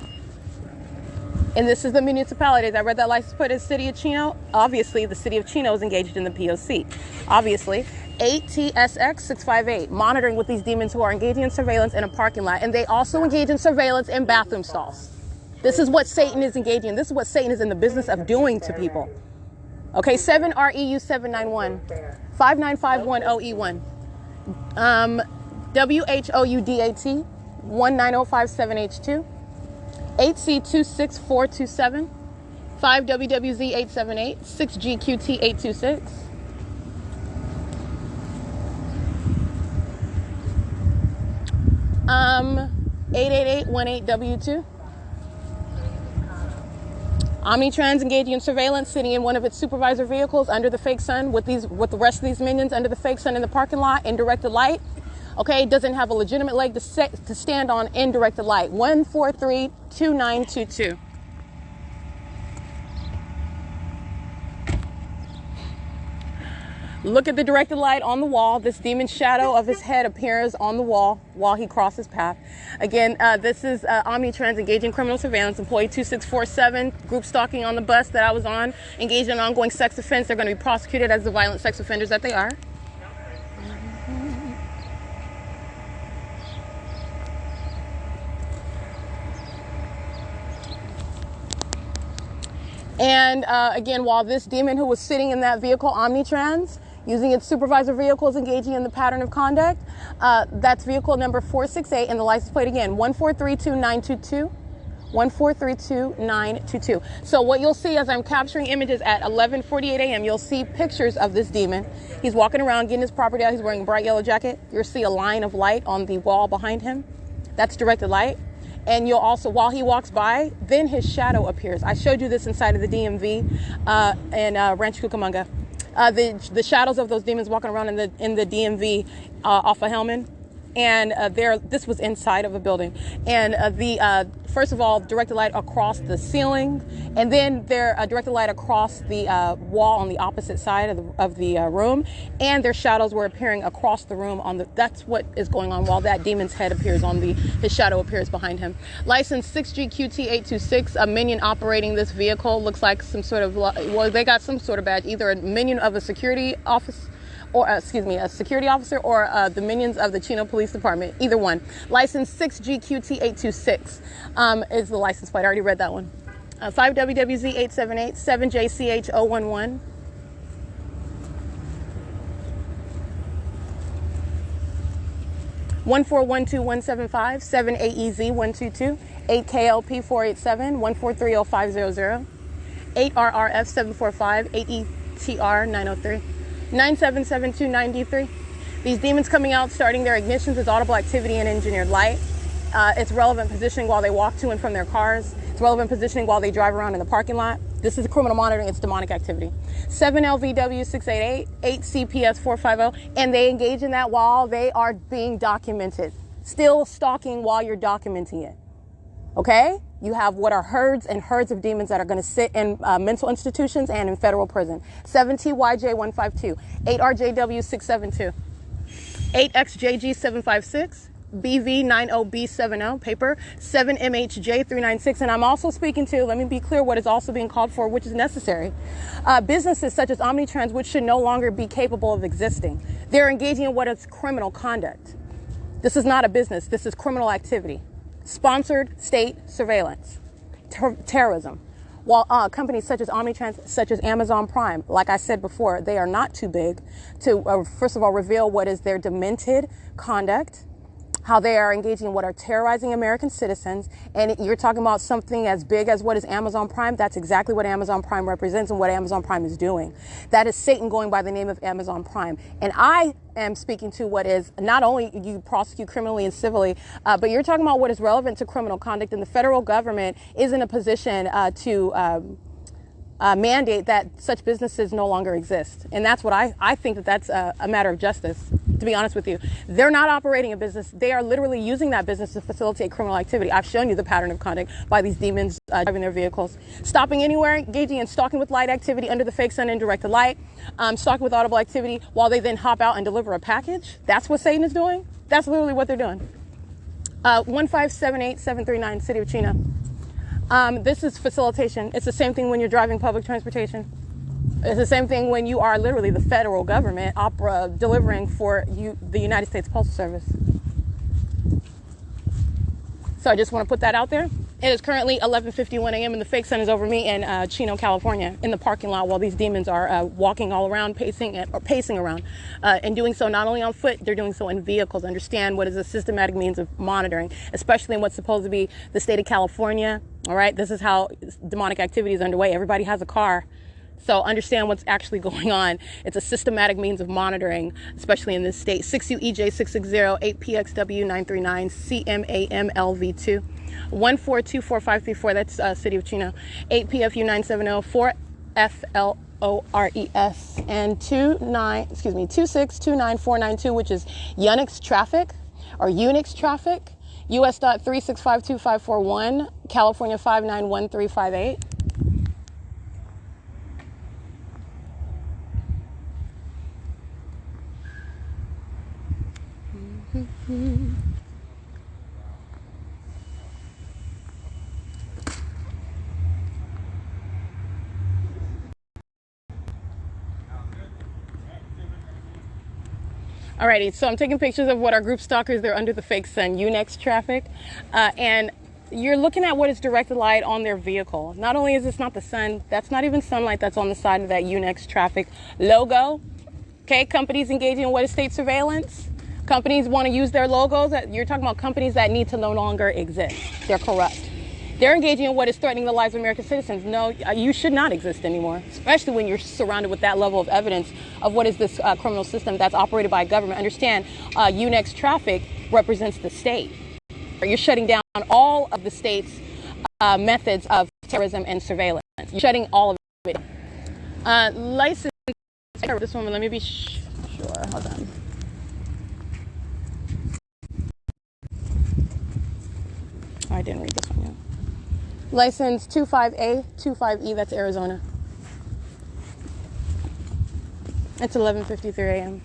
And this is the municipalities. I read that license plate is City of Chino. Obviously, the City of Chino is engaged in the P.O.C. Obviously, 8TSX658, monitoring with these demons who are engaging in surveillance in a parking lot. And they also engage in surveillance in bathroom stalls. This is what Satan is engaging in. This is what Satan is in the business of doing to people. Okay, 7REU791, 59510E1, WHOUDAT, 19057H2, 8C26427, 5WWZ878, 6GQT826. Um, 88818W2. Omnitrans engaging in surveillance, sitting in one of its supervisor vehicles under the fake sun with the rest of these minions under the fake sun in the parking lot in directed light. Okay, it doesn't have a legitimate leg to stand on in directed light. 1432922. Look at the directed light on the wall. This demon shadow of his head appears on the wall while he crosses path. Again, this is Omnitrans engaging criminal surveillance. Employee 2647, group stalking on the bus that I was on, engaged in an ongoing sex offense. They're going to be prosecuted as the violent sex offenders that they are. And again, while this demon who was sitting in that vehicle, Omnitrans, using its supervisor vehicle, is engaging in the pattern of conduct, that's vehicle number 468, and the license plate again, 1432922. 1432922. So what you'll see as I'm capturing images at 11:48 a.m., you'll see pictures of this demon. He's walking around getting his property out. He's wearing a bright yellow jacket. You'll see a line of light on the wall behind him. That's directed light. And you'll also, while he walks by, then his shadow appears. I showed you this inside of the DMV in Rancho Cucamonga. The shadows of those demons walking around in the DMV off of Hellman. And this was inside of a building. And first of all, directed light across the ceiling, and then there directed light across the wall on the opposite side of the room, and their shadows were appearing across the room that's what is going on while that demon's head appears his shadow appears behind him. License 6GQT826, a minion operating this vehicle, looks like some sort of, well, they got some sort of badge, either a minion of a security office, or a security officer, or the minions of the Chino Police Department, either one. License 6GQT826 is the license plate. I already read that one. 5WWZ878, 7JCH011. 1412175, 7AEZ122, 8KLP487, 1430500, 8RRF745, 8ETR903. 97729D3. These demons coming out, starting their ignitions is audible activity and engineered light. It's relevant positioning while they walk to and from their cars. It's relevant positioning while they drive around in the parking lot. This is criminal monitoring. It's demonic activity. 7LVW688, 8CPS450, and they engage in that while they are being documented. Still stalking while you're documenting it. Okay? You have what are herds and herds of demons that are going to sit in mental institutions and in federal prison. 7TYJ152, 8RJW672, 8XJG756, BV90B70, paper, 7MHJ396. And I'm also speaking to, let me be clear, what is also being called for, which is necessary. Businesses such as Omnitrans, which should no longer be capable of existing. They're engaging in what is criminal conduct. This is not a business. This is criminal activity. Sponsored state surveillance, terrorism. While companies such as Omnitrans, such as Amazon Prime, like I said before, they are not too big to, first of all, reveal what is their demented conduct, how they are engaging in what are terrorizing American citizens. And you're talking about something as big as what is Amazon Prime. That's exactly what Amazon Prime represents and what Amazon Prime is doing. That is Satan going by the name of Amazon Prime. And I am speaking to what is not only you prosecute criminally and civilly, but you're talking about what is relevant to criminal conduct. And the federal government is in a position to mandate that such businesses no longer exist. And that's what I think that's a matter of justice, to be honest with you. They're not operating a business. They are literally using that business to facilitate criminal activity. I've shown you the pattern of conduct by these demons driving their vehicles. Stopping anywhere, engaging in stalking with light activity under the fake sun and directed light, stalking with audible activity while they then hop out and deliver a package. That's what Satan is doing. That's literally what they're doing. 1578739, City of Chino. This is facilitation. It's the same thing when you're driving public transportation. It's the same thing when you are literally the federal government delivering for the United States Postal Service. So I just want to put that out there. It is currently 11:51 a.m. and the fake sun is over me in Chino, California, in the parking lot while these demons are walking all around, pacing around, and doing so not only on foot, they're doing so in vehicles. Understand what is a systematic means of monitoring, especially in what's supposed to be the state of California. All right, this is how demonic activity is underway. Everybody has a car. So understand what's actually going on. It's a systematic means of monitoring, especially in this state. 6UEJ660, 8PXW939, CMAMLV2, 1424534, that's City of Chino, 8PFU970, 4FLORES, and 2629492, which is Unix traffic, or Unix traffic, US.3652541, California 591358. Alrighty, so I'm taking pictures of what our group stalkers, they're under the fake sun, Unix traffic, and You're looking at what is directed light on their vehicle. Not only is this not the sun, that's not even sunlight that's on the side of that U.S.C traffic logo. Okay, companies engaging in what is state surveillance. Companies want to use their logos. You're talking about companies that need to no longer exist. They're corrupt. They're engaging in what is threatening the lives of American citizens. No, you should not exist anymore, especially when you're surrounded with that level of evidence of what is this criminal system that's operated by government. Understand, U.S. traffic represents the state. You're shutting down all of the state's methods of terrorism and surveillance. You're shutting all of it. License. This one, let me be sure. Hold on. Oh, I didn't read this one yet. License 25A, 25E, that's Arizona. It's 11:53 a.m.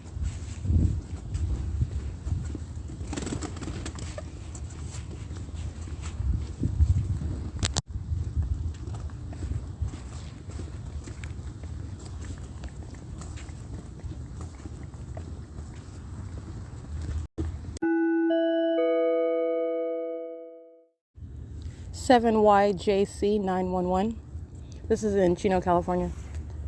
YJC 911. This is in Chino, California.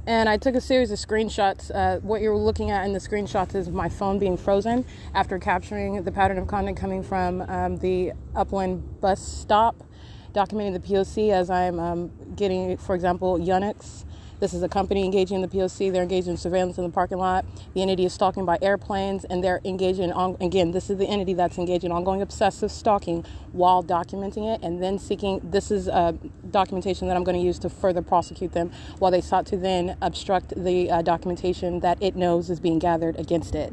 And I took a series of screenshots. What you're looking at in the screenshots is my phone being frozen after capturing the pattern of conduct coming from the Upland bus stop, documenting the P.O.C. as I'm getting, for example, U.S.C. This is a company engaging in the P.O.C. They're engaged in surveillance in the parking lot. The entity is stalking by airplanes, and they're engaged in, again, this is the entity that's engaged in ongoing obsessive stalking while documenting it and then seeking, this is documentation that I'm going to use to further prosecute them while they sought to then obstruct the documentation that it knows is being gathered against it.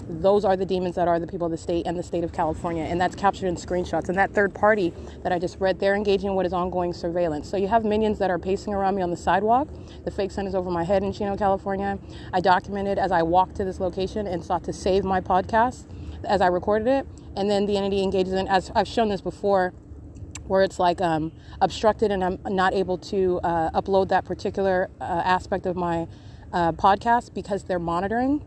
Those are the demons that are the people of the state and the state of California, and that's captured in screenshots. And that third party that I just read, they're engaging in what is ongoing surveillance. So you have minions that are pacing around me on the sidewalk. The fake sun is over my head in Chino, California. I documented as I walked to this location and sought to save my podcast as I recorded it. And then the entity engages in, as I've shown this before, where it's like obstructed and I'm not able to upload that particular aspect of my podcast because they're monitoring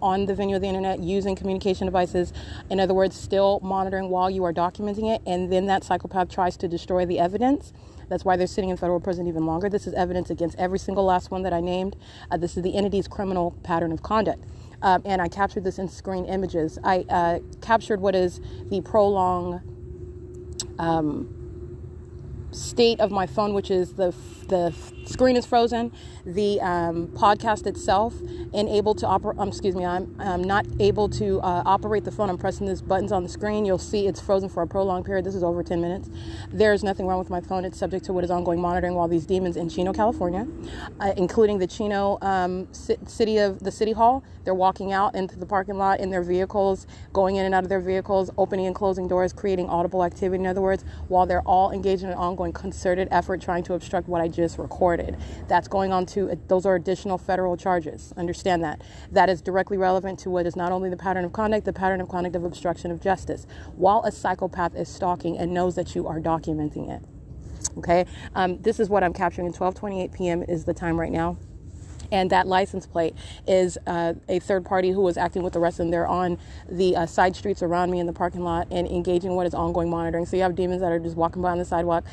on the venue of the internet using communication devices. In other words, still monitoring while you are documenting it, and then that psychopath tries to destroy the evidence. That's why they're sitting in federal prison even longer. This is evidence against every single last one that I named. This is the entity's criminal pattern of conduct. And I captured this in screen images. I captured what is the prolonged state of my phone, which is the screen is frozen, the podcast itself, and able to operate. I'm not able to operate the phone. I'm pressing these buttons on the screen. You'll see it's frozen for a prolonged period. This is over 10 minutes. There's nothing wrong with my phone. It's subject to what is ongoing monitoring while these demons in Chino, California, including the Chino city hall, they're walking out into the parking lot in their vehicles, going in and out of their vehicles, opening and closing doors, creating audible activity. In other words, while they're all engaged in an ongoing concerted effort trying to obstruct what I just recorded. That's going on to, those are additional federal charges. Understand that. That is directly relevant to what is not only the pattern of conduct of obstruction of justice, while a psychopath is stalking and knows that you are documenting it. Okay? This is what I'm capturing. 12:28 p.m. is the time right now. And that license plate is a third party who was acting with the rest of them. They're on the side streets around me in the parking lot and engaging in what is ongoing monitoring. So you have demons that are just walking by on the sidewalk.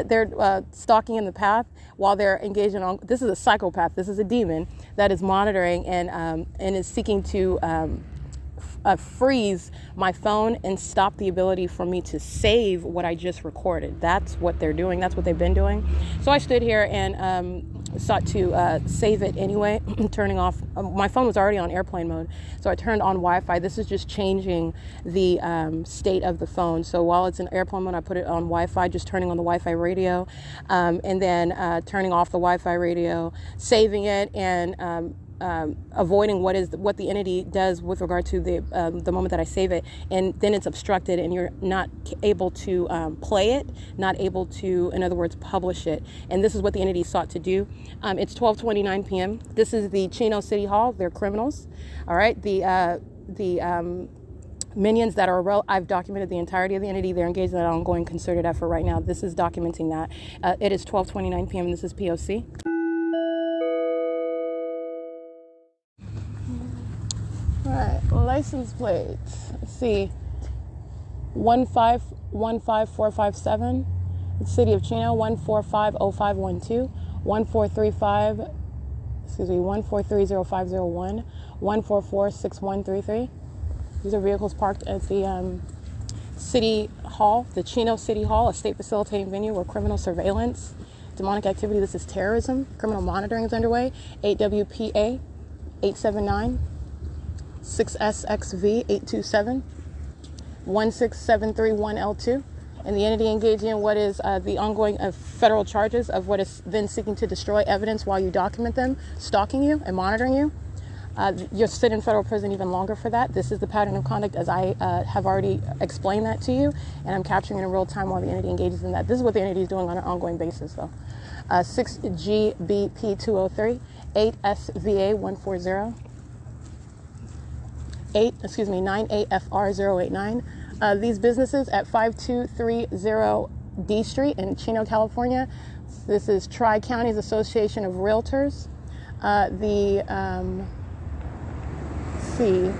They're stalking in the path while they're engaged in. This is a psychopath. This is a demon that is monitoring and is seeking to freeze my phone and stop the ability for me to save what I just recorded. That's what they're doing. That's what they've been doing. So I stood here and sought to save it anyway, turning off. My phone was already on airplane mode, so I turned on Wi-Fi. This is just changing the state of the phone. So while it's in airplane mode, I put it on Wi-Fi, just turning on the Wi-Fi radio, and then turning off the Wi-Fi radio, saving it, and avoiding what the entity does with regard to the moment that I save it, and then it's obstructed and you're not able to play it, not able to, in other words, publish it. And this is what the entity sought to do. It's 12:29 p.m. This is the Chino City Hall. They're criminals. All right. The minions that are I've documented the entirety of the entity. They're engaged in an ongoing concerted effort right now. This is documenting that. It is 12:29 p.m. and this is P.O.C. All right, license plates. Let's see. 1515457. City of Chino, 1450512, 1430501, 1446133. These are vehicles parked at the City Hall, the Chino City Hall, a state facilitating venue where criminal surveillance, demonic activity, this is terrorism, criminal monitoring is underway. 8WPA 879, 6SXV 827, 16731L2. And the entity engaging in what is the ongoing federal charges of what is then seeking to destroy evidence while you document them, stalking you and monitoring you. You'll sit in federal prison even longer for that. This is the pattern of conduct as I have already explained that to you, and I'm capturing it in real time while the entity engages in that. This is what the entity is doing on an ongoing basis, though. 6GBP203, 8SVA140, 9AFR089. These businesses at 5230 D Street in Chino, California. This is Tri-Counties Association of Realtors. C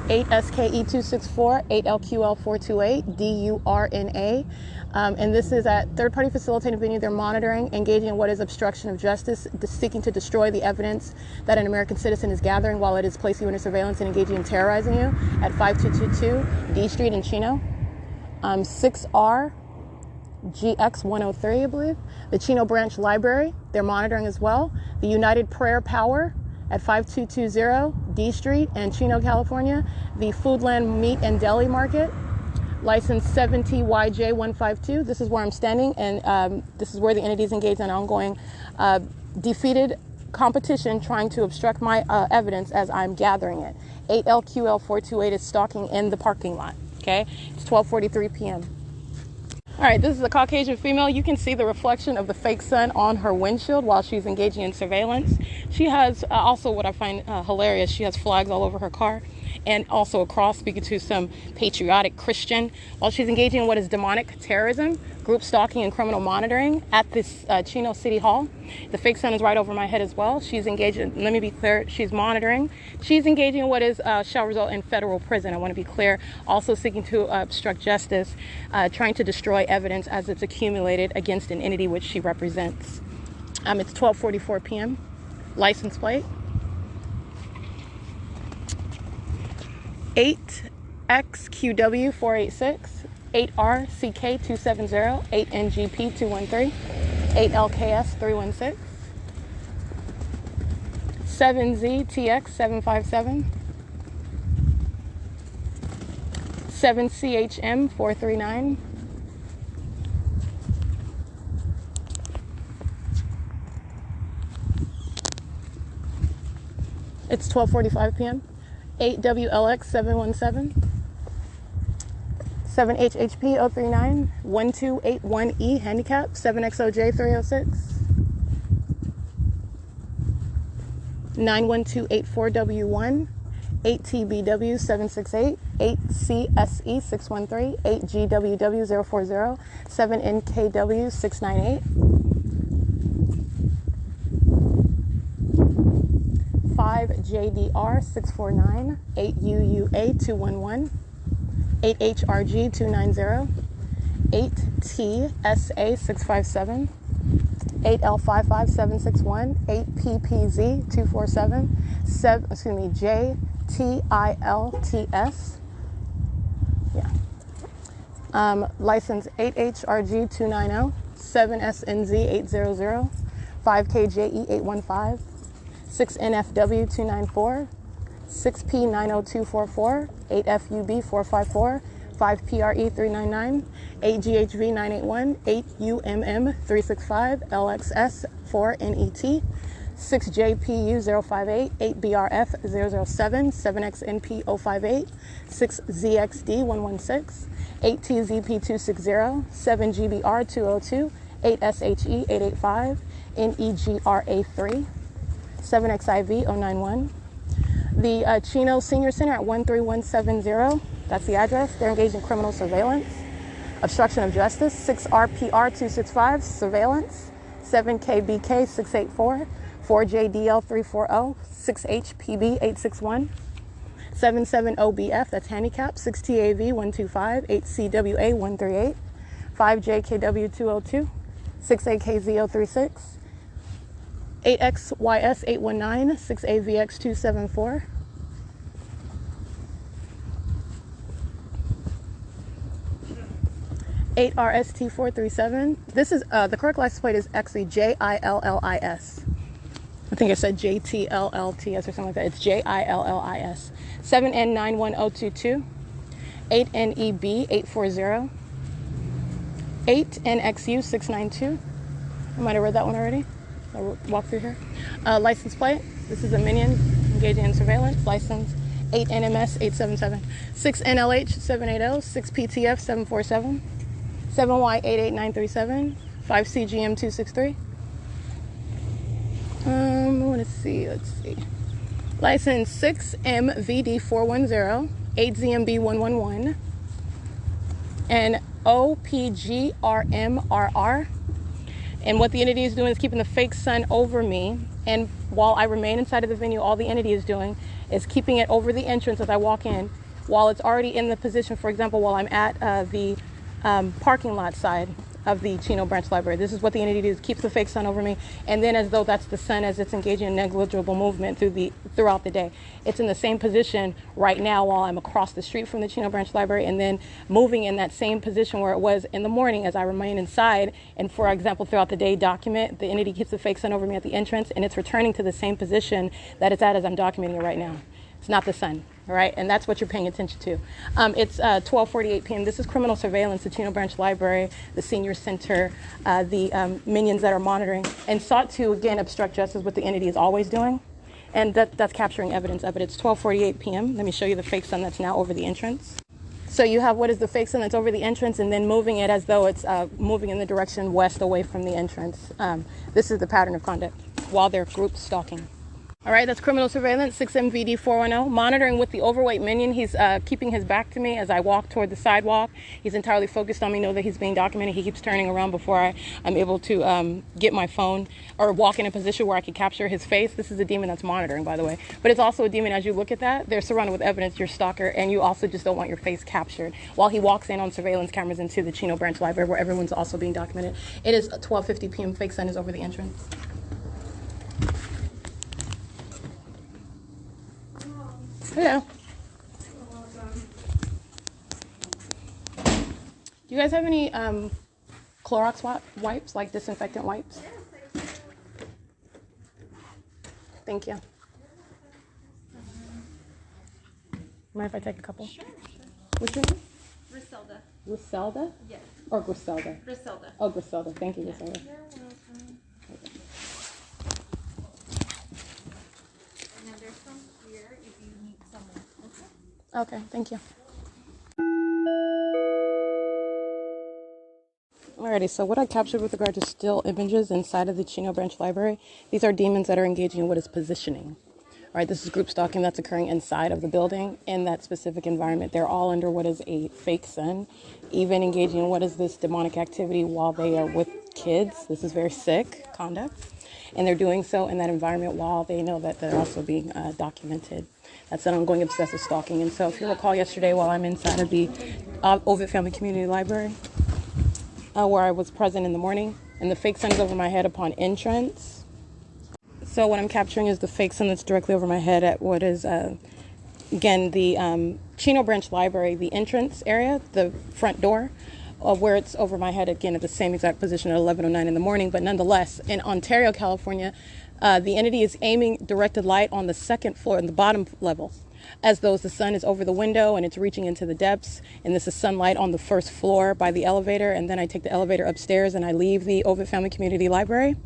8SKE264, 8LQL428, DURNA. And this is at third-party facilitated venue. They're monitoring, engaging in what is obstruction of justice, seeking to destroy the evidence that an American citizen is gathering while it is placing you under surveillance and engaging in terrorizing you at 5222 D Street in Chino. 6R GX103, I believe. The Chino Branch Library, they're monitoring as well. The United Prayer Power at 5220 D Street in Chino, California. The Foodland Meat and Deli Market, license 7TYJ152. This is where I'm standing, and this is where the entities engaged in ongoing defeated competition trying to obstruct my evidence as I'm gathering it. 8LQL428 is stalking in the parking lot. Okay, it's 12:43 p.m. All right, this is a Caucasian female. You can see the reflection of the fake sun on her windshield while she's engaging in surveillance. She has also what I find hilarious, she has flags all over her car and also a cross speaking to some patriotic Christian while she's engaging in what is demonic terrorism, group stalking, and criminal monitoring at this Chino City Hall. The fake sun is right over my head as well. She's engaged in, let me be clear, she's monitoring. She's engaging in what is shall result in federal prison. I want to be clear. Also seeking to obstruct justice, trying to destroy evidence as it's accumulated against an entity which she represents. It's 12:44 p.m. License plate 8XQW486, 8RCK270, 8NGP213, 8LKS316, 7ZTX757, 7CHM439, it's 12:45 p.m. 8WLX717, 7HHP039, 1281E handicap, 7XOJ306, 91284W1, 8TBW768, 8CSE613, 8GWW040, 7NKW698, 5JDR649, 8UUA211, 8HRG290, 8TSA657, 8L55761, 8PPZ247, JTILTS. Yeah. License 8HRG290, 7SNZ800, 5KJE815, 6NFW294, 6P90244, 8FUB454, 5PRE399, 8GHV981, 8UMM365, LXS4NET, 6JPU058, 8BRF007, 7XNP058, 6ZXD116, 8TZP260, 7GBR202, 8SHE885, NEGRA3, 7XIV091. The Chino Senior Center at 13170, that's the address. They're engaged in criminal surveillance, obstruction of justice, 6RPR265, surveillance, 7KBK684, 4JDL340, 6HPB861, 77OBF, that's handicap, 6TAV 125, 8CWA 138, 5JKW 202, 6AKZO 36, 8XYS 819, 6AVX 274, 8RST 437. This is the correct license plate is actually JILLIS. I think I said JTLLTS or something like that. It's JILLIS. 7N91022, 8NEB 840, 8NXU 692. I might have read that one already. I'll walk through here. License plate. This is a minion engaging in surveillance. License 8NMS 877, 6NLH 780, 6PTF 747, 7Y 88937, 5CGM 263. Let's see. License 6MVD 410, 8ZMB 111, and OPGRMRR. And what the entity is doing is keeping the fake sun over me. And while I remain inside of the venue, all the entity is doing is keeping it over the entrance as I walk in, while it's already in the position, for example, while I'm at the parking lot side of the Chino Branch Library. This is what the entity does, keeps the fake sun over me, and then as though that's the sun as it's engaging in negligible movement throughout the day. It's in the same position right now while I'm across the street from the Chino Branch Library, and then moving in that same position where it was in the morning as I remain inside, and for example, throughout the day document, the entity keeps the fake sun over me at the entrance, and it's returning to the same position that it's at as I'm documenting it right now. It's not the sun. All right, and that's what you're paying attention to. It's 12:48 p.m. This is criminal surveillance, the Chino Branch Library, the Senior Center, the minions that are monitoring, and sought to, again, obstruct justice, what the entity is always doing. And that's capturing evidence of it. It's 12:48 p.m. Let me show you the fake sun that's now over the entrance. So you have what is the fake sun that's over the entrance, and then moving it as though it's moving in the direction west away from the entrance. This is the pattern of conduct while they're group stalking. All right, that's criminal surveillance, 6MVD 410. Monitoring with the overweight minion. He's keeping his back to me as I walk toward the sidewalk. He's entirely focused on me, know that he's being documented. He keeps turning around before I'm able to get my phone or walk in a position where I can capture his face. This is a demon that's monitoring, by the way. But it's also a demon, as you look at that, they're surrounded with evidence, your stalker, and you also just don't want your face captured. While he walks in on surveillance cameras into the Chino Branch Library, where everyone's also being documented. It is 12:50 p.m. Fake sun is over the entrance. Yeah. Do you guys have any Clorox wipes, like disinfectant wipes? Thank you. Mind if I take a couple? Sure. What's your name? Griselda. Griselda? Yes. Or Griselda? Griselda. Oh, Griselda. Thank you, Griselda. You're welcome. And then there's some here if you need someone. Okay, thank you. Alrighty, so what I captured with regard to still images inside of the Chino Branch Library, these are demons that are engaging in what is positioning. All right, this is group stalking that's occurring inside of the building in that specific environment. They're all under what is a fake sun, even engaging in what is this demonic activity while they are with kids. This is very sick conduct. And they're doing so in that environment while they know that they're also being documented. That's an ongoing obsessive stalking. And so if you recall yesterday while I'm inside of the Ovid Family Community Library, where I was present in the morning, and the fake sun is over my head upon entrance. So what I'm capturing is the fake sun that's directly over my head at what is, again, the Chino Branch Library, the entrance area, the front door, where it's over my head, again, at the same exact position at 11:09 in the morning. But nonetheless, in Ontario, California, the entity is aiming directed light on the second floor, in the bottom level, as though the sun is over the window and it's reaching into the depths, and this is sunlight on the first floor by the elevator, and then I take the elevator upstairs and I leave the Ovid Family Community Library.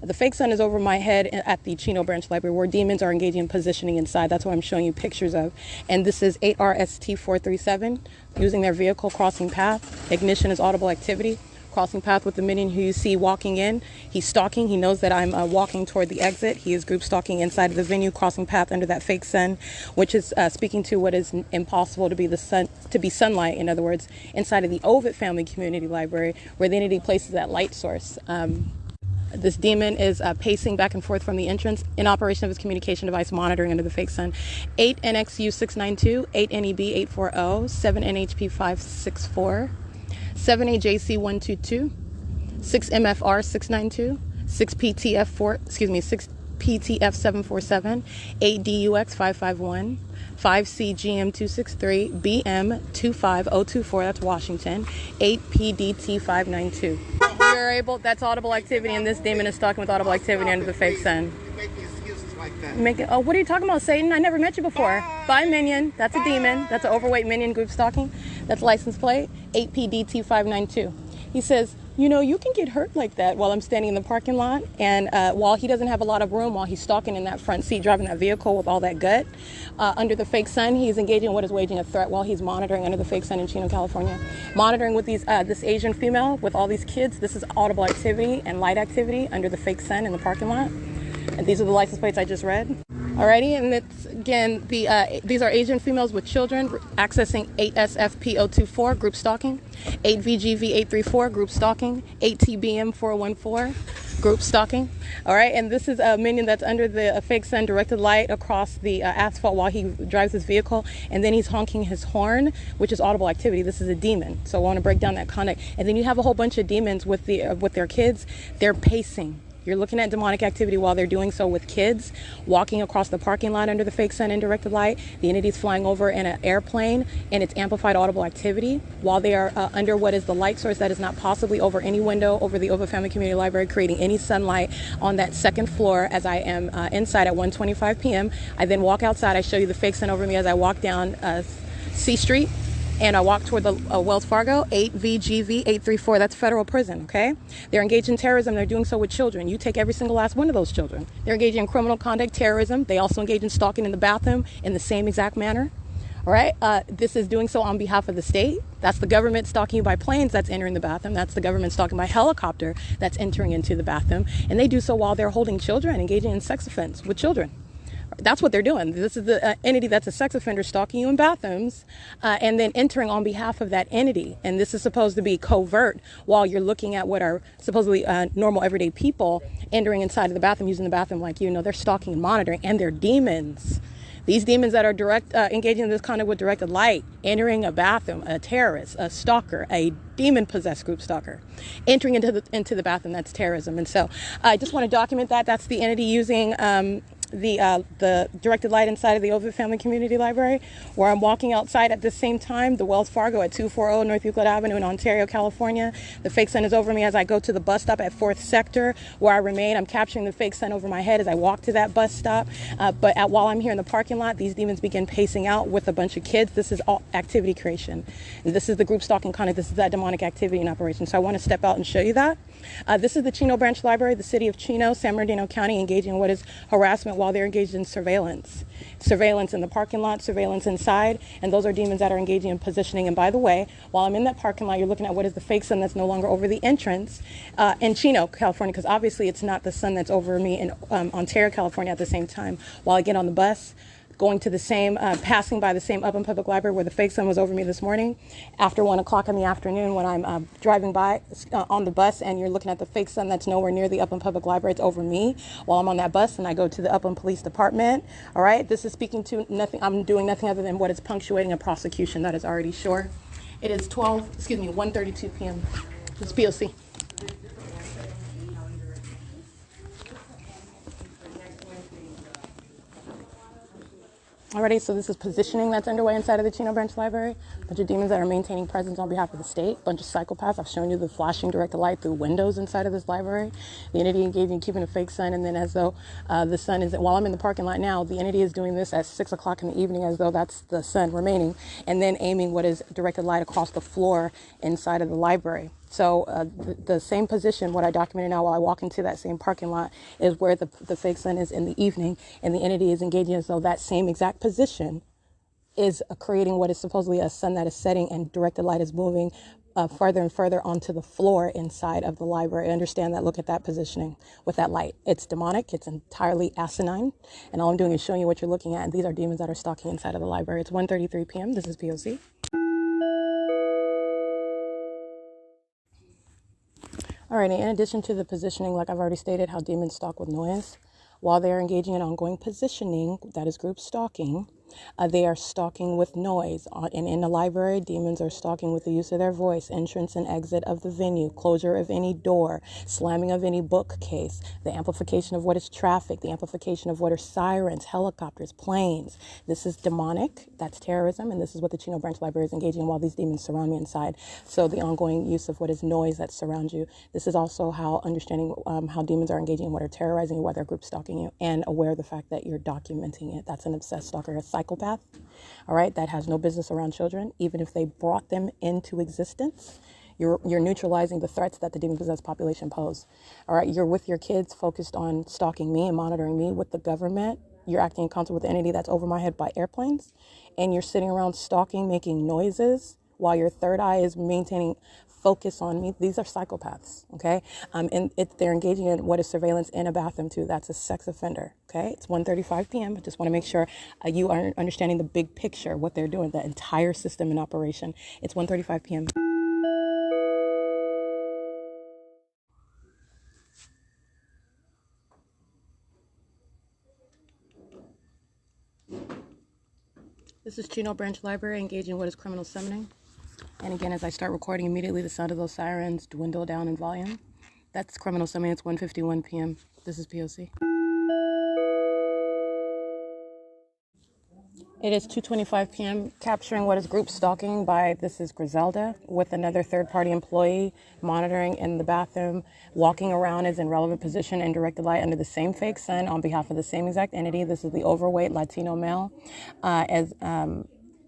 The fake sun is over my head at the Chino Branch Library, where demons are engaging in positioning inside. That's what I'm showing you pictures of. And this is 8RST 437, using their vehicle crossing path. Ignition is audible activity. Crossing path with the minion who you see walking in. He's stalking. He knows that I'm walking toward the exit. He is group stalking inside of the venue, crossing path under that fake sun, which is speaking to what is impossible to be the sun, to be sunlight. In other words, inside of the Ovid Family Community Library, where the entity places that light source. This demon is pacing back and forth from the entrance in operation of his communication device monitoring under the fake sun. 8NXU692, 8NEB840, 7NHP564, 7AJC122, 6MFR692, 6PTF747, 8DUX551, 5CGM263, BM25024, that's Washington, 8PDT592. We are able, that's audible activity, and this demon is stalking with audible activity under the fake sun. Oh, what are you talking about, Satan? I never met you before. Bye, minion. That's a demon. That's an overweight minion group stalking. That's license plate 8PDT592. He says, you know, you can get hurt like that while I'm standing in the parking lot. And while he doesn't have a lot of room, while he's stalking in that front seat, driving that vehicle with all that gut, under the fake sun, he's engaging in what is waging a threat while he's monitoring under the fake sun in Chino, California. Monitoring with these this Asian female with all these kids. This is audible activity and light activity under the fake sun in the parking lot. And these are the license plates I just read. Alrighty, and it's, again, these are Asian females with children accessing 8SFPO24, group stalking, 8VGV834, group stalking, 8TBM414, group stalking. Alright, and this is a minion that's under the fake sun directed light across the asphalt while he drives his vehicle, and then he's honking his horn, which is audible activity. This is a demon, so I want to break down that conduct. And then you have a whole bunch of demons with their kids. They're pacing. You're looking at demonic activity while they're doing so with kids, walking across the parking lot under the fake sun in directed light. The entity's flying over in an airplane, and it's amplified audible activity while they are under what is the light source that is not possibly over any window over the Ova Family Community Library, creating any sunlight on that second floor as I am inside at 1:25 p.m. I then walk outside. I show you the fake sun over me as I walk down C Street. And I walk toward the Wells Fargo, 8VGV834. That's federal prison, okay? They're engaged in terrorism. They're doing so with children. You take every single last one of those children. They're engaging in criminal conduct, terrorism. They also engage in stalking in the bathroom in the same exact manner, all right? This is doing so on behalf of the state. That's the government stalking you by planes that's entering the bathroom. That's the government stalking by helicopter that's entering into the bathroom. And they do so while they're holding children, engaging in sex offense with children. That's what they're doing. This is the entity that's a sex offender stalking you in bathrooms and then entering on behalf of that entity. And this is supposed to be covert while you're looking at what are supposedly normal everyday people entering inside of the bathroom, using the bathroom like you know. They're stalking and monitoring, and they're demons. These demons that are engaging in this conduct with directed light, entering a bathroom, a terrorist, a stalker, a demon-possessed group stalker, entering into the bathroom, that's terrorism. And so I just want to document that. That's the entity using the directed light inside of the Ova Family Community Library, where I'm walking outside at the same time, the Wells Fargo at 240 North Euclid Avenue in Ontario, California. The fake sun is over me as I go to the bus stop at 4th Sector, where I remain. I'm capturing the fake sun over my head as I walk to that bus stop. While I'm here in the parking lot, these demons begin pacing out with a bunch of kids. This is all activity creation. And this is the group stalking conduct. This is that demonic activity in operation. So I want to step out and show you that. This is the Chino Branch Library, the city of Chino, San Bernardino County, engaging in what is harassment while they're engaged in surveillance. Surveillance in the parking lot, surveillance inside, and those are demons that are engaging in positioning. And by the way, while I'm in that parking lot, you're looking at what is the fake sun that's no longer over the entrance in Chino, California, because obviously it's not the sun that's over me in Ontario, California at the same time. While I get on the bus, going to the same, passing by the same Upland Public Library where the fake sun was over me this morning, after 1 o'clock in the afternoon when I'm driving by on the bus, and you're looking at the fake sun that's nowhere near the Upland Public Library. It's over me while I'm on that bus, and I go to the Upland Police Department. All right, this is speaking to nothing. I'm doing nothing other than what is punctuating a prosecution that is already sure. It is 1:32 p.m. It's P.O.C. Alrighty, so this is positioning that's underway inside of the Chino Branch Library. A bunch of demons that are maintaining presence on behalf of the state. A bunch of psychopaths. I've shown you the flashing directed light through windows inside of this library. The entity engaging in keeping a fake sun, and then as though the sun is, while I'm in the parking lot now, the entity is doing this at 6 o'clock in the evening as though that's the sun remaining, and then aiming what is directed light across the floor inside of the library. So the same position, what I documented now while I walk into that same parking lot, is where the fake sun is in the evening, and the entity is engaging as though that same exact position is creating what is supposedly a sun that is setting, and directed light is moving further and further onto the floor inside of the library. Understand that, look at that positioning with that light. It's demonic, it's entirely asinine, and all I'm doing is showing you what you're looking at, and these are demons that are stalking inside of the library. It's 1:33 p.m. This is P.O.C. Alrighty, in addition to the positioning, like I've already stated, how demons stalk with noise, while they are engaging in ongoing positioning, that is group stalking, they are stalking with noise. And in the library, demons are stalking with the use of their voice, entrance and exit of the venue, closure of any door, slamming of any bookcase, the amplification of what is traffic, the amplification of what are sirens, helicopters, planes. This is demonic, that's terrorism, and this is what the Chino Branch Library is engaging in while these demons surround me inside. So the ongoing use of what is noise that surrounds you. This is also how understanding how demons are engaging in what are terrorizing you, why they're group stalking you, and aware of the fact that you're documenting it. That's an obsessed stalker, a psychopath, all right, that has no business around children. Even if they brought them into existence, you're neutralizing the threats that the demon-possessed population pose. All right, you're with your kids focused on stalking me and monitoring me with the government. You're acting in concert with the entity that's over my head by airplanes, and you're sitting around stalking, making noises while your third eye is maintaining focus on me. These are psychopaths, okay? And they're engaging in what is surveillance in a bathroom too. That's a sex offender, okay? It's 1:35 p.m. I just want to make sure you are understanding the big picture, what they're doing, the entire system in operation. It's 1:35 p.m. This is Chino Branch Library engaging what is criminal summoning. And again, as I start recording, immediately the sound of those sirens dwindle down in volume. That's criminal summoning. It's 1:51 p.m. This is P.O.C. It is 2:25 p.m. capturing what is group stalking by, this is Griselda, with another third-party employee monitoring in the bathroom, walking around as in relevant position and directed light under the same fake sun on behalf of the same exact entity. This is the overweight Latino male,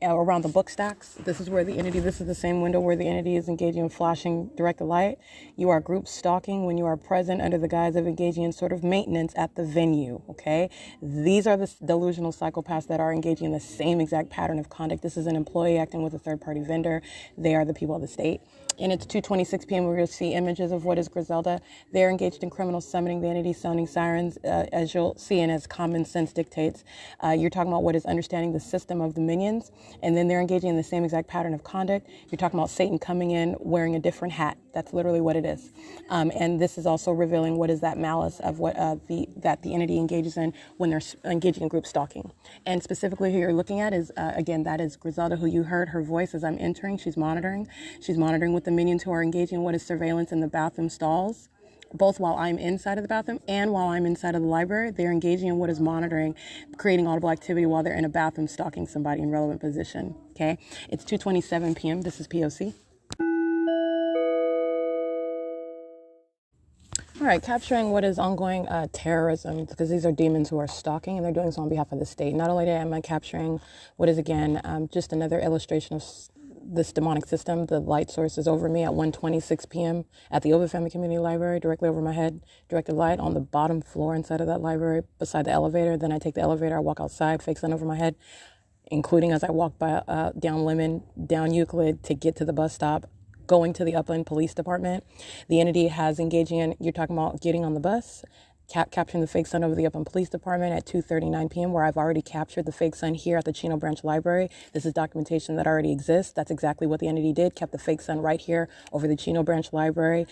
around the book stacks. This is where the entity, this is the same window where the entity is engaging in flashing directed light. You are group stalking when you are present under the guise of engaging in sort of maintenance at the venue, okay? These are the delusional psychopaths that are engaging in the same exact pattern of conduct. This is an employee acting with a third-party vendor. They are the people of the state. And it's 2:26 p.m. We're going to see images of what is Griselda. They're engaged in criminal summoning, the entity sounding sirens, as you'll see, and as common sense dictates. You're talking about what is understanding the system of the minions, and then they're engaging in the same exact pattern of conduct. You're talking about Satan coming in wearing a different hat. That's literally what it is. And this is also revealing what is that malice of what that the entity engages in when they're engaging in group stalking. And specifically who you're looking at is, again, that is Griselda, who you heard her voice as I'm entering. She's monitoring. She's monitoring with the minions who are engaging in what is surveillance in the bathroom stalls. Both while I'm inside of the bathroom and while I'm inside of the library, they're engaging in what is monitoring, creating audible activity while they're in a bathroom stalking somebody in relevant position, okay? It's 2:27 p.m. This is P.O.C. All right, capturing what is ongoing terrorism, because these are demons who are stalking, and they're doing so on behalf of the state. Not only am I capturing what is, again, just another illustration of this demonic system. The light source is over me at 1:26 p.m. at the Ovid Family Community Library, directly over my head, directed light on the bottom floor inside of that library, beside the elevator. Then I take the elevator, I walk outside, fake sun over my head, including as I walk by down Lemon, down Euclid to get to the bus stop, going to the Upland Police Department. The entity has engaging in, you're talking about getting on the bus, capturing the fake sun over the Upland Police Department at 2:39 p.m., where I've already captured the fake sun here at the Chino Branch Library. This is documentation that already exists. That's exactly what the entity did, kept the fake sun right here over the Chino Branch Library,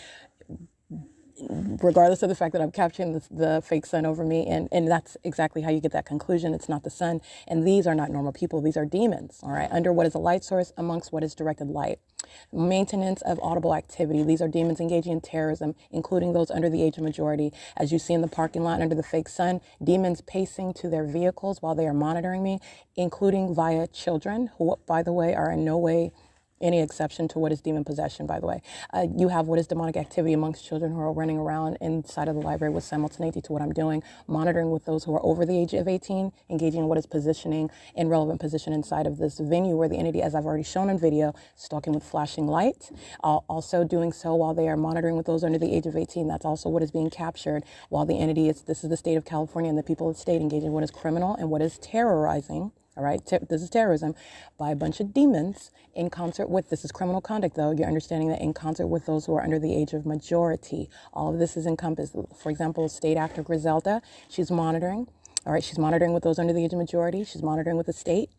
regardless of the fact that I'm capturing the fake sun over me. And that's exactly how you get that conclusion. It's not the sun. And these are not normal people. These are demons, all right, under what is a light source amongst what is directed light. Maintenance of audible activity. These are demons engaging in terrorism, including those under the age of majority. As you see in the parking lot under the fake sun, demons pacing to their vehicles while they are monitoring me, including via children, who, by the way, are in no way any exception to what is demon possession, by the way. You have what is demonic activity amongst children who are running around inside of the library with simultaneity to what I'm doing, monitoring with those who are over the age of 18, engaging in what is positioning in relevant position inside of this venue where the entity, as I've already shown in video, stalking with flashing light, also doing so while they are monitoring with those under the age of 18. That's also what is being captured while the entity is, this is the state of California, and the people of the state engaging in what is criminal and what is terrorizing. All right, this is terrorism by a bunch of demons in concert with, this is criminal conduct though, you're understanding that in concert with those who are under the age of majority. All of this is encompassed. For example, state actor Griselda, she's monitoring. All right, she's monitoring with those under the age of majority. She's monitoring with the state.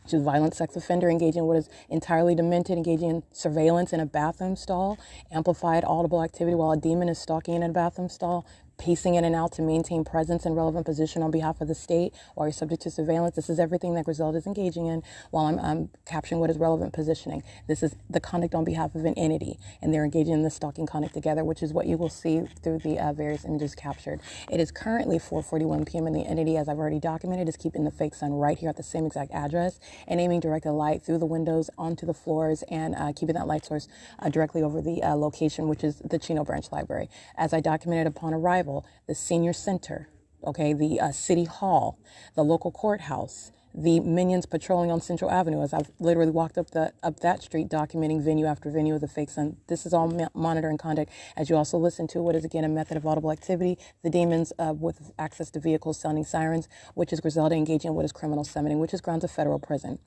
which is violent sex offender, engaging in what is entirely demented, engaging in surveillance in a bathroom stall, amplified audible activity while a demon is stalking in a bathroom stall, pacing in and out to maintain presence and relevant position on behalf of the state while you're subject to surveillance. This is everything that Griselda is engaging in while I'm capturing what is relevant positioning. This is the conduct on behalf of an entity, and they're engaging in the stalking conduct together, which is what you will see through the various images captured. It is currently 4:41 p.m. and the entity, as I've already documented, is keeping the fake sun right here at the same exact address and aiming directed light through the windows onto the floors and keeping that light source directly over the location, which is the Chino Branch Library. As I documented upon arrival, the senior center, okay, the city hall, the local courthouse, the minions patrolling on Central Avenue, as I've literally walked up that street documenting venue after venue of the fake sun. This is all monitoring conduct as you also listen to what is again a method of audible activity. The demons with access to vehicles sounding sirens, which is Griselda engaging in what is criminal summoning, which is grounds of federal prison.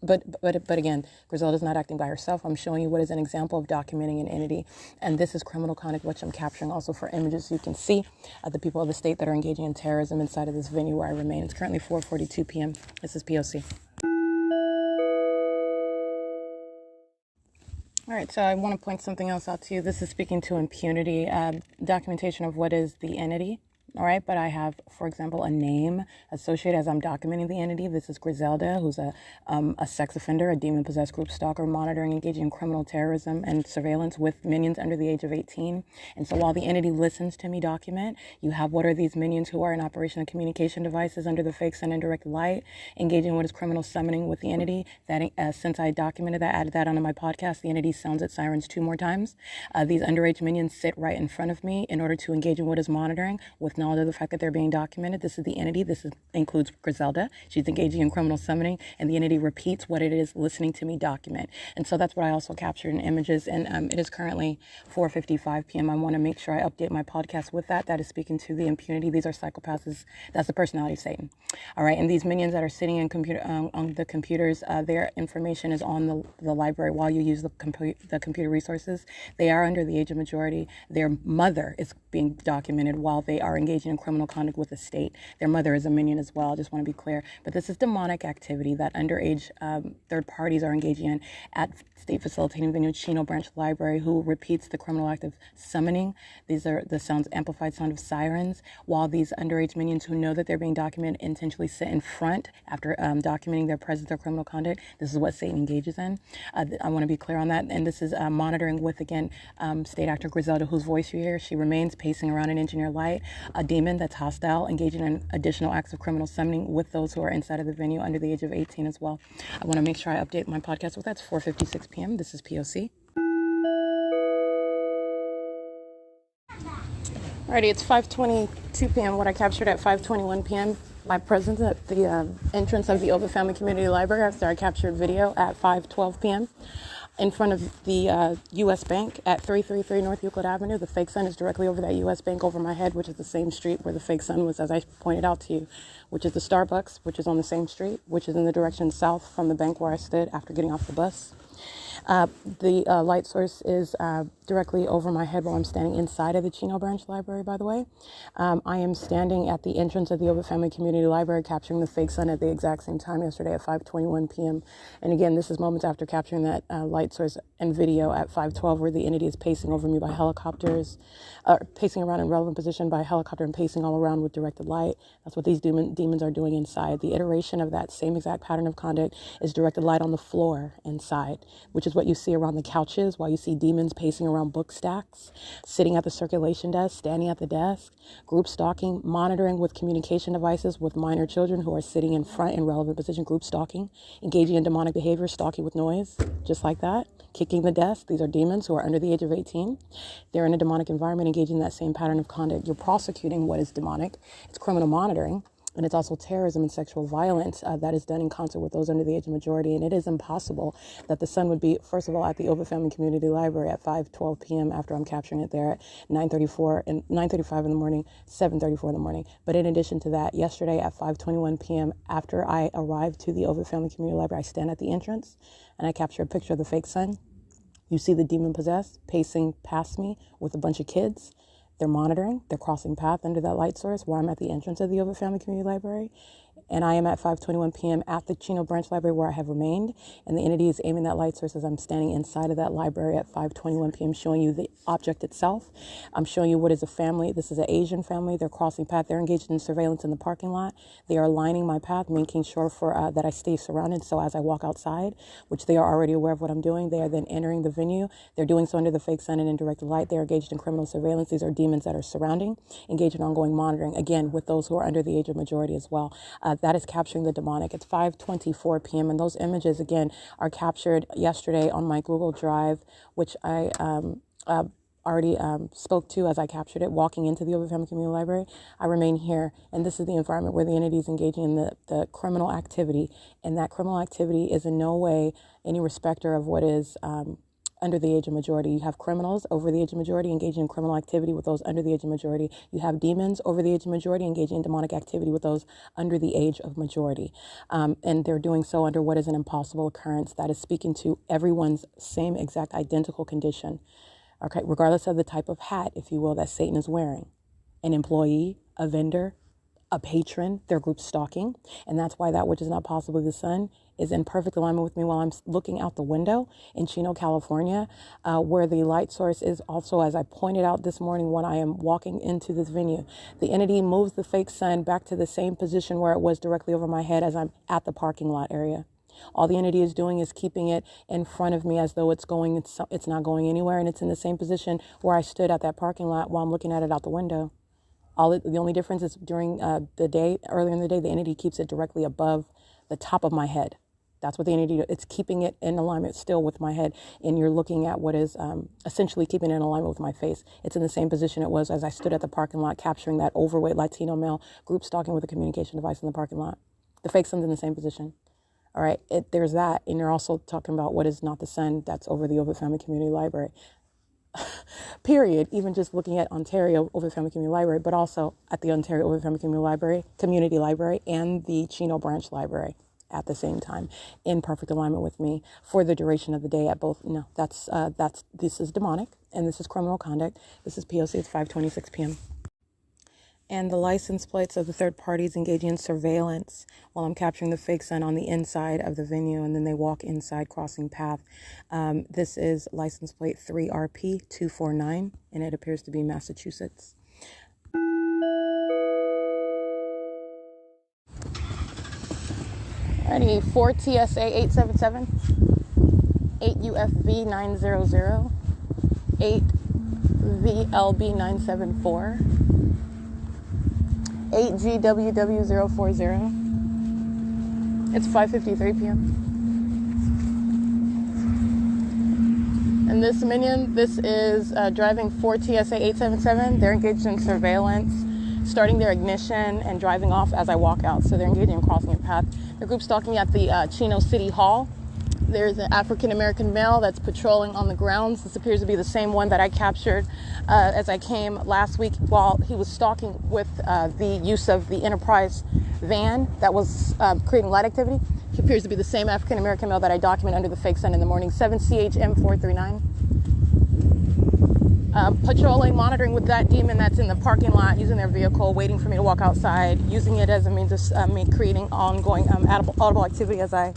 But again, Griselda is not acting by herself. I'm showing you what is an example of documenting an entity, and this is criminal conduct, which I'm capturing also for images. So you can see the people of the state that are engaging in terrorism inside of this venue where I remain. It's currently 4:42 p.m. This is P.O.C. All right, so I want to point something else out to you. This is speaking to impunity, documentation of what is the entity. All right, but I have, for example, a name associated as I'm documenting the entity. This is Griselda, who's a sex offender, a demon-possessed group stalker, monitoring, engaging in criminal terrorism and surveillance with minions under the age of 18. And so while the entity listens to me document, you have what are these minions who are in operation of communication devices under the fake sun and direct light, engaging in what is criminal summoning with the entity. That since I documented that, added that onto my podcast, the entity sounds its sirens 2 more times. These underage minions sit right in front of me in order to engage in what is monitoring with knowledge of the fact that they're being documented. This is the entity. This includes Griselda. She's engaging in criminal summoning, and the entity repeats what it is listening to me document. And so that's what I also captured in images. And it is currently 4:55 p.m. I want to make sure I update my podcast with that. That is speaking to the impunity. These are psychopaths. That's the personality of Satan. All right. And these minions that are sitting in on the computers, their information is on the library while you use the computer resources. They are under the age of majority. Their mother is being documented while they are engaging in criminal conduct with the state. Their mother is a minion as well. I just want to be clear. But this is demonic activity that underage third parties are engaging in at state facilitating venue Chino Branch Library, who repeats the criminal act of summoning. These are the sounds, amplified sound of sirens, while these underage minions who know that they're being documented intentionally sit in front after documenting their presence or criminal conduct. This is what Satan engages in. I want to be clear on that. And this is monitoring with, again, state actor Griselda, whose voice you hear. She remains pacing around in engineer light, a demon that's hostile, engaging in additional acts of criminal summoning with those who are inside of the venue under the age of 18 as well. I want to make sure I update my podcast with that. It's 4:56 p.m. This is P.O.C. Alrighty, it's 5:22 p.m. What I captured at 5:21 p.m. My presence at the entrance of the Ovid Family Community Library after I captured video at 5:12 p.m. in front of the U.S. Bank at 333 North Euclid Avenue. The fake sun is directly over that U.S. Bank over my head, which is the same street where the fake sun was, as I pointed out to you, which is the Starbucks, which is on the same street, which is in the direction south from the bank where I stood after getting off the bus. The light source is directly over my head while I'm standing inside of the Chino Branch Library, by the way. I am standing at the entrance of the Ovid Family Community Library, capturing the fake sun at the exact same time yesterday at 5:21 p.m. And again, this is moments after capturing that light source and video at 5:12, where the entity is pacing over me by helicopters, pacing around in relevant position by helicopter and pacing all around with directed light. That's what these demons are doing inside. The iteration of that same exact pattern of conduct is directed light on the floor inside, which is what you see around the couches while you see demons pacing around book stacks, sitting at the circulation desk, standing at the desk, group stalking, monitoring with communication devices with minor children who are sitting in front in relevant position, group stalking, engaging in demonic behavior, stalking with noise, just like that, kicking the desk. These are demons who are under the age of 18. They're in a demonic environment engaging in that same pattern of conduct. You're prosecuting what is demonic. It's criminal monitoring. And it's also terrorism and sexual violence that is done in concert with those under the age of majority. And it is impossible that the sun would be, first of all, at the Ovid Family Community Library at 5:12 p.m. after I'm capturing it there at 9:35 in the morning, 7:34 in the morning. But in addition to that, yesterday at 5:21 p.m. after I arrived to the Ovid Family Community Library, I stand at the entrance and I capture a picture of the fake sun. You see the demon possessed pacing past me with a bunch of kids. They're monitoring. They're crossing path under that light source where I'm at the entrance of the Ovid Family Community Library. and I am at 5:21 p.m. at the Chino Branch Library where I have remained, and the entity is aiming that light source as I'm standing inside of that library at 5:21 p.m., showing you the object itself. I'm showing you what is a family. This is an Asian family. They're crossing path. They're engaged in surveillance in the parking lot. They are lining my path, making sure that I stay surrounded. So as I walk outside, which they are already aware of what I'm doing, they are then entering the venue. They're doing so under the fake sun and indirected light. They're engaged in criminal surveillance. These are demons that are surrounding, engaged in ongoing monitoring, again, with those who are under the age of majority as well. That is capturing the demonic. It's 5:24 p.m. and those images, again, are captured yesterday on my Google Drive, which I already spoke to as I captured it, walking into the Ovitt Family Community Library. I remain here, and this is the environment where the entity is engaging in the criminal activity, and that criminal activity is in no way any respecter of what is under the age of majority. You have criminals over the age of majority engaging in criminal activity with those under the age of majority. You have demons over the age of majority engaging in demonic activity with those under the age of majority. And they're doing so under what is an impossible occurrence that is speaking to everyone's same exact identical condition. Okay, regardless of the type of hat, if you will, that Satan is wearing. An employee, a vendor, a patron, their group stalking. And that's why that which is not possibly the sun is in perfect alignment with me while I'm looking out the window in Chino, California, where the light source is also, as I pointed out this morning when I am walking into this venue. The entity moves the fake sun back to the same position where it was directly over my head as I'm at the parking lot area. All the entity is doing is keeping it in front of me as though it's not going anywhere, and it's in the same position where I stood at that parking lot while I'm looking at it out the window. The only difference is during the day, earlier in the day, the entity keeps it directly above the top of my head. That's what the entity does. It's keeping it in alignment still with my head, and you're looking at what is essentially keeping it in alignment with my face. It's in the same position it was as I stood at the parking lot capturing that overweight Latino male group stalking with a communication device in the parking lot. The fake sun's in the same position. All right, there's that. And you're also talking about what is not the sun that's over the Ovitt Family Community Library. Period. Even just looking at Ontario Ovitt Family Community Library, but also at the Ontario Ovitt Family Community Library and the Chino Branch Library at the same time, in perfect alignment with me for the duration of the day at both. No, this is demonic and this is criminal conduct. This is P.O.C. It's 5:26 p.m. And the license plates of the third parties engaging in surveillance while I'm capturing the fake sun on the inside of the venue, and then they walk inside crossing path. This is license plate 3RP249, and it appears to be Massachusetts. Alrighty, 4 TSA 877, 8 UFV 900, 8 VLB 974. 8GWW040. It's 5:53 p.m. And this minion, this is driving 4 TSA 877. They're engaged in surveillance, starting their ignition and driving off as I walk out. So they're engaging in crossing a path. They're group stalking at the Chino City Hall. There's an African-American male that's patrolling on the grounds. This appears to be the same one that I captured as I came last week while he was stalking with the use of the Enterprise van that was creating light activity. He appears to be the same African-American male that I document under the fake sun in the morning, 7CHM439. Patrolling, monitoring with that demon that's in the parking lot, using their vehicle, waiting for me to walk outside, using it as a means of me creating ongoing audible activity as I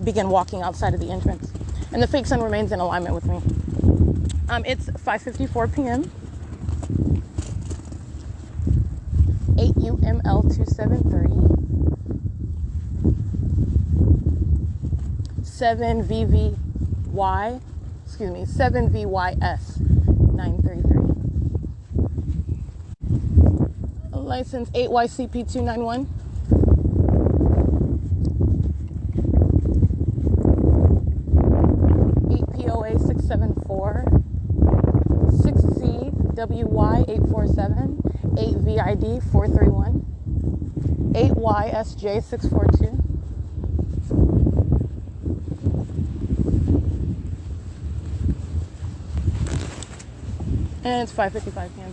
begin walking outside of the entrance. And the fake sun remains in alignment with me. It's 5:54 p.m. 8 UML273. 7 VYS 933. License 8YCP291. 674, 6CWY847, 8VID431, 8YSJ642. And it's 5:55 p.m.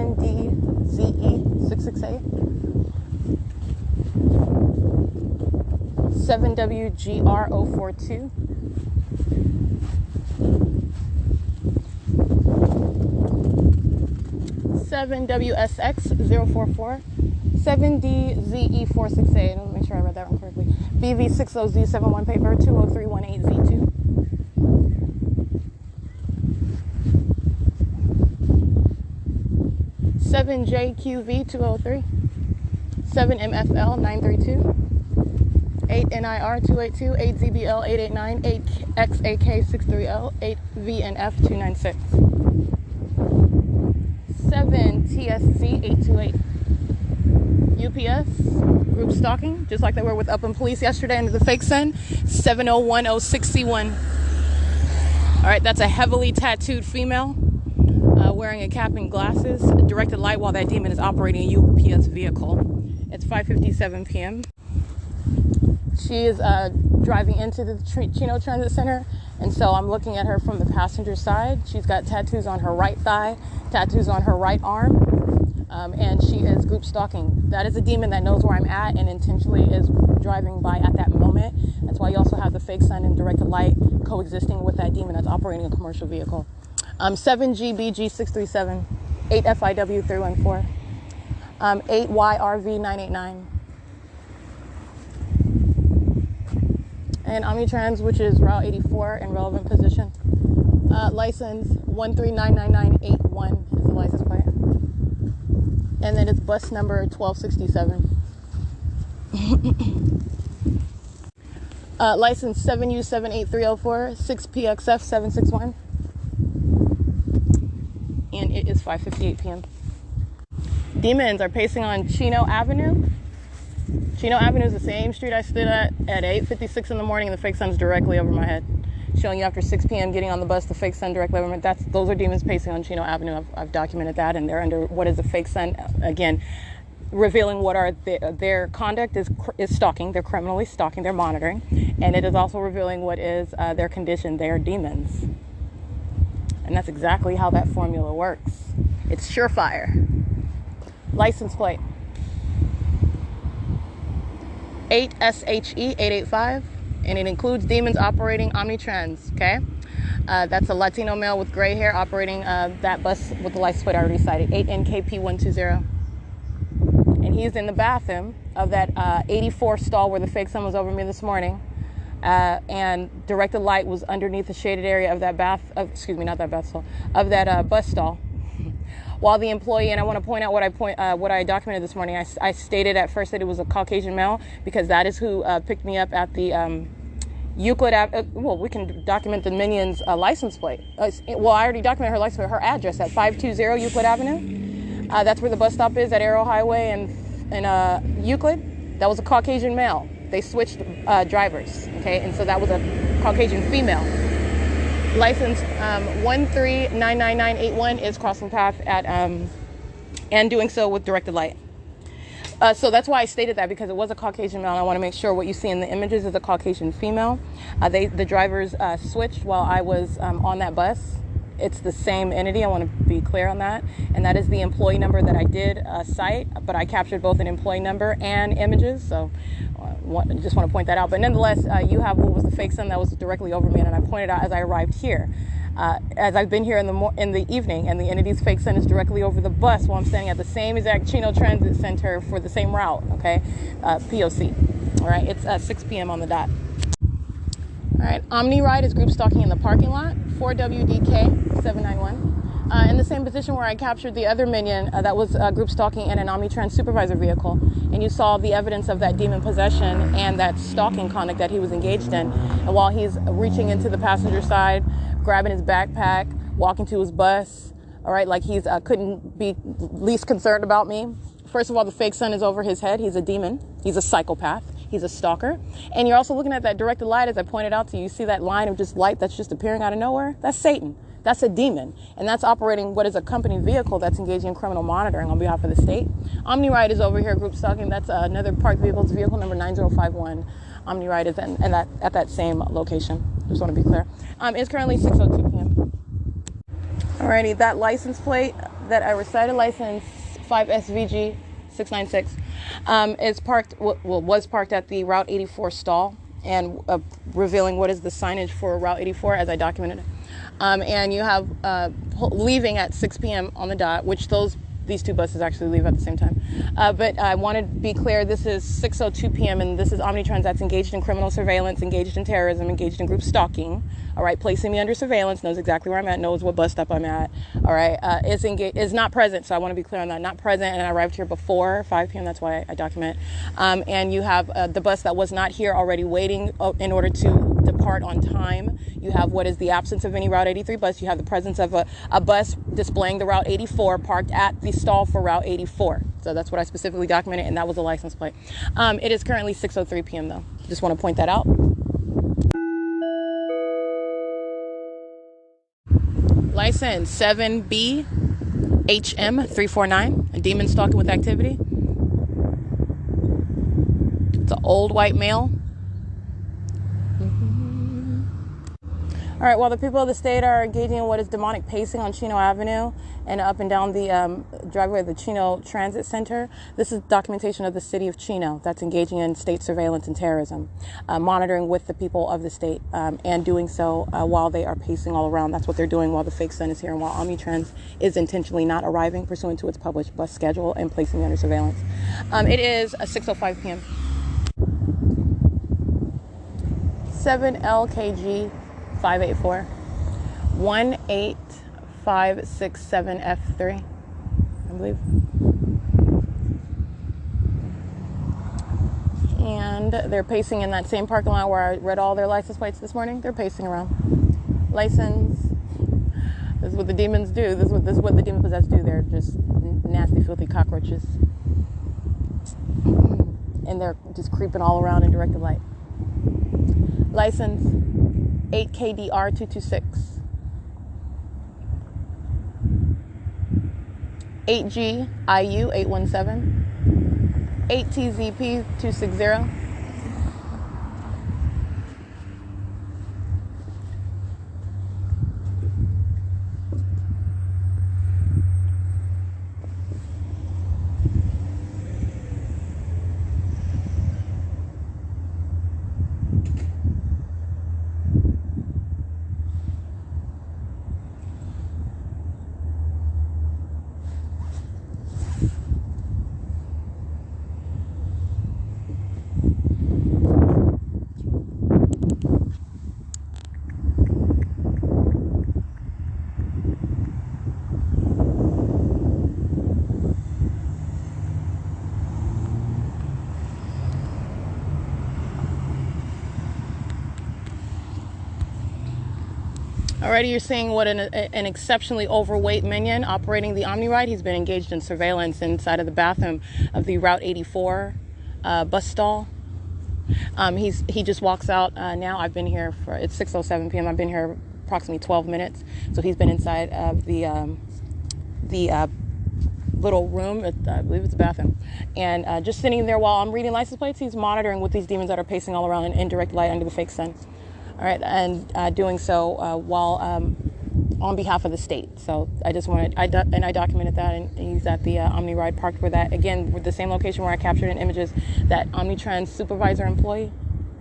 7DZE668, 7WGR042, 7WSX044, 7DZE468. Let me make sure I read that one correctly. BV60Z71 paper 20318Z2. 7JQV203, 7MFL932, 8NIR282, 8ZBL889, 8XAK63L, 8VNF296, 7TSZ828, UPS, group stalking, just like they were with Upland Police yesterday under the fake SEN, 70106C1. All right, that's a heavily tattooed female wearing a cap and glasses, directed light while that demon is operating a UPS vehicle. It's 5:57 p.m. She is driving into the Chino Transit Center, and so I'm looking at her from the passenger side. She's got tattoos on her right thigh, tattoos on her right arm, and she is group stalking. That is a demon that knows where I'm at and intentionally is driving by at that moment. That's why you also have the fake sun and directed light coexisting with that demon that's operating a commercial vehicle. 7GBG637, 8FIW314, 8YRV989. And Omnitrans, which is Route 84 in relevant position. License 1399981 is the license plate. And then it's bus number 1267. License 7U78304, 6PXF761. And it is 5:58 p.m. Demons are pacing on Chino Avenue. Chino Avenue is the same street I stood at 8:56 in the morning, and the fake sun's directly over my head. Showing you after 6 p.m. getting on the bus, the fake sun directly over my head. Those are demons pacing on Chino Avenue. I've documented that, and they're under what is a fake sun. Again, revealing what are their conduct is stalking. They're criminally stalking. They're monitoring, and it is also revealing what is their condition. They are demons. And that's exactly how that formula works. It's surefire. License plate 8SHE885, and it includes demons operating Omnitrans, okay? That's a Latino male with gray hair operating that bus with the license plate I already cited, 8NKP120. And he's in the bathroom of that 84 stall where the fake sun was over me this morning. And directed light was underneath the shaded area of that bus stall. While the employee, and I want to point out what I documented this morning. I stated at first that it was a Caucasian male because that is who picked me up at the Euclid. Well, we can document the minion's license plate. I already documented her license plate, her address at 520 Euclid Avenue. That's where the bus stop is at Arrow Highway and Euclid. That was a Caucasian male. They switched drivers, okay? And so that was a Caucasian female. License 1399981 is crossing path at, and doing so with directed light. So that's why I stated that, because it was a Caucasian male, and I want to make sure what you see in the images is a Caucasian female. The drivers switched while I was on that bus. It's the same entity. I want to be clear on that. And that is the employee number that I did cite, but I captured both an employee number and images. So just want to point that out. But nonetheless, you have what was the fake sun that was directly over me, and I pointed out as I arrived here. As I've been here in the evening, and the entity's fake sun is directly over the bus while I'm standing at the same exact Chino Transit Center for the same route, okay? P.O.C. All right, it's 6 p.m. on the dot. All right, Omni Ride is group stalking in the parking lot, 4WDK791. In the same position where I captured the other minion that was group stalking in an Omnitrans supervisor vehicle. And you saw the evidence of that demon possession and that stalking conduct that he was engaged in. And while he's reaching into the passenger side, grabbing his backpack, walking to his bus, all right, like he's couldn't be least concerned about me. First of all, the fake sun is over his head. He's a demon. He's a psychopath. He's a stalker. And you're also looking at that directed light, as I pointed out to you. You see that line of just light that's just appearing out of nowhere? That's Satan. That's a demon. And that's operating what is a company vehicle that's engaging in criminal monitoring on behalf of the state. OmniRide is over here group stalking. That's another parked vehicle's vehicle number 9051. OmniRide is at that same location. Just want to be clear. It's currently 6:02 p.m. Alrighty, that license plate that I recited, license 5SVG 696, is parked, was parked at the Route 84 stall, and revealing what is the signage for Route 84 as I documented it. And you have leaving at 6 p.m. on the dot, which these two buses actually leave at the same time. But I want to be clear, this is 6:02 p.m. and this is Omnitrans that's engaged in criminal surveillance, engaged in terrorism, engaged in group stalking, all right, placing me under surveillance, knows exactly where I'm at, knows what bus stop I'm at, all right, is not present, so I want to be clear on that, not present, and I arrived here before 5 p.m., that's why I document. And you have the bus that was not here already waiting in order to depart on time. You have what is the absence of any Route 83 bus. You have the presence of a bus displaying the Route 84 parked at the stall for Route 84. So that's what I specifically documented, and that was the license plate. It is currently 6:03 p.m. though. Just want to point that out. License 7B HM 349, a demon stalking with activity. It's an old white male. All right, while the people of the state are engaging in what is demonic pacing on Chino Avenue and up and down the driveway of the Chino Transit Center, this is documentation of the city of Chino that's engaging in state surveillance and terrorism, monitoring with the people of the state, and doing so while they are pacing all around. That's what they're doing while the fake sun is here and while Omnitrans is intentionally not arriving pursuant to its published bus schedule and placing me under surveillance. It is 6:05 p.m. 7LKG 584 18567F3, I believe. And they're pacing in that same parking lot where I read all their license plates this morning. They're pacing around. License. This is what the demons do. This is what the demon possessed do. They're just nasty, filthy cockroaches. And they're just creeping all around in directed light. License 8KDR 226. 8GIU 817. 8TZP 260. Already you're seeing what an exceptionally overweight minion operating the OmniRide. He's been engaged in surveillance inside of the bathroom of the Route 84 bus stall. He just walks out now. I've been here it's 6:07 p.m. I've been here approximately 12 minutes. So he's been inside of the little room, I believe it's a bathroom, and just sitting there while I'm reading license plates. He's monitoring with these demons that are pacing all around in indirect light under the fake sun. All right, and doing so while on behalf of the state. So I just wanted, I documented that, and he's at the OmniRide parked where that, again, with the same location where I captured in images that Omnitrans supervisor employee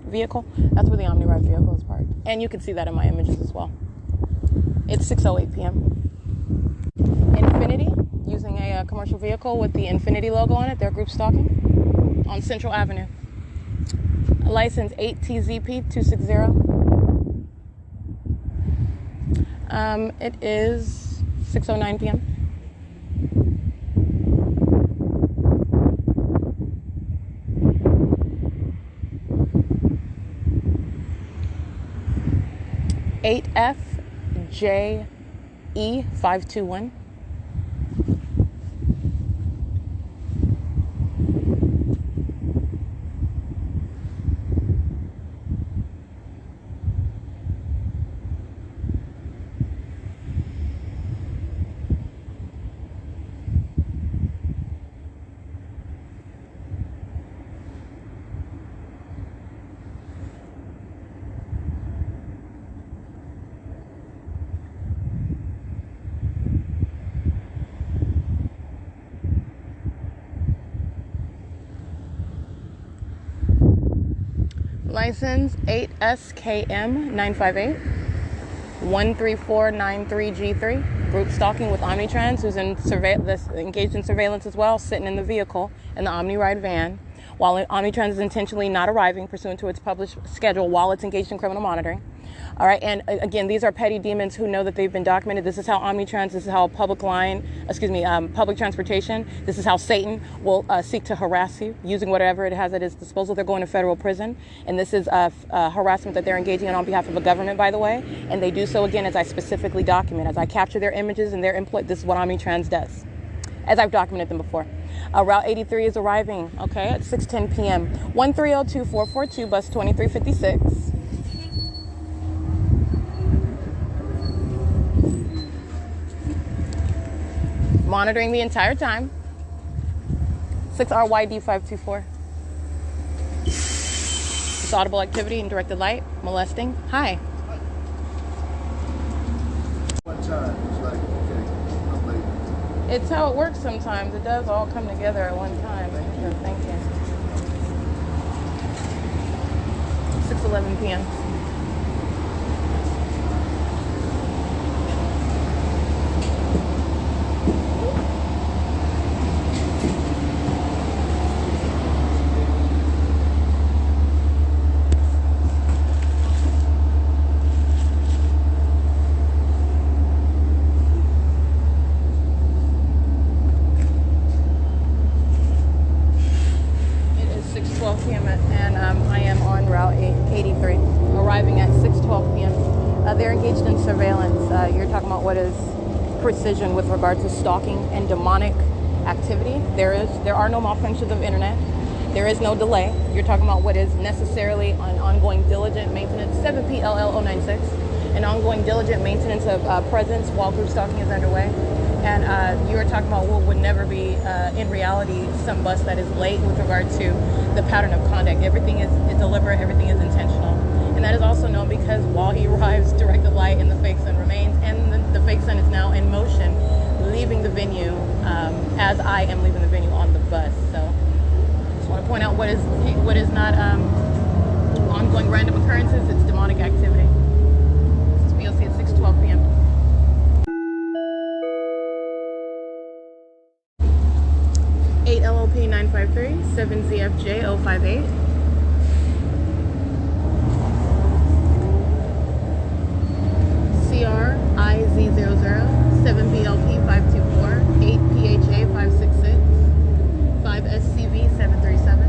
vehicle. That's where the OmniRide vehicle is parked. And you can see that in my images as well. It's 6:08 p.m. Infinity, using a commercial vehicle with the Infinity logo on it, their group stalking on Central Avenue. License 8TZP 260. It is 6:09 p.m. FJE 521. License 8SKM958 13493G3. Group stalking with Omnitrans, who's engaged in surveillance as well, sitting in the vehicle in the OmniRide van, while Omnitrans is intentionally not arriving pursuant to its published schedule while it's engaged in criminal monitoring. All right, and again, these are petty demons who know that they've been documented. This is how Omnitrans, this is how public transportation, this is how Satan will seek to harass you using whatever it has at its disposal. They're going to federal prison, and this is harassment that they're engaging in on behalf of a government, by the way, and they do so, again, as I specifically document. As I capture their images and their input, this is what Omnitrans does, as I've documented them before. Route 83 is arriving, okay, at 6:10 p.m. 1302442, bus 2356. Monitoring the entire time. 6RYD524. It's audible activity and directed light, molesting. Hi. What time? It's like, okay, I'm late. It's how it works sometimes. It does all come together at one time. Thank you. 6:11 p.m. Precision with regard to stalking and demonic activity. There are no malfunctions of internet. There is no delay. You're talking about what is necessarily an ongoing diligent maintenance, 7PLL096, an ongoing diligent maintenance of presence while group stalking is underway. And you are talking about what would never be, in reality, some bus that is late with regard to the pattern of conduct. Everything is deliberate, everything is intentional. And that is also known because while he arrives, directed light and the fake sun remains, and the fake sun is now in motion, leaving the venue as I am leaving the venue on the bus. So just want to point out what is not ongoing random occurrences. It's demonic activity. This is P.O.C. at 6:12 p.m. Eight LOP 953 7ZFJ 058. CRIZ00 7BLP 524 8PHA 566 5SCV 737.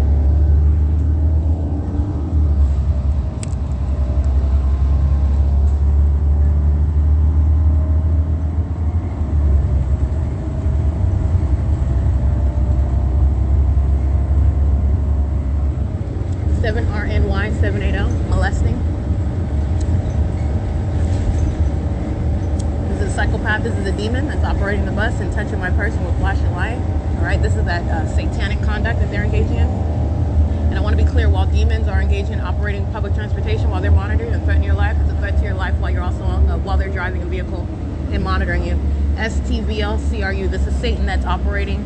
RNY 780 molesting. This is a psychopath. This is a demon that's operating the bus and touching my person with flashing light. All right, this is that satanic conduct that they're engaging in. And I want to be clear: while demons are engaged in operating public transportation, while they're monitoring and threatening your life, it's a threat to your life while you're also while they're driving a vehicle and monitoring you. STVLCRU. This is Satan that's operating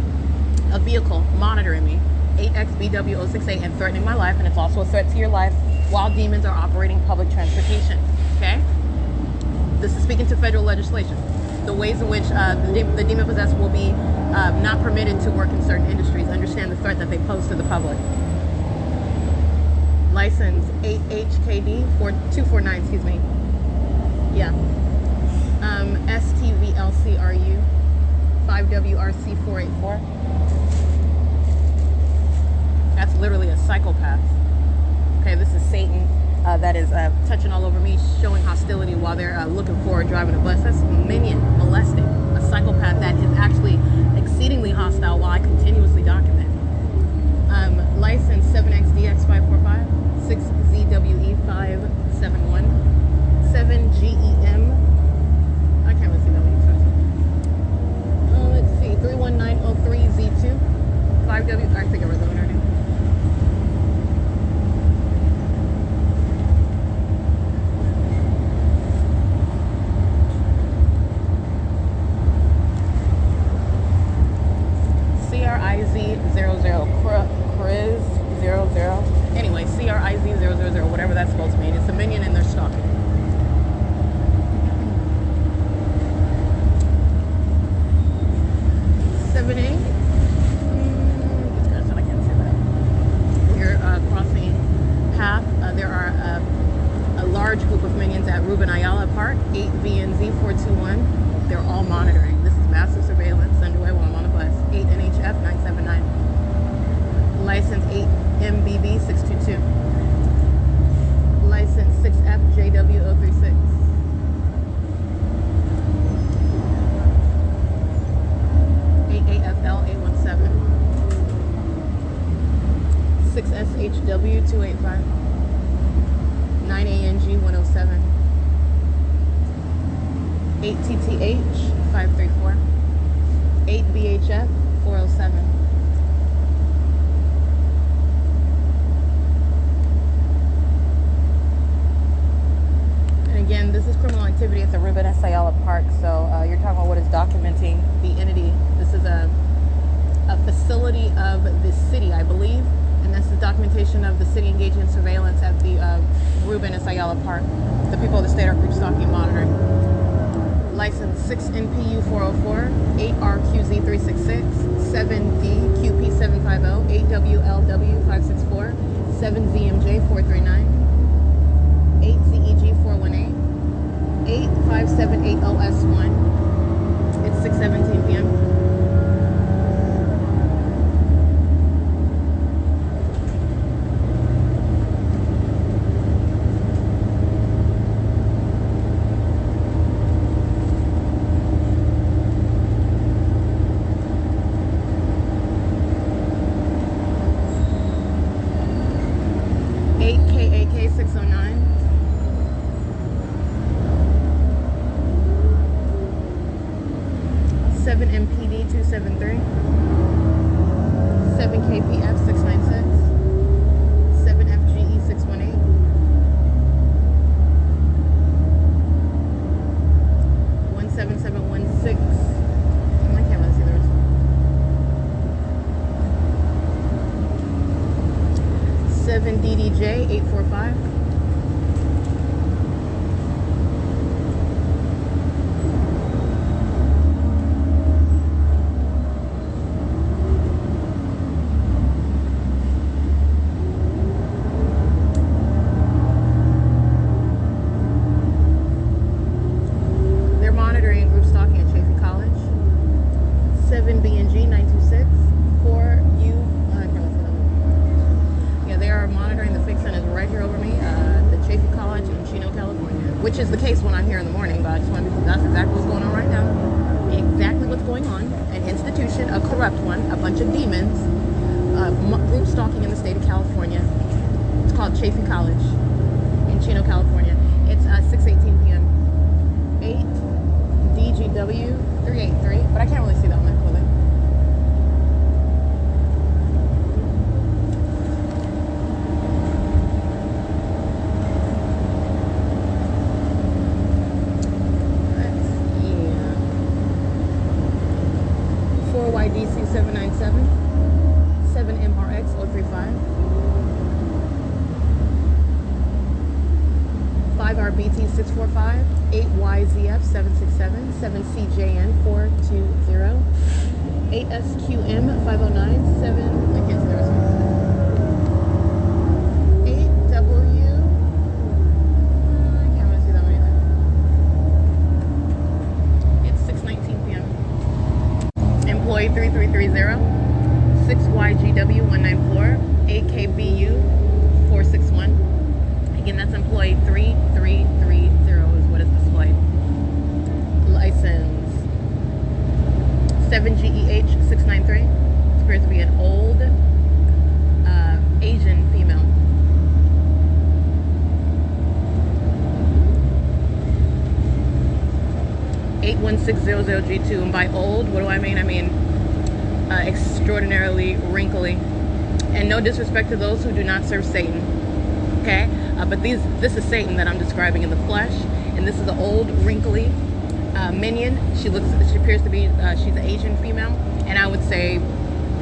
a vehicle, monitoring me. 8XBW068 and threatening my life, and it's also a threat to your life while demons are operating public transportation. Okay? This is speaking to federal legislation. The ways in which the demon possessed will be not permitted to work in certain industries. Understand the threat that they pose to the public. License 8HKD4249, excuse me. Yeah. STVLCRU 5WRC484. That's literally a psychopath. Okay, this is Satan that is touching all over me, showing hostility while they're looking forward, driving a bus. That's minion, molesting, a psychopath that is actually exceedingly hostile while I continuously document. License 7XDX545, 6ZWE571, 7GEM. I can't really see that one. Let's see, 31903Z2, 5W. I think I read the one already. CRIZ00, CRIZ00, Anyway, CRIZ000, whatever that's supposed to mean. It's a minion and they're stalking. I can't say that. We're crossing path. There are a large group of minions at Ruben Ayala Park, 8 VNZ 421. They're all monitoring. This is massive surveillance underway while I'm on a bus. 8 NHF 979. License 8 MBB 622. License 6F JW 036. AFL 817. 6SHW 285. 9ANG 107. 8TTH 534. 8BHF 407. And again, this is criminal activity at the Ruben S.I.I.S Park, so you're talking about what is documenting the entity. This is a facility of the city, I believe, and that's the documentation of the city engaging in surveillance at the Ruben S.I.I.S Park. The people of the state are group stalking and monitoring. License 6 NPU 404, 8 RQZ 366, 7D QP 750, 8 WLW 564, 7 ZMJ 439, 8 ZEG 418, 8 5780S1. It's 6:17 p.m. KAK 609. 7 MPD 273. 7 KPF 696. 7 FGE 618. 17716. I can't really see the rest. 7 DDJ 845. They're monitoring group stalking at Chaffey College. 7 BNG 926. 4 U. Yeah, they are monitoring. The fix sign is right here over me. The Chaffey College in Chino, California, which is the case when I'm here in the morning. But I just want to be, that's exactly what's going on right now. Exactly what's going on. An institution, a corrupt one, a bunch of demons, group stalking in the state of California. It's called Chaffey College in Chino, California. It's 6:18 p.m. 8 DGW 383, but I can't really see that on my clothing. Yeah. 4YDC 797, 7 MRX 035, 5 RBT 645, 8 YZF 767, 7 CJN 420, 8 SQM 509, 7, I can't see the rest of it. 8 W, I can't really see that one either. It's 6:19 p.m. Employee 3330, 6 YGW 194, 8 KBU 461. Again, that's employee 3330 is what is displayed. License 7 GEH 693. This appears to be an old Asian female. (8160G2). And by old, what do I mean? I mean extraordinarily wrinkly. And no disrespect to those who do not serve Satan. Okay? But this is Satan that I'm describing in the flesh, and this is the old, wrinkly minion. She appears to be, she's an Asian female, and I would say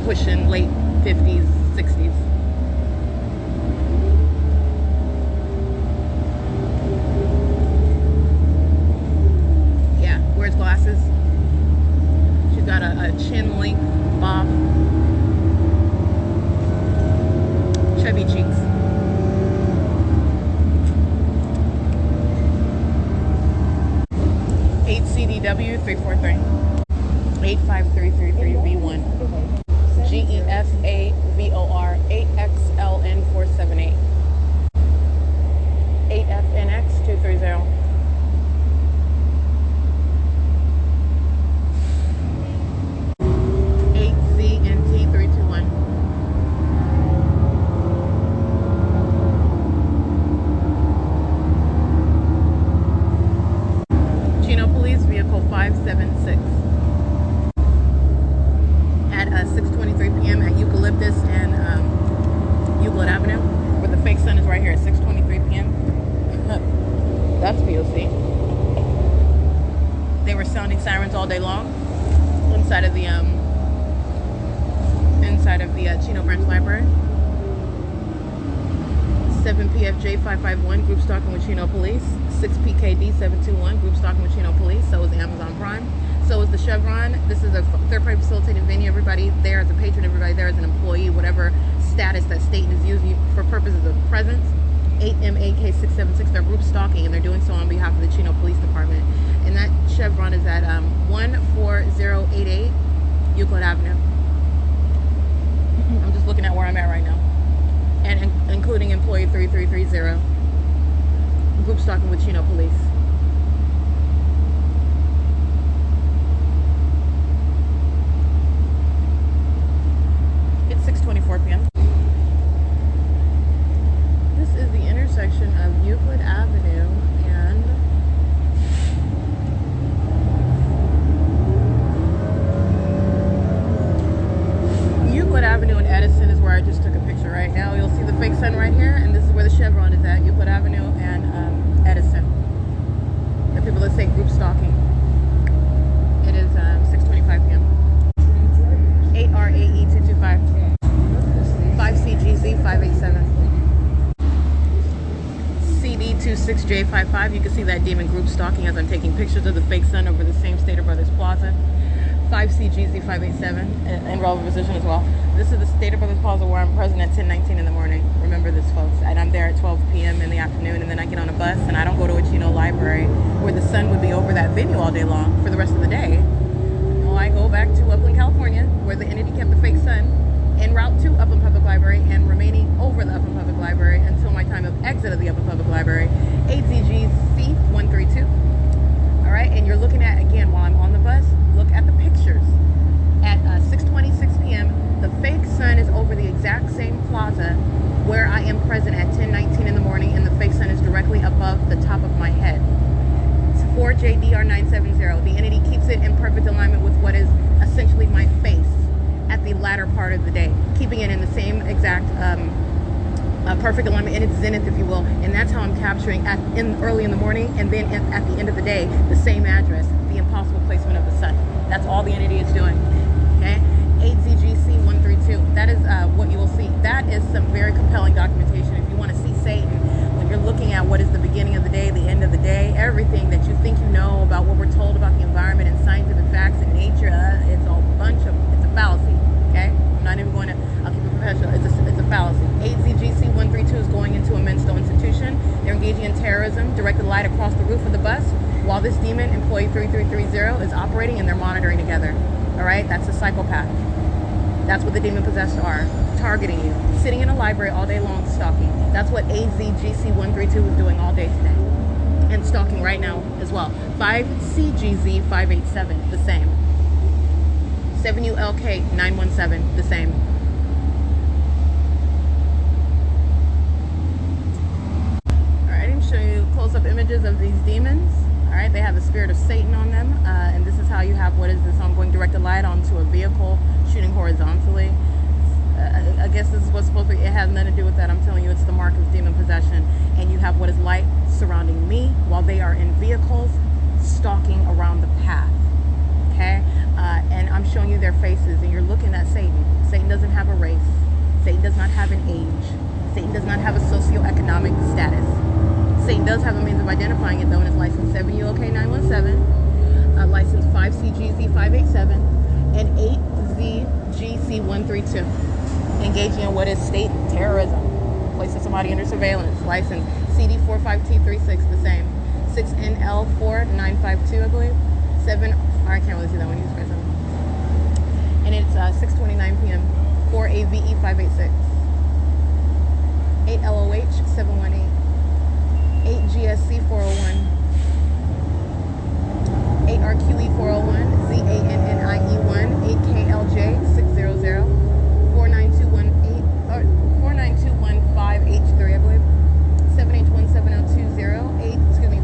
pushing late 50s, 60s. family, Bob, Chubby Cheeks. CDW 343 85333V1 GEFAVOR 8XLN 478 8FNX 230 8ZNT 321 Chino Police Vehicle 576 at 6:23 p.m. at Eucalyptus and Euclid Avenue, where the fake sun is right here at 6:23 p.m. That's P.O.C. They were sounding sirens all day long inside of the Chino Branch Library. 7PFJ 551 group stalking with Chino Police. 6PKD 721 group stalking with Chino Police. So is Amazon Prime. So is the Chevron. This is a third-party facilitated venue. Everybody there is a patron. Everybody there is an employee. Whatever status that state is using for purposes of presence. 8MAK 676. They're group stalking, and they're doing so on behalf of the Chino Police Department. And that Chevron is at 14088 Euclid Avenue. I'm just looking at where I'm at right now, and including employee 3330. Group stalking with Chino Police. It's 6:24 p.m. This is the intersection of Euclid Avenue and Euclid Avenue and Edison is where I just took a picture right now. You'll see the fake sun right here, and this is where the Chevron is at, Euclid Avenue and Edison. The people that say group stalking. It is 6:25 p.m. 8RAE225 5CGZ 587 CD26J55. You can see that demon group stalking as I'm taking pictures of the fake sun over the same Stater Brothers Plaza. 5CGZ 587 in relevant position as well. This is the Stater Brothers Plaza where I'm present at 10:19 in the morning. Remember this, folks. And I'm there at 12 p.m. in the afternoon, and then I get on a bus and I don't go to a Chino library where the sun would be over that venue all day long for the rest of the day. No, I go back to Upland, California, where the entity kept the fake sun en route to Upland Public Library and remaining over the Upland Public Library until my time of exit of the Upland Public Library. 8ZGC 132. All right, and you're looking at, again, while I'm on the bus, look at the pictures. At 6:26 p.m., the fake sun is over the exact same plaza where I am present at 10:19 in the morning, and the fake sun is directly above the top of my head. It's 4JDR970. The entity keeps it in perfect alignment with what is essentially my face at the latter part of the day, keeping it in the same exact perfect alignment in its zenith, if you will, and that's how I'm capturing early in the morning, and then at the end of the day, the same address, the impossible placement of the sun. That's all the entity is doing. Okay, 8ZGC 132. That is what you will see. That is some very compelling documentation. If you want to see Satan, when you're looking at what is the beginning of the day, the end of the day, everything that you think you know about what we're told about the environment and scientific facts and nature, it's a fallacy. Okay, I'm not even going to. I'll keep it professional. It's a fallacy. 8ZGC 132 is going into a mental institution. They're engaging in terrorism, directed light across the roof of the bus, while this demon, employee 3330, is operating, and they're monitoring together. All right, that's a psychopath. That's what the demon possessed are, targeting you, sitting in a library all day long, stalking. That's what AZGC 132 is doing all day today, and stalking right now as well. 5CGZ 587, the same. 7ULK 917, the same. Alright, I'm showing you close-up images of these demons. Alright, they have the spirit of Satan on them, and this is how you have, what is this, ongoing directed light onto a vehicle shooting horizontally. I guess this is what's supposed to be, it has nothing to do with that. I'm telling you, it's the mark of demon possession. And you have what is light surrounding me while they are in vehicles stalking around the path. Okay, and I'm showing you their faces, and you're looking at Satan. Satan doesn't have a race. Satan does not have an age. Satan does not have a socioeconomic status. Satan does have a means of identifying it, though, in his license 7ULK 917, license 5CGZ 587, and 8Z GC132. Engaging in what is state terrorism. Placing somebody under surveillance. License CD45T36, the same. 6NL4952, I believe. 7, I can't really see that one. You just guys know. And it's 6:29 p.m. 4AVE586. 8 LOH 718. 8 GSC 401. 8 RQE 401. ZANNIE1. 8 KLJ 600. 49218 or 49215H3, I believe. 7H1702.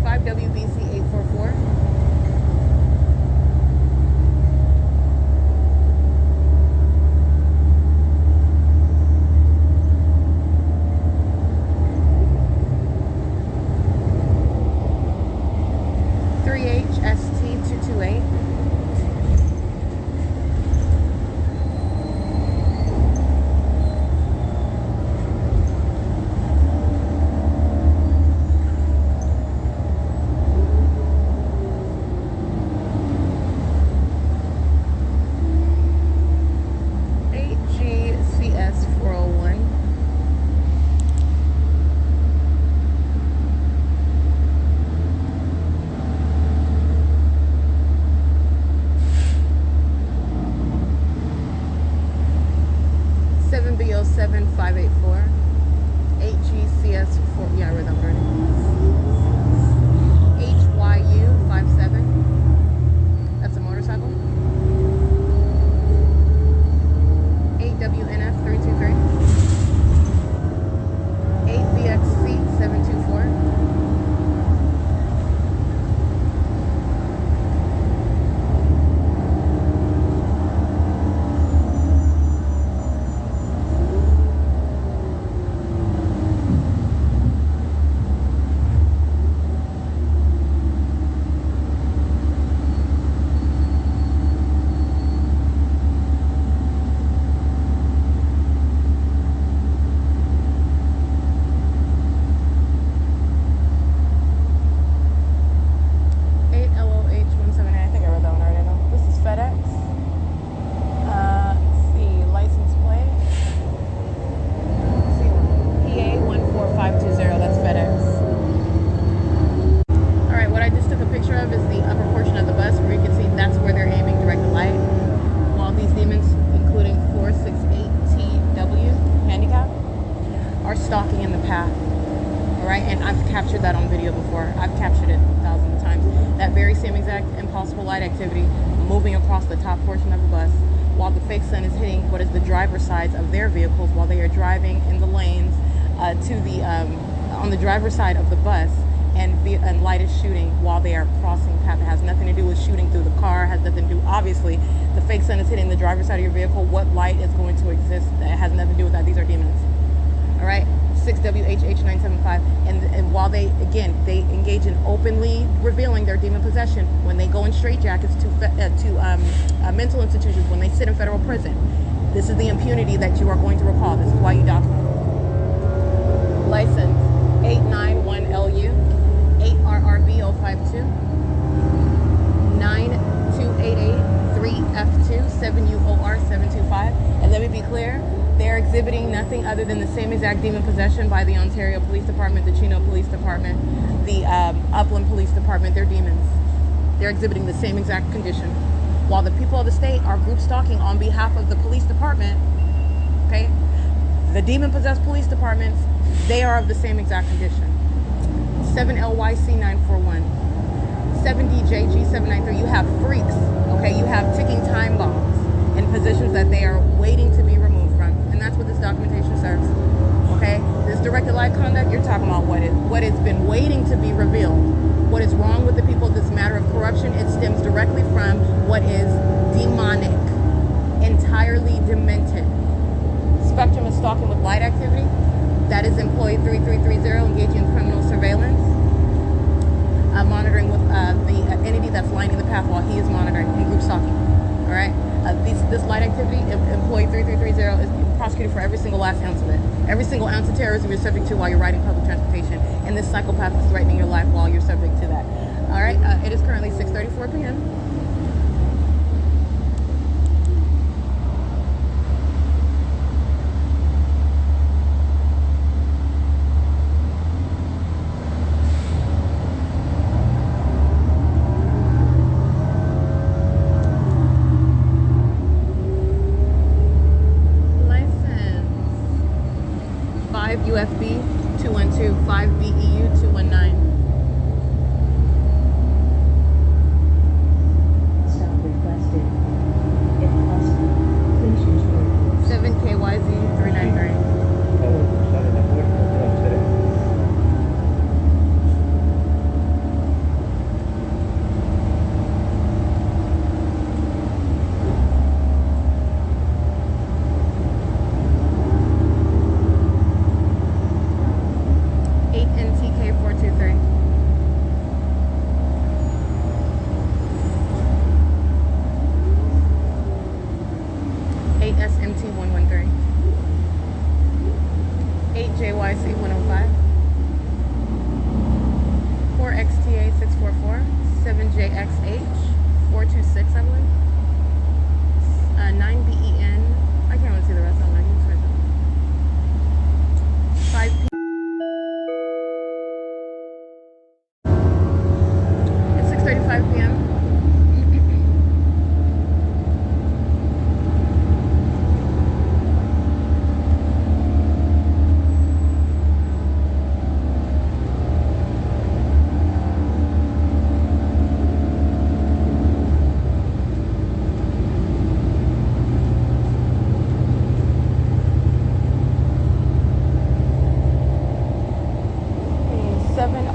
5 WBC 844. 3HST228. 7B07584. 8GCS4. Yeah, I read that already. HYU57. That's a motorcycle. 8WNF323. 8BXC724. 468TW handicap are stalking in the path. Alright, and I've captured that on video before. I've captured it thousands of times. That very same exact impossible light activity moving across the top portion of the bus while the fake sun is hitting what is the driver's sides of their vehicles while they are driving in the lanes on the driver's side of the bus, and light is shooting while they are crossing the path. It has nothing to do with shooting through the car. It has nothing to do, obviously, the fake sun is hitting the driver's side of your vehicle. What light is going to exist? That has nothing to do with that. These are demons. All right, 6WHH975. And while they engage in openly revealing their demon possession when they go in straitjackets to mental institutions, when they sit in federal prison. This is the impunity that you are going to recall. This is why you document. License 891LU, 8RRB052, 92883F2, 7UOR725. And let me be clear, they're exhibiting nothing other than the same exact demon possession by the Ontario Police Department, the Chino Police Department, the Upland Police Department. They're demons. They're exhibiting the same exact condition. While the people of the state are group stalking on behalf of the police department, okay, the demon-possessed police departments, they are of the same exact condition. 7LYC941, 7DJG793. You have freaks, okay? You have ticking time bombs in positions that they are waiting to be removed from, and that's what this documentation serves, okay? This directed live conduct, you're talking about what it's been waiting to be revealed. What is wrong with the people? This matter of corruption, it stems directly from what is demonic, entirely demented. Spectrum is stalking with light activity. That is employee 3330 engaging in criminal surveillance, monitoring with the entity that's lining the path while he is monitoring in group stalking. All right, this light activity, employee 3330 is prosecuted for every single last ounce of it. Every single ounce of terrorism you're subject to while you're riding public transportation, and this psychopath is threatening your life while you're subject to that. All right, it is currently 6:34 p.m. 5 UFB 212, 5 BEU 219. Stop requested. If possible, please use rear. 7 KYZ 393. Favor de usar la puerta trasera. 8 NTK 423. 8 SMT 113. 8 JYC 105. 4 XTA 644. 7 JXH 426, I believe. 9 BEN. I can't really see the rest of them. 5 P. It's 6:35 p.m.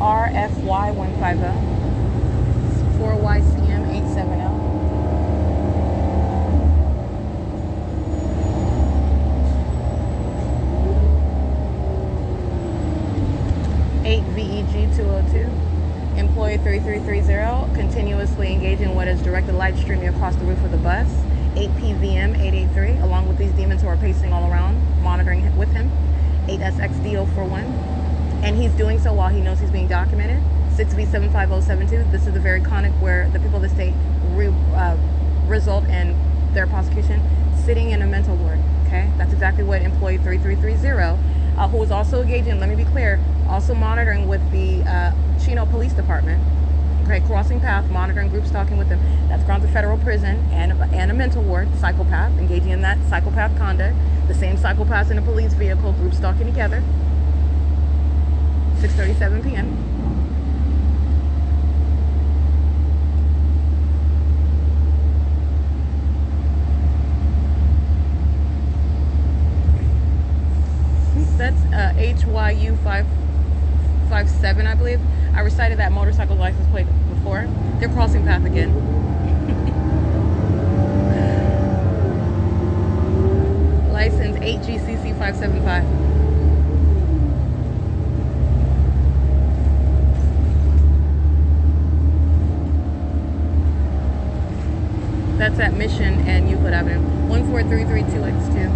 RFY 150, 4YCM 870, 8 VEG 202, employee 3330, continuously engaging in what is directed light streaming across the roof of the bus, 8 PVM 883, along with these demons who are pacing all around, monitoring with him, 8 SXD 041. And he's doing so while he knows he's being documented. 6V75072. This is the very conic where the people of the state result in their prosecution sitting in a mental ward. Okay, that's exactly what employee 3330, who is also engaging. Let me be clear. Also monitoring with the Chino Police Department. Okay, crossing path, monitoring, group stalking with them. That's grounds of federal prison and a mental ward. Psychopath, engaging in that psychopath conduct. The same psychopaths in a police vehicle, group stalking together. 6:37 p.m. That's HYU 557, I believe. I recited that motorcycle license plate before. They're crossing path again. License 8GCC 575. That's at Mission and Euclid Avenue. 14332X2.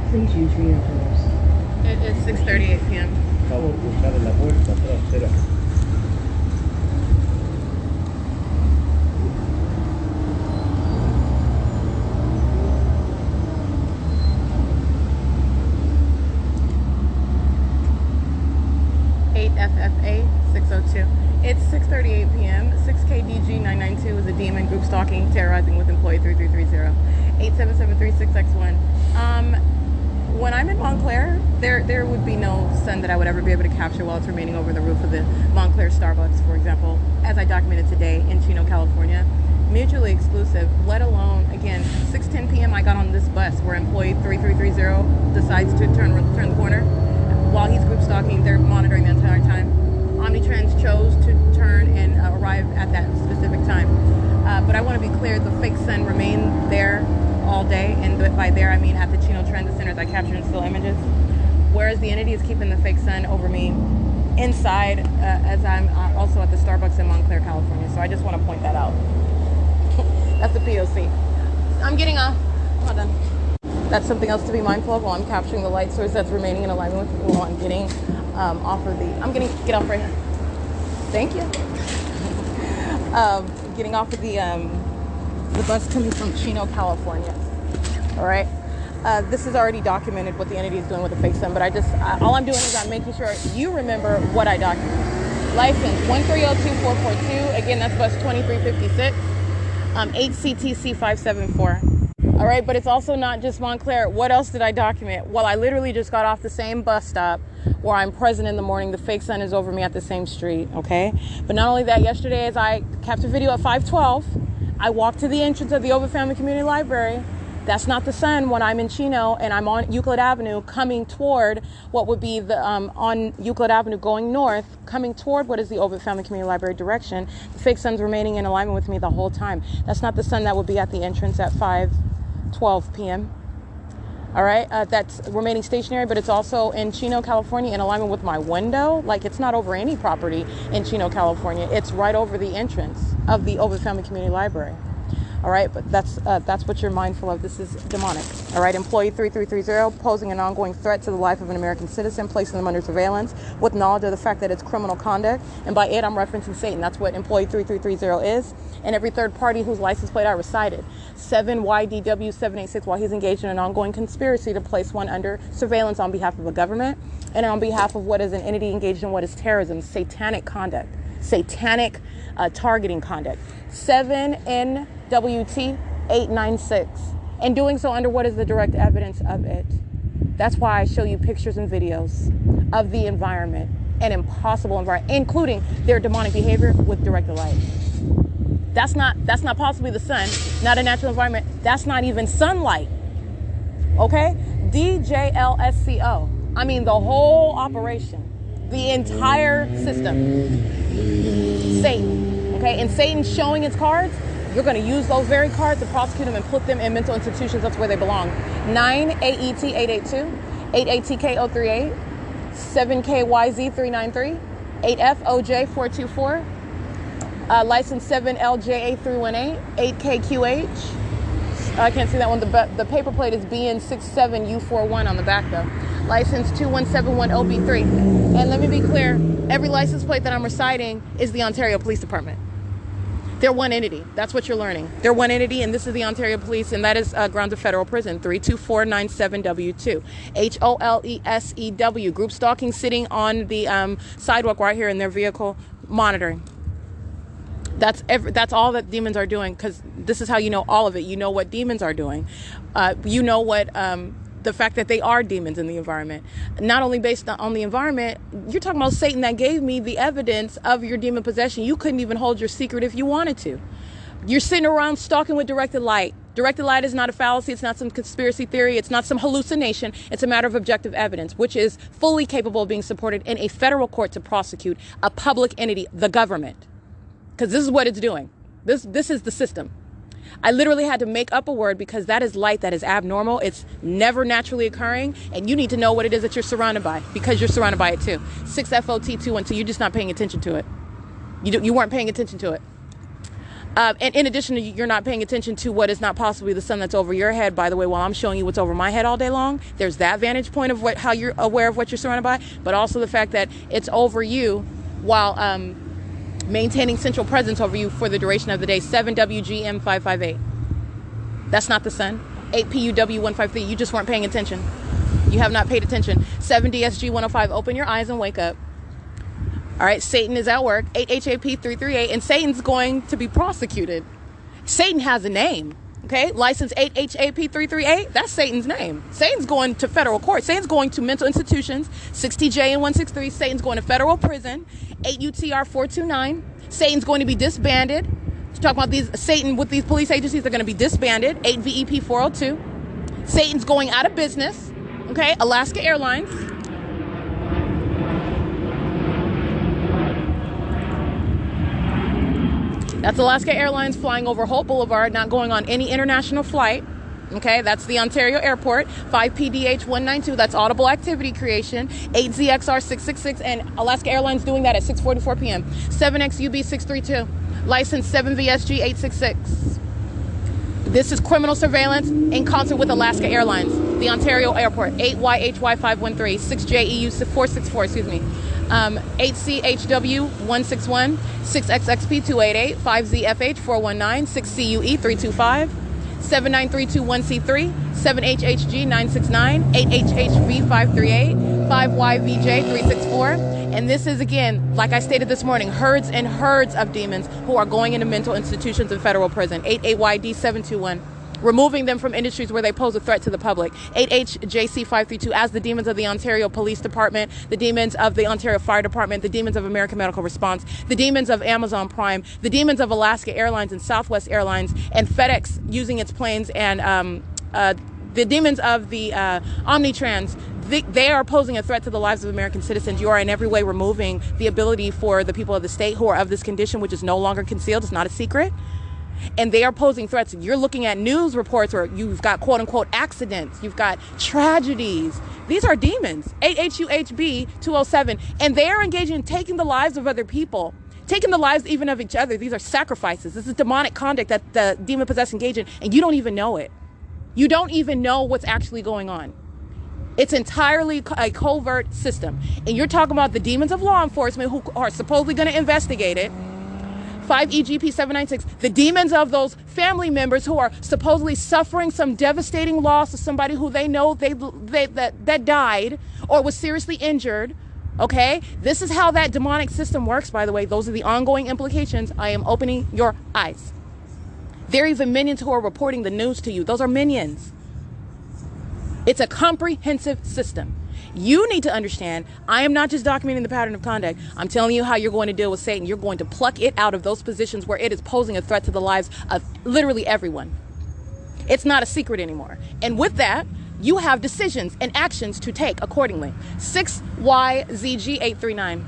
Please use rear doors. It is 6:38 p.m. Favor de usar la puerta trasera. FFA 602. It's 6:38 p.m. 6KDG 992 is a demon group stalking, terrorizing with employee 3330. 87736X1. When I'm in Montclair, there would be no sun that I would ever be able to capture while it's remaining over the roof of the Montclair Starbucks, for example, as I documented today in Chino, California. Mutually exclusive, let alone, again, 6:10 p.m. I got on this bus where employee 3330 decides to turn the corner. While he's group stalking, they're monitoring the entire time. Omnitrans chose to turn and arrive at that specific time. But I want to be clear, the fake sun remained there all day, and by there I mean at the Chino Transit Center that I captured in still images. Whereas the entity is keeping the fake sun over me inside, as I'm also at the Starbucks in Montclair, California. So I just want to point that out. That's the P.O.C. I'm getting off. Hold on. That's something else to be mindful of while I'm capturing the light source that's remaining in alignment with while I'm getting off of the, get off right here. Thank you. Getting off of the bus coming from Chino, California. All right. This is already documented what the entity is doing with the fake sun, but all I'm doing is I'm making sure you remember what I documented. License 1302442. Again, that's bus 2356. 8CTC 574. All right, but it's also not just Montclair. What else did I document? Well, I literally just got off the same bus stop where I'm present in the morning. The fake sun is over me at the same street, okay? But not only that, yesterday as I captured video at 512, I walked to the entrance of the Ovid Family Community Library. That's not the sun when I'm in Chino and I'm on Euclid Avenue coming toward what would be the, on Euclid Avenue going north, coming toward what is the Ovid Family Community Library direction. The fake sun's remaining in alignment with me the whole time. That's not the sun that would be at the entrance at 5:12 p.m. All right, that's remaining stationary, but it's also in Chino, California in alignment with my window. Like, it's not over any property in Chino, California. It's right over the entrance of the Ovid Family Community Library. All right, but that's what you're mindful of. This is demonic. All right, employee 3330 posing an ongoing threat to the life of an American citizen, placing them under surveillance with knowledge of the fact that it's criminal conduct. And by it, I'm referencing Satan. That's what employee 3330 is. And every third party whose license plate I recited. 7YDW786 while he's engaged in an ongoing conspiracy to place one under surveillance on behalf of a government and on behalf of what is an entity engaged in what is terrorism, satanic conduct, satanic targeting conduct. 7NWT 896, and doing so under what is the direct evidence of it. That's why I show you pictures and videos of the environment, an impossible environment, including their demonic behavior with directed light. That's not possibly the sun, not a natural environment. That's not even sunlight. Okay? DJLSCO. I mean, the whole operation, the entire system. Satan. Okay? And Satan showing its cards, you're going to use those very cards to prosecute them and put them in mental institutions. That's where they belong. 9AET882, 8ATK038, 7KYZ393, 8FOJ424, license 7LJA318, 8KQH. I can't see that one. The paper plate is BN67U41 on the back though. License 2171OB3. And let me be clear, every license plate that I'm reciting is the Ontario Police Department. They're one entity. That's what you're learning. They're one entity, and this is the Ontario Police, and that is grounds of federal prison, 32497W2. HOLESEW, group stalking, sitting on the sidewalk right here in their vehicle, monitoring. That's all that demons are doing, because this is how you know all of it. You know what demons are doing. You know what the fact that they are demons in the environment. Not only based on the environment, you're talking about Satan that gave me the evidence of your demon possession. You couldn't even hold your secret if you wanted to. You're sitting around stalking with directed light. Directed light is not a fallacy. It's not some conspiracy theory. It's not some hallucination. It's a matter of objective evidence, which is fully capable of being supported in a federal court to prosecute a public entity, the government. Because this is what it's doing. This is the system. I literally had to make up a word because that is light that is abnormal. It's never naturally occurring, and you need to know what it is that you're surrounded by, because you're surrounded by it too. 6FOT212, you're just not paying attention to it. You weren't paying attention to it. And in addition to you're not paying attention to what is not possibly the sun that's over your head, by the way, while I'm showing you what's over my head all day long, there's that vantage point of how you're aware of what you're surrounded by, but also the fact that it's over you while maintaining central presence over you for the duration of the day. 7WGM558. That's not the sun. 8PUW153. You just weren't paying attention. You have not paid attention. 7DSG105. Open your eyes and wake up. All right, Satan is at work. 8HAP338, and Satan's going to be prosecuted. Satan has a name. Okay, license 8HAP338, that's Satan's name. Satan's going to federal court. Satan's going to mental institutions, 60J and 163. Satan's going to federal prison, 8UTR429. Satan's going to be disbanded. Talk about these, Satan with these police agencies, they're going to be disbanded, 8VEP402. Satan's going out of business, okay, Alaska Airlines. That's Alaska Airlines flying over Holt Boulevard, not going on any international flight. Okay, that's the Ontario Airport. 5PDH192, that's audible activity creation. 8ZXR666, and Alaska Airlines doing that at 6:44 p.m. 7XUB632, license 7VSG866. This is criminal surveillance in concert with Alaska Airlines, the Ontario Airport, 8YHY513, 6JEU464, excuse me, 8CHW161, 6XXP288, 5ZFH419, 6CUE325, 79321C3, 7HHG969, 8HHV538, 5YVJ364. And this is, again, like I stated this morning, herds and herds of demons who are going into mental institutions and federal prison. 88YD721. Removing them from industries where they pose a threat to the public. 8HJC532 as the demons of the Ontario Police Department, the demons of the Ontario Fire Department, the demons of American Medical Response, the demons of Amazon Prime, the demons of Alaska Airlines and Southwest Airlines, and FedEx using its planes, and the demons of the Omnitrans. They are posing a threat to the lives of American citizens. You are in every way removing the ability for the people of the state who are of this condition, which is no longer concealed, it's not a secret. And they are posing threats. You're looking at news reports where you've got quote unquote accidents, you've got tragedies. These are demons. 8HUHB207. And they are engaging in taking the lives of other people, taking the lives even of each other. These are sacrifices. This is demonic conduct that the demon possessed engage in, and you don't even know it. You don't even know what's actually going on. It's entirely a covert system. And you're talking about the demons of law enforcement who are supposedly going to investigate it. 5EGP796, the demons of those family members who are supposedly suffering some devastating loss of somebody who they know that died or was seriously injured. Okay? This is how that demonic system works, by the way. Those are the ongoing implications. I am opening your eyes. There are even minions who are reporting the news to you. Those are minions. It's a comprehensive system. You need to understand, I am not just documenting the pattern of conduct. I'm telling you how you're going to deal with Satan. You're going to pluck it out of those positions where it is posing a threat to the lives of literally everyone. It's not a secret anymore. And with that, you have decisions and actions to take accordingly. 6YZG839.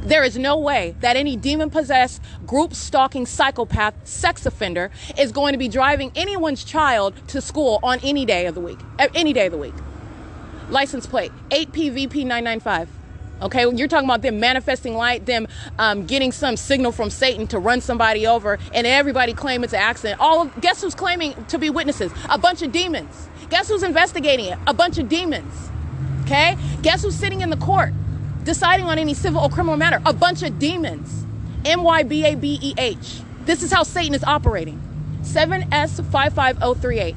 There is no way that any demon-possessed, group-stalking psychopath sex offender is going to be driving anyone's child to school on any day of the week. Any day of the week. License plate 8PVP995. Okay, you're talking about them manifesting light, them getting some signal from Satan to run somebody over, and everybody claim it's an accident. Guess who's claiming to be witnesses? A bunch of demons. Guess who's investigating it? A bunch of demons. Okay, guess who's sitting in the court deciding on any civil or criminal matter? A bunch of demons. MYBABEH. This is how Satan is operating. 7S55038.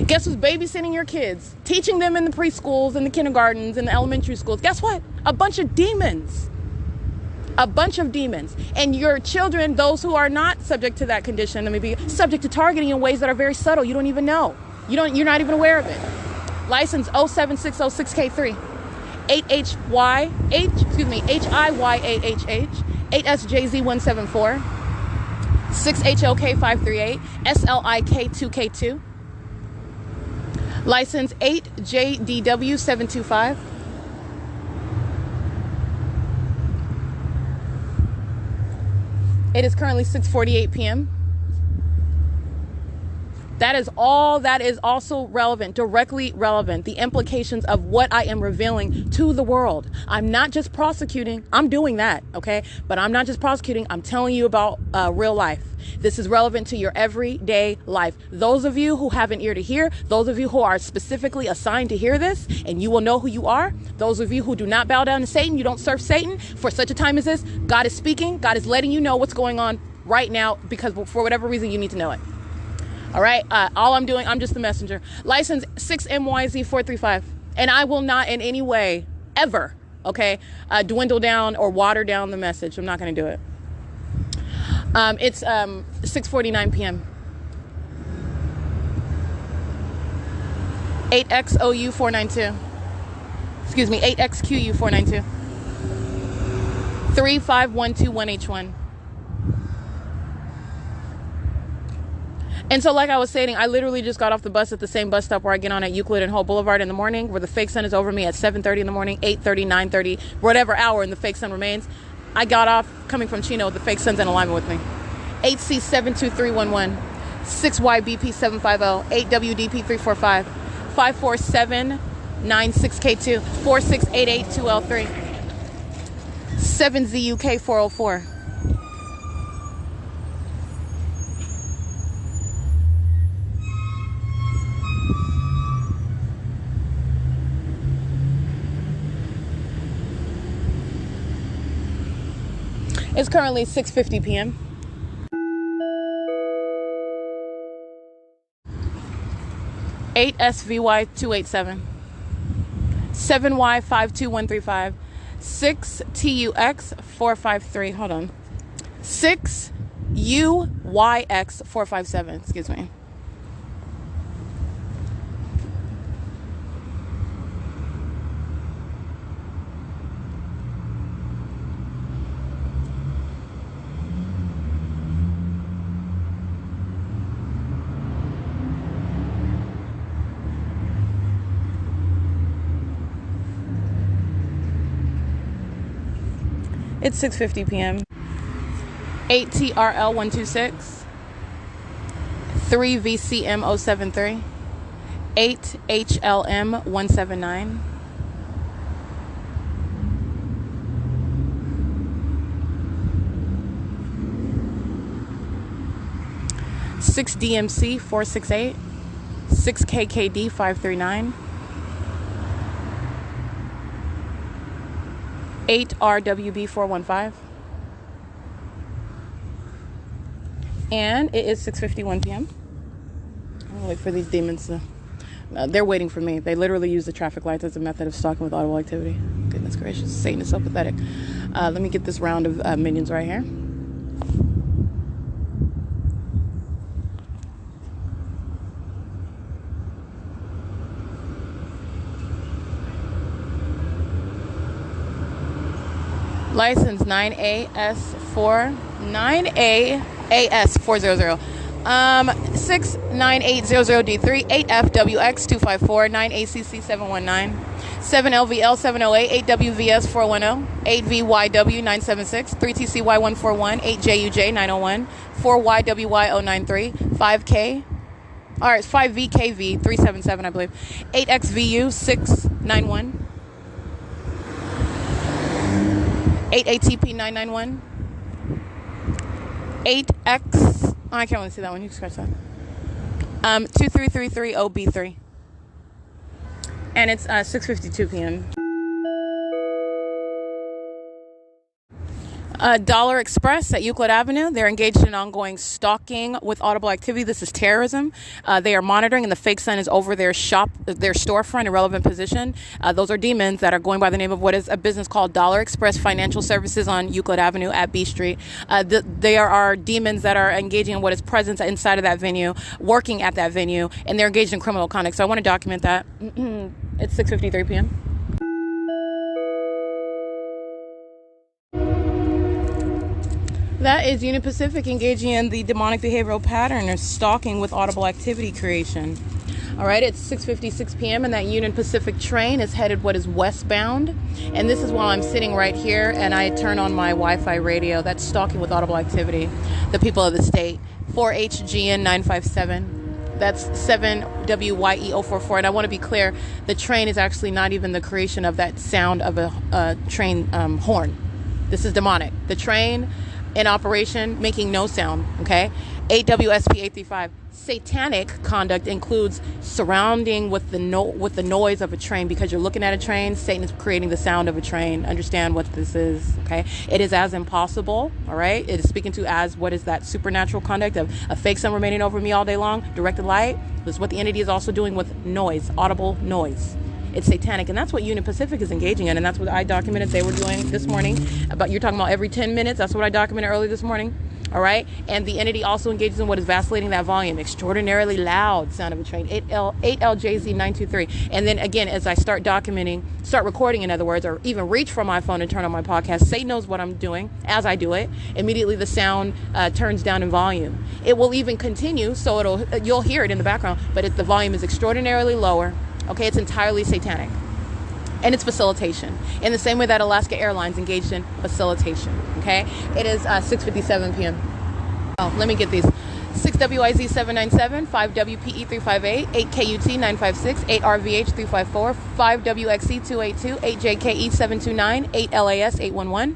Guess who's babysitting your kids, teaching them in the preschools and the kindergartens and the elementary schools? Guess what? A bunch of demons. A bunch of demons. And your children, those who are not subject to that condition, may be subject to targeting in ways that are very subtle. You don't even know. You're not even aware of it. License 07606K3. HIYAHH, 8SJZ174, 6HOK538, SLIK2K2. License 8JDW725. It is currently 6:48 p.m. That is all that is also relevant, directly relevant, the implications of what I am revealing to the world. I'm not just prosecuting. I'm doing that, okay? But I'm not just prosecuting. I'm telling you about real life. This is relevant to your everyday life. Those of you who have an ear to hear, those of you who are specifically assigned to hear this, and you will know who you are. Those of you who do not bow down to Satan, you don't serve Satan. For such a time as this, God is speaking. God is letting you know what's going on right now, because for whatever reason, you need to know it. All right. All I'm doing, I'm just the messenger. License 6MYZ435. And I will not in any way, ever, okay, dwindle down or water down the message. I'm not going to do it. It's 6:49 p.m. 8XOU492. Excuse me, 8XQU492. 35121H1. And so, like I was saying, I literally just got off the bus at the same bus stop where I get on at Euclid and Hope Boulevard in the morning, where the fake sun is over me at 7:30 in the morning, 8:30, 9:30, whatever hour and the fake sun remains. I got off coming from Chino with the fake sun's in alignment with me. 8C72311, 6YBP750, 8WDP345, 54796K2, 46882L3, 7ZUK404. It's currently 6:50 p.m. 8SVY287, 7Y52135, 6TUX453. Hold on. 6UYX457. Excuse me. It's 6:50 p.m. 8TRL126, 3VCM073, 8HLM179, 6DMC468, 6KKD539, 8RWB415, and it is 6:51 p.m. I'll wait for these demons to... they're waiting for me. They literally use the traffic lights as a method of stalking with audible activity. Goodness gracious, Satan is so pathetic. Let me get this round of minions right here. License 9AS4, 9AAS400, 69800D3, 8FWX254, 9ACC719, 7LVL708, 8WVS410, 8VYW976, 3TCY141, 8JUJ901, 4YWY093, 5K, all right, 5VKV377, I believe, 8XVU691, 8ATP991, 8X, oh, I can't really see that one, you can scratch that, 23330B3, and it's 6:52 p.m. Dollar Express at Euclid Avenue. They're engaged in ongoing stalking with audible activity. This is terrorism. They are monitoring, and the fake sun is over their storefront, irrelevant position. Those are demons that are going by the name of what is a business called Dollar Express Financial Services on Euclid Avenue at B Street. There are demons that are engaging in what is presence inside of that venue, working at that venue, and they're engaged in criminal conduct. So I want to document that. It's 6:53 p.m. That is Union Pacific engaging in the demonic behavioral pattern or stalking with audible activity creation. All right, it's 6:56 p.m. and that Union Pacific train is headed what is westbound. And this is while I'm sitting right here and I turn on my Wi-Fi radio. That's stalking with audible activity. The people of the state, 4HGN957. That's 7WYE044. And I want to be clear, the train is actually not even the creation of that sound of a train horn. This is demonic. The train in operation, making no sound, okay? 8WSP835. Satanic conduct includes surrounding with the noise of a train, because you're looking at a train. Satan is creating the sound of a train. Understand what this is, okay? It is as impossible, all right? It is speaking to as what is that supernatural conduct of a fake sun remaining over me all day long, directed light. This is what the entity is also doing with noise, audible noise. It's satanic, and that's what Union Pacific is engaging in, and that's what I documented they were doing this morning. You're talking about every 10 minutes. That's what I documented early this morning. All right, and the entity also engages in what is vacillating that volume, extraordinarily loud sound of a train, 8LJZ923. And then again, as I start recording, in other words, or even reach for my phone and turn on my podcast, Satan knows what I'm doing as I do it. Immediately the sound turns down in volume. It will even continue, so you'll hear it in the background, but the volume is extraordinarily lower. Okay, it's entirely satanic. And it's facilitation. In the same way that Alaska Airlines engaged in facilitation. Okay? It is 6:57 p.m. Oh, let me get these. 6WIZ797, 5WPE358, 8KUT956, 8RVH354, 5WXE282, 8JKE729, 8LAS811.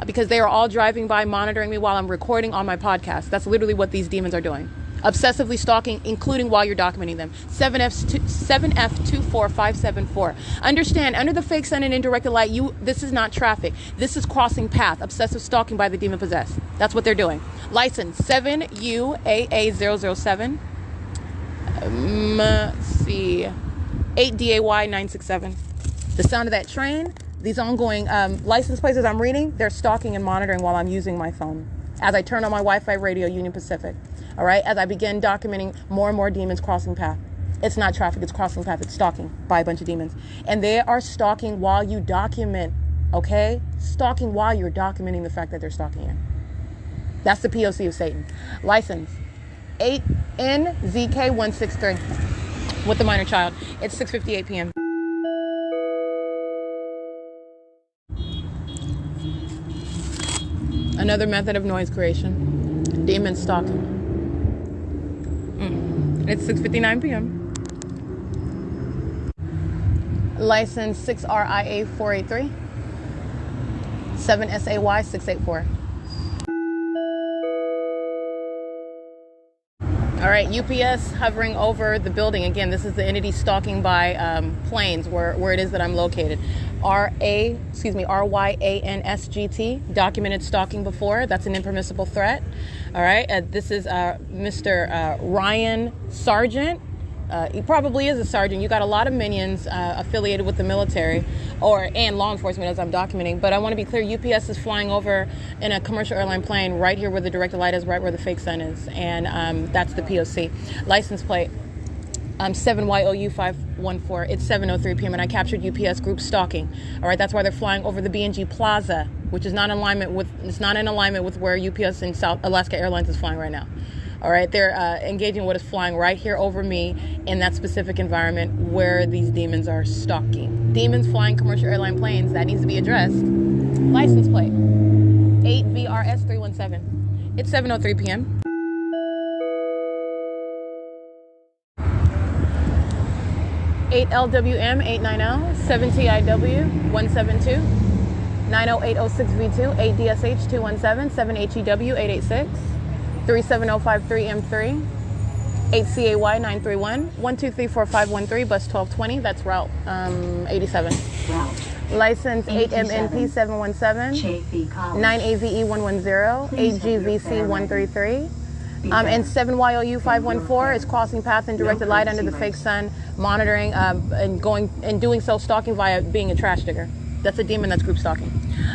Because they are all driving by monitoring me while I'm recording on my podcast. That's literally what these demons are doing. Obsessively stalking, including while you're documenting them. 7F24574. Understand, under the fake sun and indirected light, this is not traffic. This is crossing path. Obsessive stalking by the demon possessed. That's what they're doing. License 7UAA007. Let's see. 8DAY967. The sound of that train. These ongoing license plates as I'm reading, they're stalking and monitoring while I'm using my phone. As I turn on my Wi-Fi radio, Union Pacific. All right, as I begin documenting more and more demons crossing path. It's not traffic, it's crossing path, it's stalking by a bunch of demons. And they are stalking while you document, okay? Stalking while you're documenting the fact that they're stalking you. That's the P.O.C. of Satan. License 8NZK163 with the minor child. It's 6:58 p.m. Another method of noise creation. Demon stalking. It's 6:59 p.m. License 6RIA483. 7SAY684. All right, UPS hovering over the building. Again, this is the entity stalking by planes where it is that I'm located. RYANSGT, documented stalking before. That's an impermissible threat. All right, this is Mr. Ryan Sargent. He probably is a sergeant. You got a lot of minions affiliated with the military and law enforcement as I'm documenting. But I want to be clear, UPS is flying over in a commercial airline plane right here where the directed light is, right where the fake sun is. And that's the P.O.C. License plate 7YOU514. It's 7:03 p.m. and I captured UPS group stalking. All right, that's why they're flying over the B&G Plaza, which is not in alignment with where UPS and South Alaska Airlines is flying right now. All right, they're engaging what is flying right here over me in that specific environment where these demons are stalking. Demons flying commercial airline planes, that needs to be addressed. License plate 8VRS317. It's 7:03 p.m. $8LWM890, 7TIW172, 90806V2, 8DSH217, 7HEW886, 37053M3, 8CAY931, 1234513, bus 1220. That's route 87. Route. License 8MNP717, 9AVE110, 8GVC133. And 7YOU514 is crossing path and directed light under the fake sun, monitoring and doing so stalking via being a trash digger. That's a demon that's group stalking.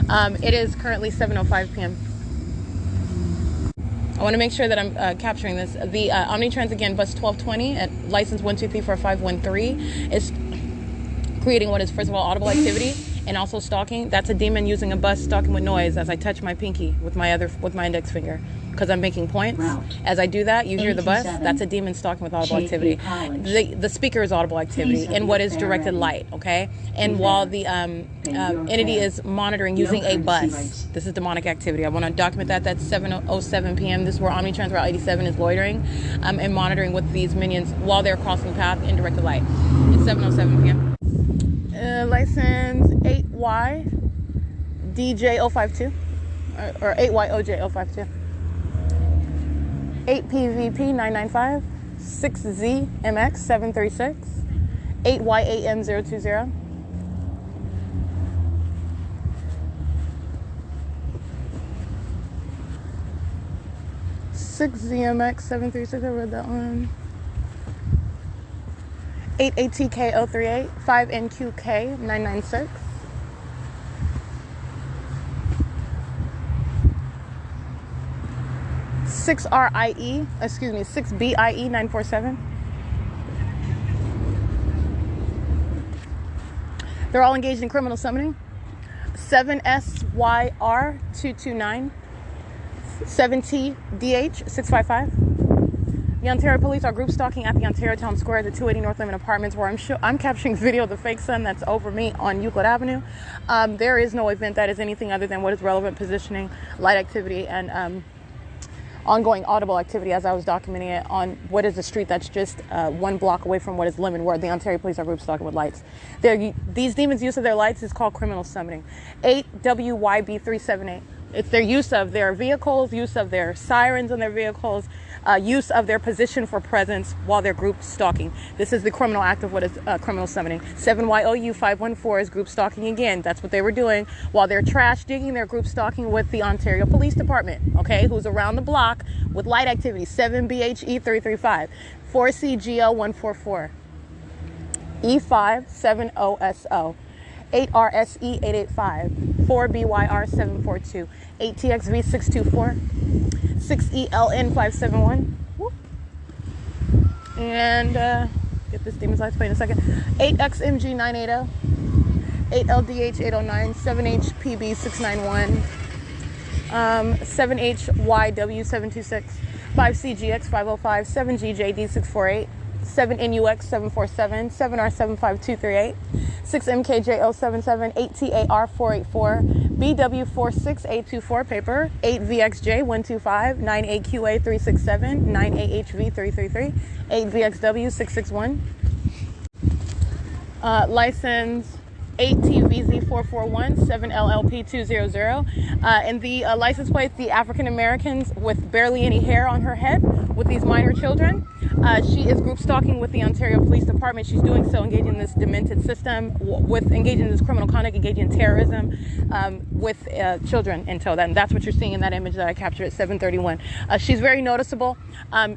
It is currently 7:05 p.m. I want to make sure that I'm capturing this. The Omnitrans, again, bus 1220 at license 1234513 is creating what is, first of all, audible activity and also stalking. That's a demon using a bus stalking with noise as I touch my pinky with my index finger because I'm making points. As I do that, you hear the bus. That's a demon stalking with audible activity. The speaker is audible activity and what is directed light, okay? And while the entity is monitoring using a bus, this is demonic activity. I want to document that. That's 7:07 p.m. This is where Omnitrans Route 87 is loitering and monitoring with these minions while they're crossing path in directed light. It's 7:07 p.m. License 8YDJ052 or 8YOJ052. 8PVP995, 6ZMX736, 8YAM020. Six ZMX736, I read that one. 8ATK038, 5NQK996. 6BIE947. They're all engaged in criminal summoning. 7SYR229, 7TDH655. The Ontario Police are group stalking at the Ontario Town Square, the 280 North Lemon Apartments, where I'm capturing video of the fake sun that's over me on Euclid Avenue. There is no event that is anything other than what is relevant positioning, light activity, and ongoing audible activity as I was documenting it on what is a street that's just 1 block away from what is Lemon, where the Ontario Police are group stalking with lights. These demons' use of their lights is called criminal summoning. 8WYB378. It's their use of their vehicles, use of their sirens on their vehicles, use of their position for presence while they're group stalking. This is the criminal act of what is criminal summoning. 7YOU 514 is group stalking again. That's what they were doing while they're trash digging. They're group stalking with the Ontario Police Department, okay, who's around the block with light activity. 7BHE 335, 4CGL 144, E5 7OSO, 8RSE 885, 4BYR 742, 8TXV 624, 6ELN 571, and get this demon's lights play in a second. 8XMG 980, 8LDH 809, 7HPB 691, 7HYW 726, 5CGX 505, 7GJD 648, 7NUX 747, 7R75238, 6MKJ077, 8TAR 484, BW46824 paper, 8VXJ 125, 9AQA 367, 9AHV 333, 8VXW 661. License 8TVZ441, 7LLP200. And the license plate, the African Americans with barely any hair on her head with these minor children. She is group stalking with the Ontario Police Department. She's doing so engaging in this demented system, with engaging in this criminal conduct, engaging in terrorism with children in tow. And that's what you're seeing in that image that I captured at 7:31. She's very noticeable.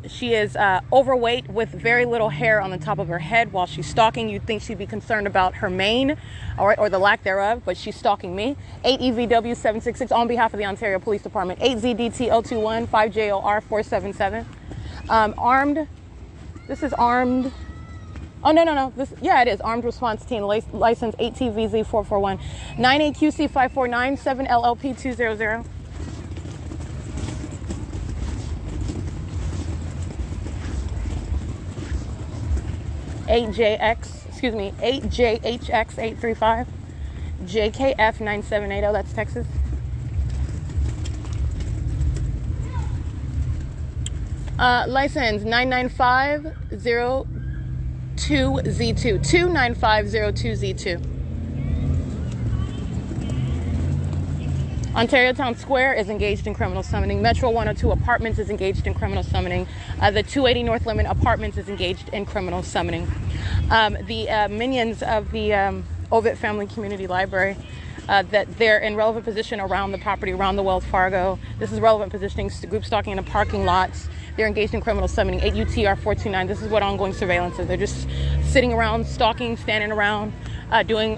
She is overweight with very little hair on the top of her head. While she's stalking, you'd think she'd be concerned about her mane or the lack thereof, but she's stalking me. 8EVW 766 on behalf of the Ontario Police Department. 8ZDT 021, 5JOR 477. Armed. This is armed. Oh, no. It is armed response team. License 8TVZ 441. 9AQC 549, 7LLP 200. $8JHX 835, JKF 9780, that's Texas. License 99502Z2, 29502Z2. Ontario Town Square is engaged in criminal summoning. Metro 102 Apartments is engaged in criminal summoning. The 280 North Lemon Apartments is engaged in criminal summoning. The minions of the Ovid Family Community Library, that they're in relevant position around the property, around the Wells Fargo. This is relevant positioning, group stalking in the parking lots. They're engaged in criminal summoning. 8UTR 429. This is what ongoing surveillance is. They're just sitting around, stalking, standing around, doing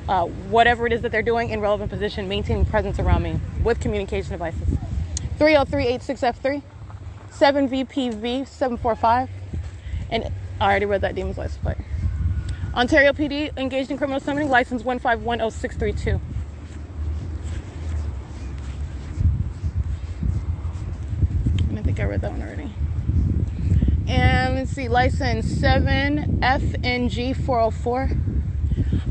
whatever it is that they're doing in relevant position, maintaining presence around me with communication devices. 30386F3, 7VPV 745, and I already read that demon's license plate. Ontario PD engaged in criminal summoning, license 1510632. And I think I read that one already. And let's see, license 7FNG404.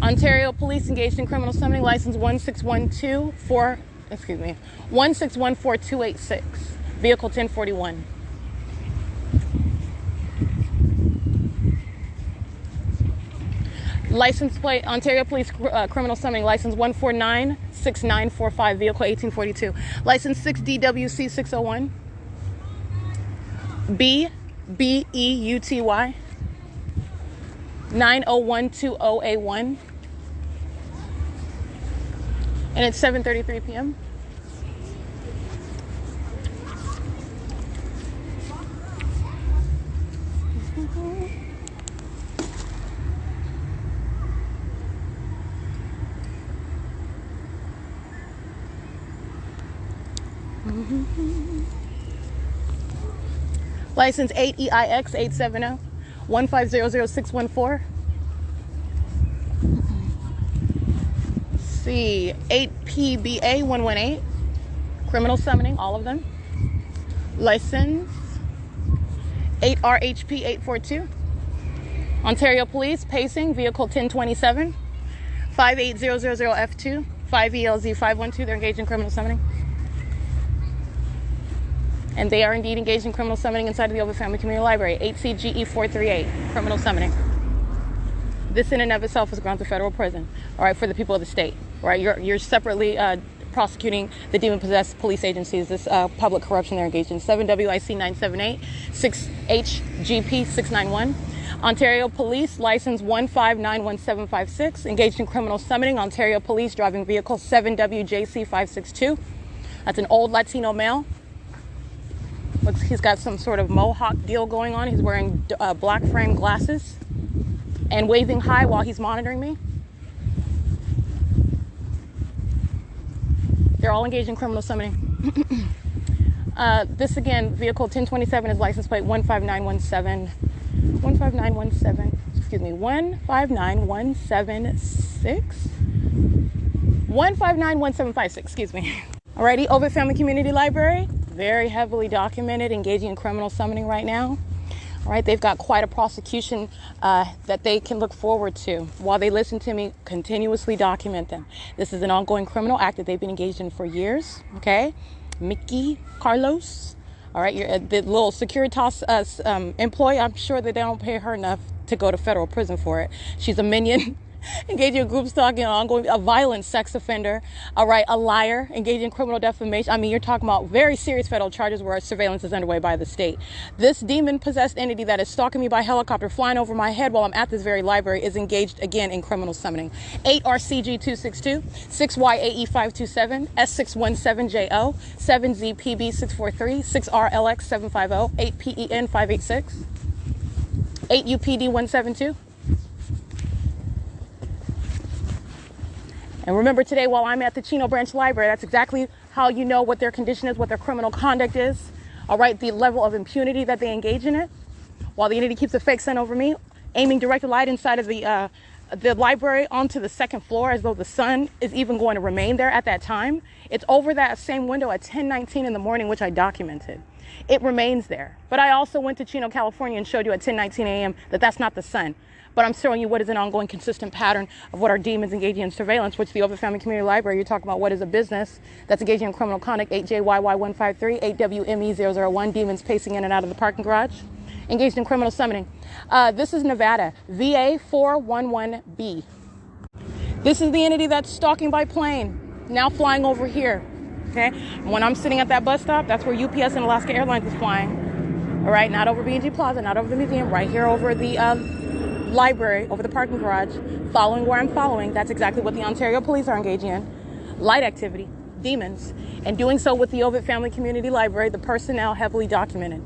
Ontario Police engaged in criminal summoning, license 1614286, vehicle 1041. License plate, Ontario Police criminal summoning, license 1496945, vehicle 1842. License 6DWC601, BEUTY 90120A1, and it's 7:33 p.m. License 8EIX 870, 1500614. See, 8PBA 118, criminal summoning, all of them. License 8RHP 842. Ontario Police pacing, vehicle 1027, 58000F2, 5ELZ 512. They're engaged in criminal summoning. And they are indeed engaged in criminal summoning inside of the Ovid Family Community Library. 8CGE 438, criminal summoning. This in and of itself is grounds of federal prison, all right, for the people of the state, all right? You're separately prosecuting the demon-possessed police agencies, this public corruption they're engaged in. 7 WIC 978, 6 HGP 691. Ontario Police, license 1591756, engaged in criminal summoning. Ontario Police, driving vehicle 7WJC 562. That's an old Latino male. Looks he's got some sort of mohawk deal going on. He's wearing black frame glasses and waving high while he's monitoring me. They're all engaged in criminal summoning. This again, vehicle 1027 is license plate 15917. 1591756. Excuse me. Alrighty, Ovid Family Community Library, very heavily documented, engaging in criminal summoning right now. All right, they've got quite a prosecution that they can look forward to. While they listen to me, continuously document them. This is an ongoing criminal act that they've been engaged in for years. Okay, Mickey Carlos. All right, the little Securitas employee. I'm sure that they don't pay her enough to go to federal prison for it. She's a minion. Engaging in group stalking, a violent sex offender, all right, a liar, engaging in criminal defamation. I mean, you're talking about very serious federal charges where surveillance is underway by the state. This demon-possessed entity that is stalking me by helicopter, flying over my head while I'm at this very library, is engaged again in criminal summoning. 8 RCG 262, 6 YAE 527, S617JO, 7 ZPB 643, 6 RLX 750, 8 PEN 586, 8 UPD 172. And remember today, while I'm at the Chino Branch Library, that's exactly how you know what their condition is, what their criminal conduct is. All right, the level of impunity that they engage in it. While the entity keeps a fake sun over me, aiming directed light inside of the library onto the second floor, as though the sun is even going to remain there at that time. It's over that same window at 10:19 in the morning, which I documented. It remains there. But I also went to Chino, California, and showed you at 10:19 a.m. that that's not the sun. But I'm showing you what is an ongoing consistent pattern of what our demons engaging in surveillance, which the Ovid Family Community Library, you're talking about what is a business that's engaging in criminal conduct, 8JYY153, 8WME001, demons pacing in and out of the parking garage, engaged in criminal summoning. This is Nevada, VA411B. This is the entity that's stalking by plane, now flying over here, okay? When I'm sitting at that bus stop, that's where UPS and Alaska Airlines is flying, all right? Not over B&G Plaza, not over the museum, right here over the library, over the parking garage, following where I'm following. That's exactly what the Ontario Police are engaging in. Light activity, demons, and doing so with the Ovid Family Community Library, the personnel heavily documented.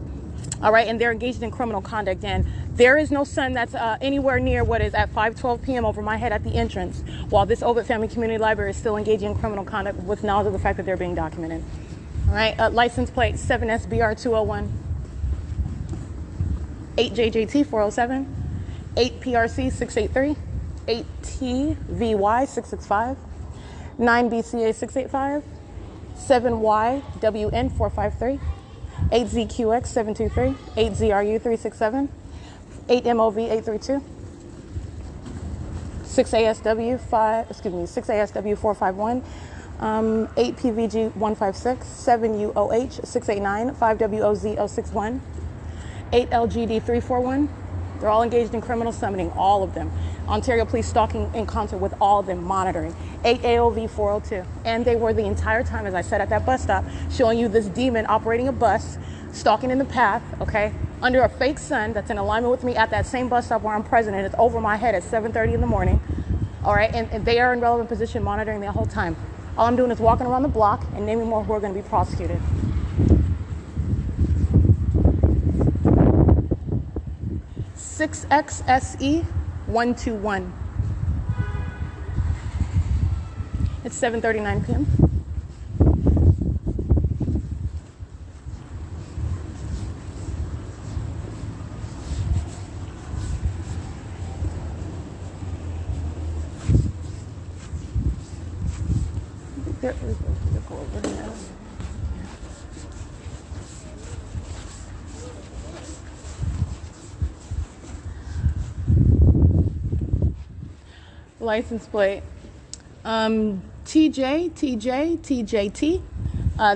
All right, and they're engaged in criminal conduct, and there is no sun that's anywhere near what is at 5:12 p.m. over my head at the entrance, while this Ovid Family Community Library is still engaging in criminal conduct with knowledge of the fact that they're being documented. All right, license plate 7SBR201, 8JJT 407, 8 PRC 683, 8 TVY 665, 9 BCA 685, 7 YWN 453, 8 ZQX 723, 8 ZRU 367, 8 MOV 832, 6 ASW 451, 8 PVG 156, 7 UOH 689, 5 WOZ 061, 8 LGD 341. They're all engaged in criminal summoning, all of them. Ontario Police stalking in concert with all of them, monitoring. 8 AOV 402. And they were the entire time, as I said at that bus stop, showing you this demon operating a bus, stalking in the path, okay, under a fake sun that's in alignment with me at that same bus stop where I'm present, and it's over my head at 7:30 in the morning. All right, and they are in relevant position monitoring the whole time. All I'm doing is walking around the block and naming more who are going to be prosecuted. XSE 121. It's 7:39 p.m. There is a vehicle over here. License plate TJT.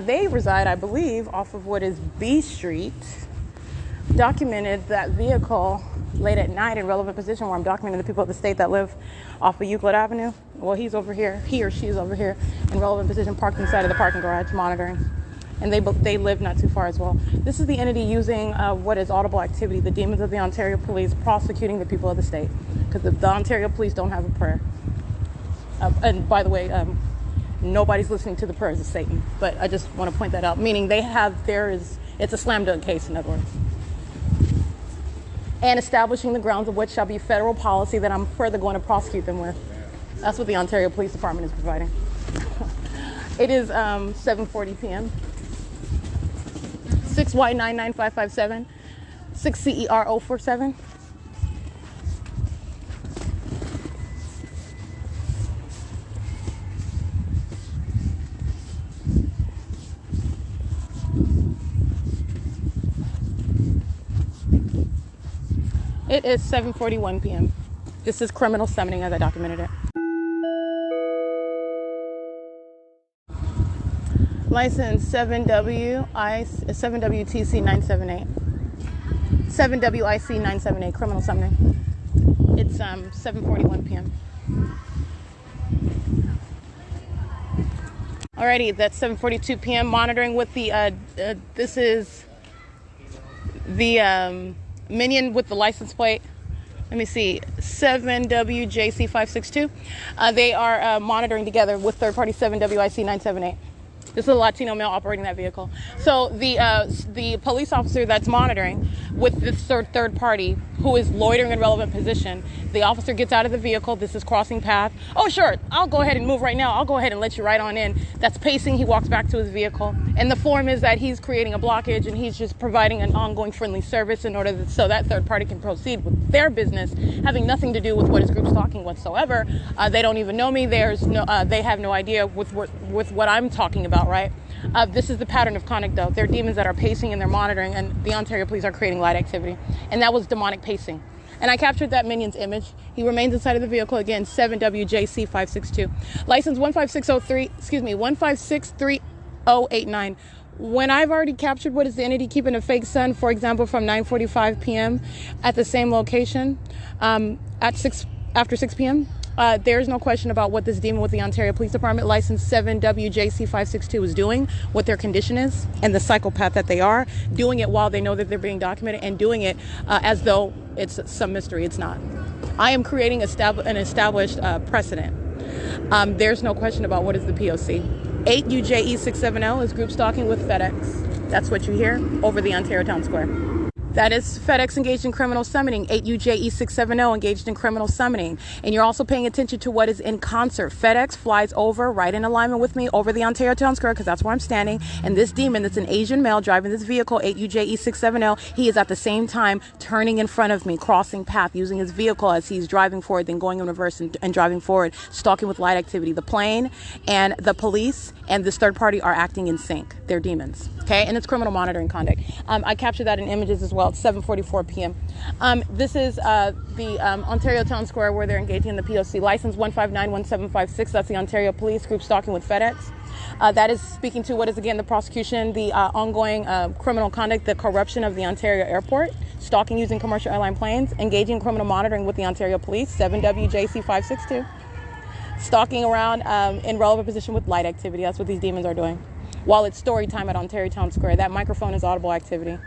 They reside, I believe, off of what is B Street. Documented that vehicle late at night in relevant position where I'm documenting the people of the state that live off of Euclid Avenue. Well, he's over here. He or she is over here in relevant position, parked inside of the parking garage, monitoring. And they live not too far as well. This is the entity using what is audible activity, the demons of the Ontario Police prosecuting the people of the state. Because the Ontario Police don't have a prayer. And by the way, nobody's listening to the prayers of Satan. But I just want to point that out. Meaning it's a slam dunk case, in other words. And establishing the grounds of which shall be federal policy that I'm further going to prosecute them with. That's what the Ontario Police Department is providing. It is 7:40 p.m. 6Y99557, 6CER047. It is 7:41 p.m. This is criminal summoning as I documented it. License 7WTC978. 7WIC978, criminal summoning. It's 7:41 p.m. Alrighty, that's 7:42 p.m. Monitoring with the, this is the minion with the license plate. Let me see, 7WJC562. They are monitoring together with third-party 7WIC978. This is a Latino male operating that vehicle. So the police officer that's monitoring with this third party who is loitering in relevant position, the officer gets out of the vehicle. This is crossing path. Oh, sure, I'll go ahead and move right now. I'll go ahead and let you right on in. That's pacing. He walks back to his vehicle. And the form is that he's creating a blockage and he's just providing an ongoing friendly service in order so that third party can proceed with their business, having nothing to do with what his group's talking whatsoever. They don't even know me. They have no idea with what I'm talking about, right? This is the pattern of conduct, though. They're demons that are pacing and they're monitoring, and the Ontario Police are creating light activity. And that was demonic pacing. And I captured that minion's image. He remains inside of the vehicle, again, 7WJC562. License 1563089. When I've already captured what is the entity keeping a fake sun, for example, from 9:45 p.m. at the same location, after 6 p.m., there's no question about what this demon with the Ontario Police Department, license 7WJC562, is doing, what their condition is, and the psychopath that they are, doing it while they know that they're being documented, and doing it as though it's some mystery. It's not. I am creating an established precedent. There's no question about what is the P.O.C. 8UJE670 is group stalking with FedEx. That's what you hear over the Ontario Town Square. That is FedEx engaged in criminal summoning. 8UJE670 engaged in criminal summoning. And you're also paying attention to what is in concert. FedEx flies over, right in alignment with me, over the Ontario Town Square, because that's where I'm standing. And this demon that's an Asian male driving this vehicle, 8UJE670, he is at the same time turning in front of me, crossing path, using his vehicle as he's driving forward, then going in reverse and driving forward, stalking with light activity. The plane and the police and this third party are acting in sync. They're demons. Okay? And it's criminal monitoring conduct. I captured that in images as well. It's 7:44 p.m. This is the Ontario Town Square where they're engaging in the P.O.C. License 1591756. That's the Ontario Police group stalking with FedEx. That is speaking to what is, again, the prosecution, the ongoing criminal conduct, the corruption of the Ontario airport, stalking using commercial airline planes, engaging in criminal monitoring with the Ontario Police, 7WJC562. Stalking around in relevant position with light activity. That's what these demons are doing. While it's story time at Ontario Town Square, that microphone is audible activity.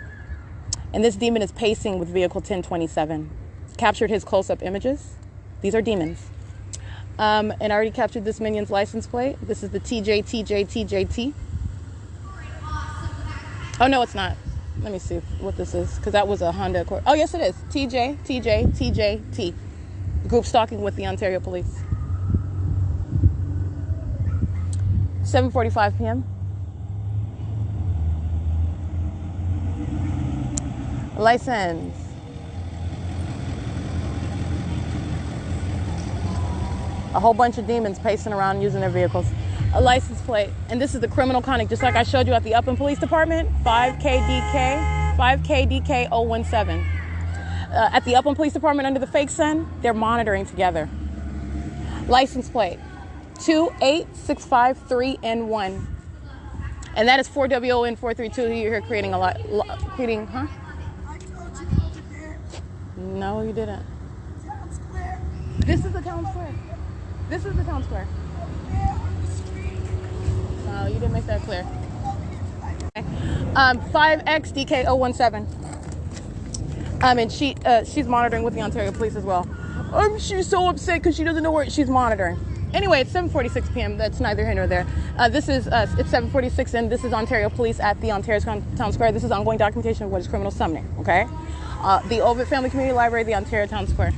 And this demon is pacing with vehicle 1027. Captured his close-up images. These are demons. And I already captured this minion's license plate. This is the TJTJTJT. Oh, no, it's not. Let me see what this is, because that was a Honda Accord. Oh, yes, it is. TJTJTJT. Group stalking with the Ontario Police. 7:45 p.m. License. A whole bunch of demons pacing around using their vehicles. A license plate. And this is the criminal conduct, just like I showed you at the Upland Police Department. 5KDK017. At the Upland Police Department under the fake sun, they're monitoring together. License plate. 28653N1. And that is 4WON432. You're here creating a lot. No, you didn't. This is the town square. This is the town square. No, you didn't make that clear. 5XDK017. And she's monitoring with the Ontario Police as well. She's so upset because she doesn't know where she's monitoring. Anyway, it's 7:46 p.m. That's neither here nor there. It's 7:46, and this is Ontario Police at the Ontario Town Square. This is ongoing documentation of what is criminal summoning. Okay, the Ovid Family Community Library, the Ontario Town Square.